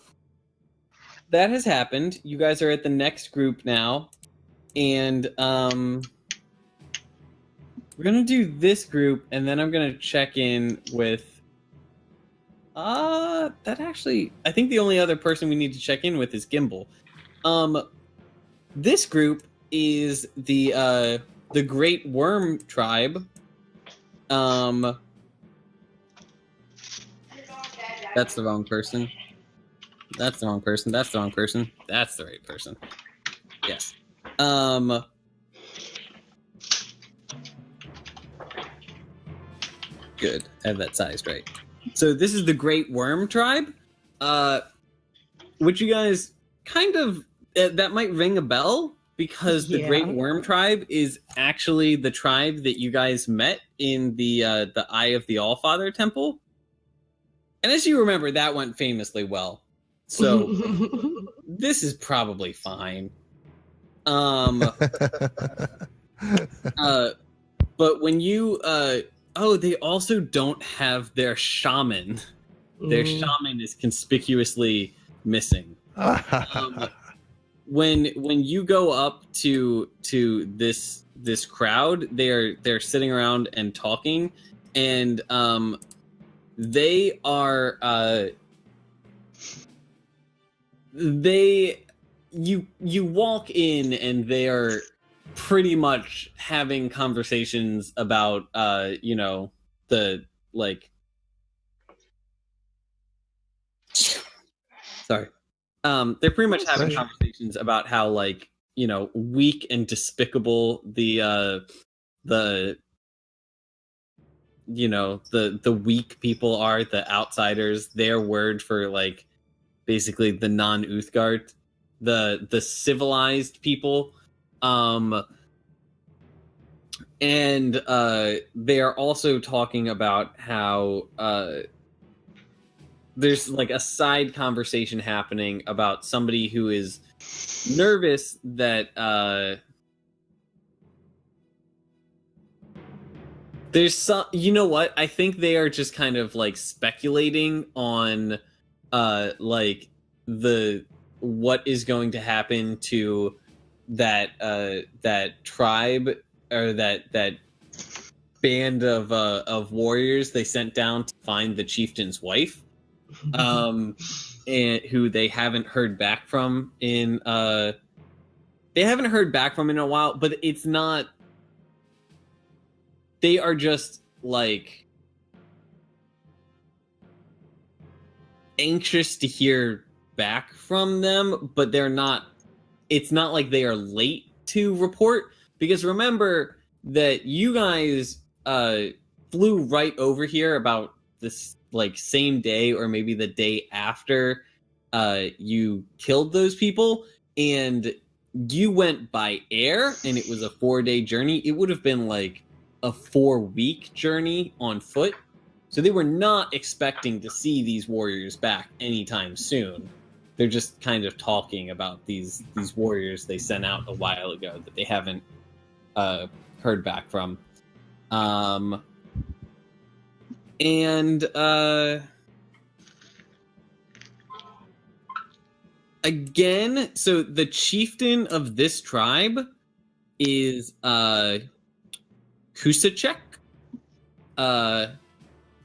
that has happened. You guys are at the next group now, and we're gonna do this group, and then I'm gonna check in with that actually I think the only other person we need to check in with is Gimble. This group is the Great Worm tribe. That's the wrong person. That's the wrong person. That's the wrong person. That's the right person. Yes. Good. I have that sized right. So this is the Great Worm tribe. Which you guys kind of that might ring a bell because the Great Worm tribe is actually the tribe that you guys met in the Eye of the Allfather temple. And as you remember, that went famously well. So this is probably fine. But when you they also don't have their shaman. Their shaman is conspicuously missing. When you go up to this crowd, they're sitting around and talking, and they are you walk in and they are pretty much having conversations about the like sorry they're pretty much having conversations about how like weak and despicable the weak people are, the outsiders, their word for like basically the non-Uthgard, the civilized people, and they are also talking about how there's like a side conversation happening about somebody who is nervous that there's some, you know what? I think they are just kind of like speculating on like the what is going to happen to that tribe or that band of warriors they sent down to find the chieftain's wife, and who they haven't heard back from in a while. But it's not. They are just like anxious to hear back from them, but they're not. It's not like they are late to report, because remember that you guys flew right over here about this like same day or maybe the day after you killed those people, and you went by air, and it was a 4-day journey. It would have been like a 4-week journey on foot, so they were not expecting to see these warriors back anytime soon. They're just kind of talking about these warriors they sent out a while ago that they haven't heard back from. Again, so the chieftain of this tribe is Kusacek,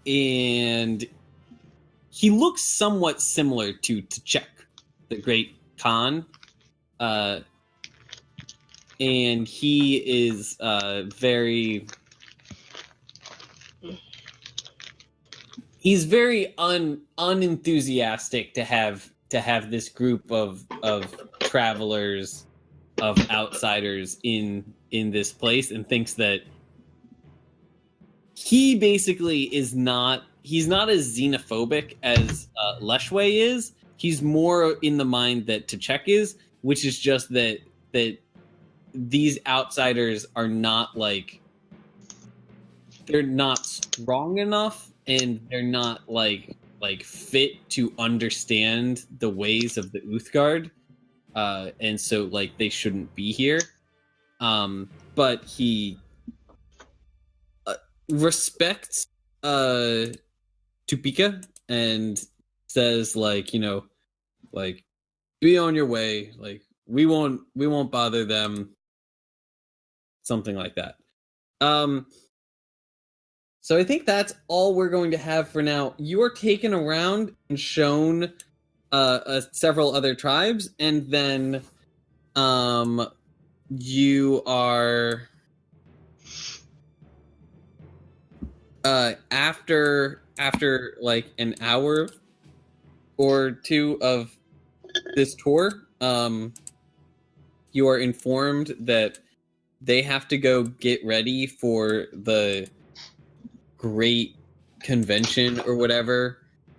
and he looks somewhat similar to Tchek, the great Khan, and he is very unenthusiastic to have this group of travelers, of outsiders in this place, and thinks that he basically he's not as xenophobic as Leshway is. He's more in the mind that Tchek is, which is just that these outsiders are not like, they're not strong enough, and they're not like fit to understand the ways of the Uthgard, and so like they shouldn't be here. But he respects Tupika and says, like, you know, like, be on your way, like we won't bother them, something like that. So I think that's all we're going to have for now. You are taken around and shown several other tribes, and then you are after like an hour or two of this tour, you are informed that they have to go get ready for the great convention or whatever.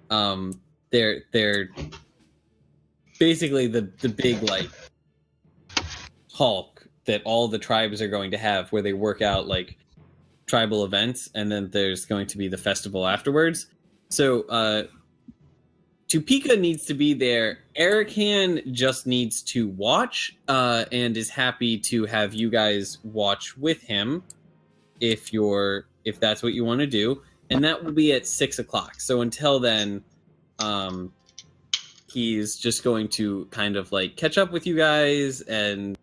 They're basically the big like Hulk that all the tribes are going to have, where they work out like tribal events, and then there's going to be the festival afterwards. So Tupika needs to be there. Erican just needs to watch, and is happy to have you guys watch with him if that's what you want to do, and that will be at 6:00. So until then, he's just going to kind of like catch up with you guys and,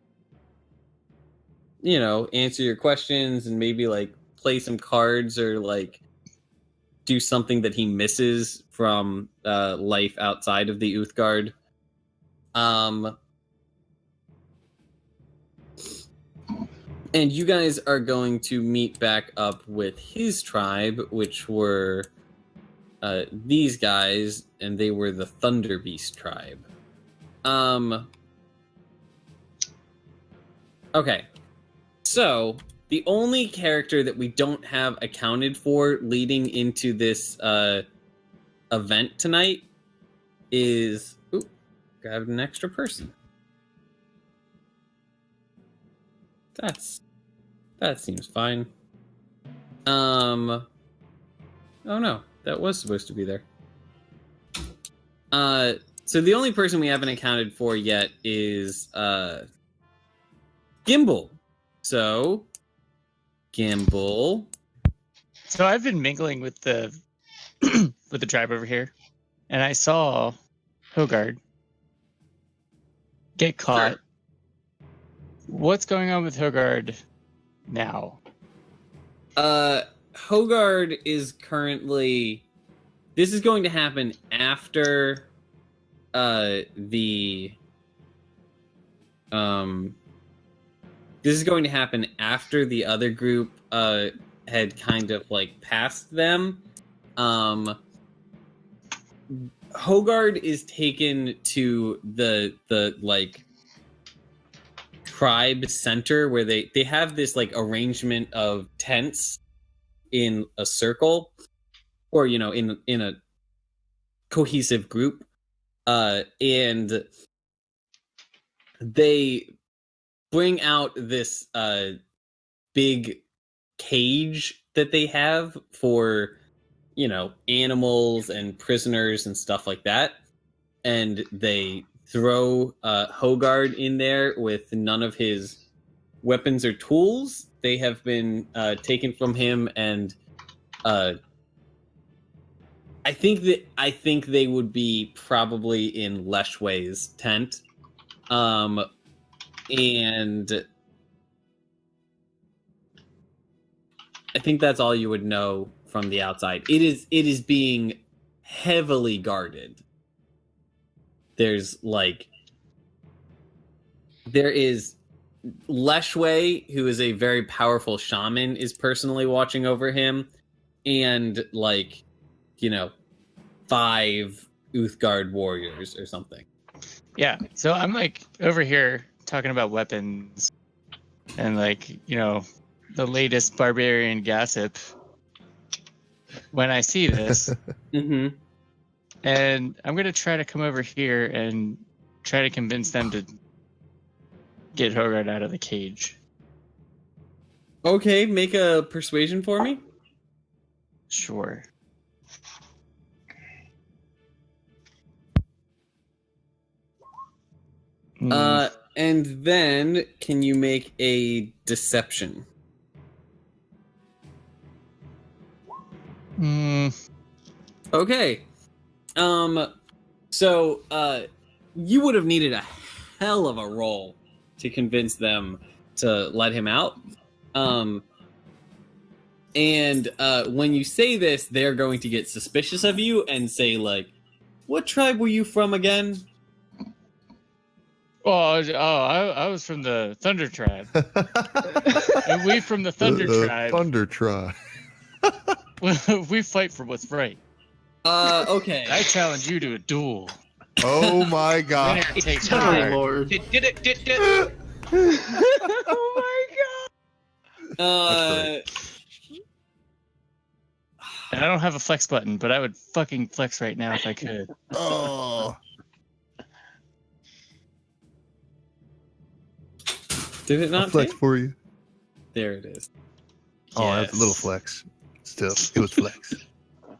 you know, answer your questions and maybe like play some cards or like do something that he misses from life outside of the Uthgard. And you guys are going to meet back up with his tribe, which were these guys, and they were the Thunder Beast tribe. Okay. So, the only character that we don't have accounted for leading into this event tonight is... Ooh, grabbed an extra person. That seems fine. Oh no, that was supposed to be there. So the only person we haven't accounted for yet is Gimble. So Gimble. So I've been mingling with the with the tribe over here, and I saw Hogard get caught. Sure. What's going on with Hogard now? Hogard is currently. This is going to happen after the. This is going to happen after the other group had kind of like passed them. Hogard is taken to the like tribe center where they have this like arrangement of tents in a circle, or in a cohesive group, and they bring out this big cage that they have for animals and prisoners and stuff like that, and they throw Hogard in there with none of his weapons or tools. They have been taken from him, and I think they would be probably in Leshway's tent, and I think that's all you would know from the outside. It is being heavily guarded. There is Leshway, who is a very powerful shaman, is personally watching over him, and 5 Uthgard warriors or something. Yeah, so I'm like over here talking about weapons and the latest barbarian gossip when I see this. Mm-hmm. And I'm going to try to come over here and try to convince them to get Hogard out of the cage. Okay, make a persuasion for me. Sure. And then can you make a deception? Okay. So you would have needed a hell of a roll to convince them to let him out. And when you say this, they're going to get suspicious of you and say, what tribe were you from again? I was from the Thunder Tribe. And we from the Thunder Tribe. Thunder Tribe. We fight for what's right. Okay. I challenge you to a duel. Oh my god. Takes Oh Hogard. lord. Oh my god. And I don't have a flex button, but I would fucking flex right now if I could. Oh. Did it I'll not flex take? for you. There it is. Oh, that's a little flex. Still, it was flex.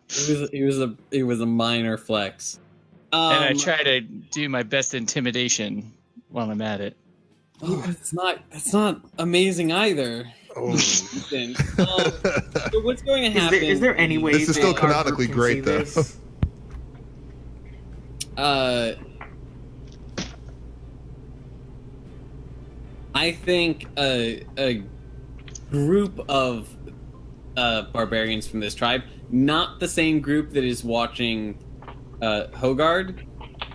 It was a minor flex. And I try to do my best intimidation while I'm at it. Oh, that's not amazing either. Oh. So what's going to happen? Is there any way This is still that our canonically group can great, see though. this? I think a group of barbarians from this tribe, not the same group that is watching Hogard,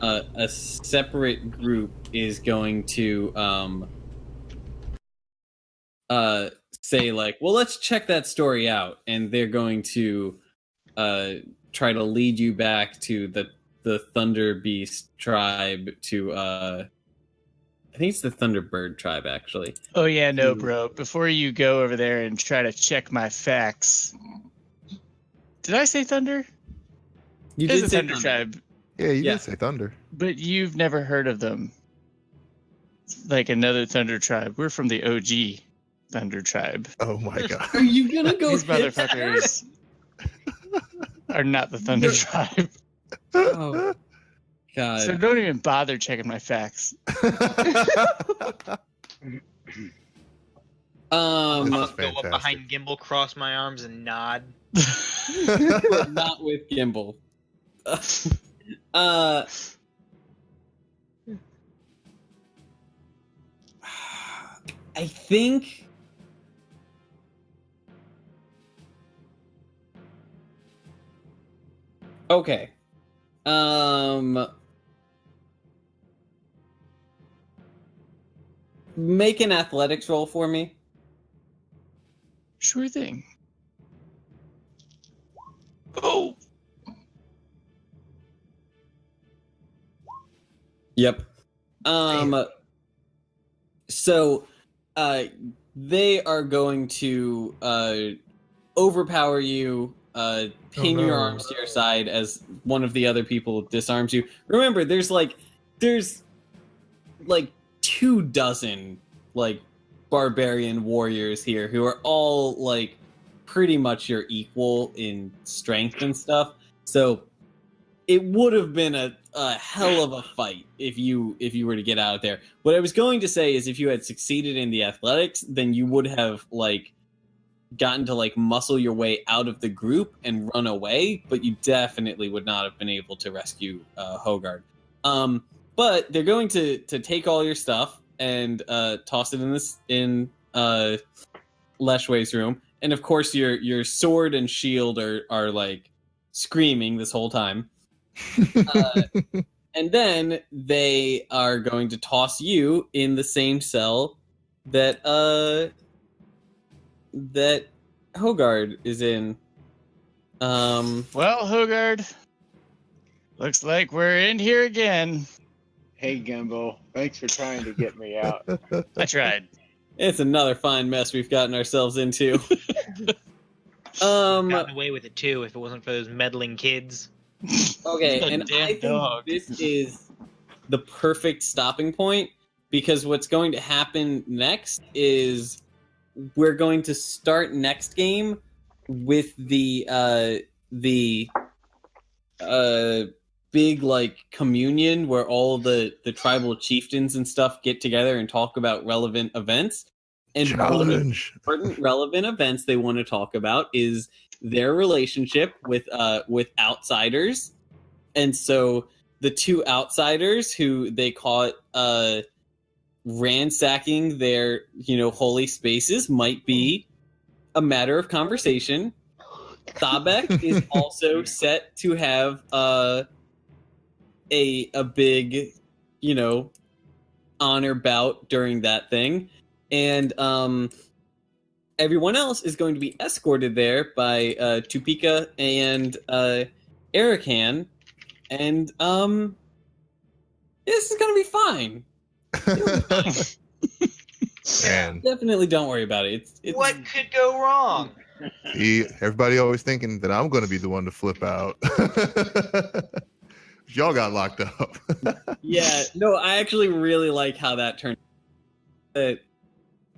a separate group is going to say well, let's check that story out, and they're going to try to lead you back to the Thunder Beast tribe to I think it's the Thunderbird tribe, actually. Oh yeah, no, bro. Before you go over there and try to check my facts, did I say Thunder? You There's did a say Thunder tribe, Yeah, you did say Thunder. but you've never heard of them. Like another Thunder tribe. We're from the OG Thunder tribe. Oh my god. Are you gonna go? These motherfuckers are not the Thunder tribe. Oh. God. So don't even bother checking my facts. I'll That's go up behind Gimble, cross my arms, and nod. Not with Gimble. I think. Okay. Make an athletics roll for me. Sure thing. Oh. Yep. So, they are going to overpower you, pin your arms to your side as one of the other people disarms you. Remember, there's like 24 like barbarian warriors here who are all like pretty much your equal in strength and stuff. So it would have been a hell of a fight if you were to get out there. What I was going to say is if you had succeeded in the athletics, then you would have like gotten to like muscle your way out of the group and run away, but you definitely would not have been able to rescue Hogard. But they're going to take all your stuff and toss it in Leshway's room, and of course your sword and shield are like screaming this whole time. And then they are going to toss you in the same cell that Hogard is in. Well, Hogard, looks like we're in here again. Hey, Gimble. Thanks for trying to get me out. I tried. It's another fine mess we've gotten ourselves into. Gotten away with it too if it wasn't for those meddling kids. Okay, and Damn I think dog. this is the perfect stopping point, because what's going to happen next is we're going to start next game with the big like communion where all the tribal chieftains and stuff get together and talk about relevant events. And one of the important relevant events they want to talk about is their relationship with outsiders. And so the two outsiders who they caught ransacking their holy spaces might be a matter of conversation. Sabek is also set to have a big honor bout during that thing, and everyone else is going to be escorted there by Tupika and Erican, and this is gonna be fine. Man. Definitely don't worry about it. It's What could go wrong? See, everybody always thinking that I'm going to be the one to flip out. Y'all got locked up. Yeah, no, I actually really like how that turned out.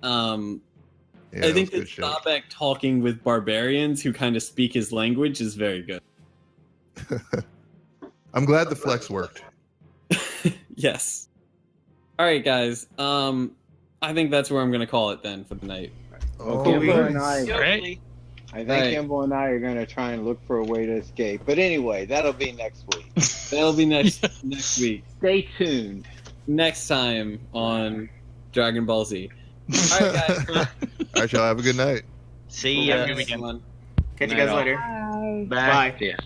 Yeah, I think that that was good shit. Sabek talking with barbarians who kind of speak his language is very good. I'm glad the flex worked. Yes. All right, guys. I think that's where I'm going to call it then for the night. Oh, Gimble and I Right. think Right. Gimble and I are going to try and look for a way to escape. But anyway, that'll be next week. That'll be next week. Stay tuned. Next time on Dragon Ball Z. All right, guys. All right, y'all have a good night. See Have ya. a good weekend. Catch you guys later. Bye. Bye. Yeah.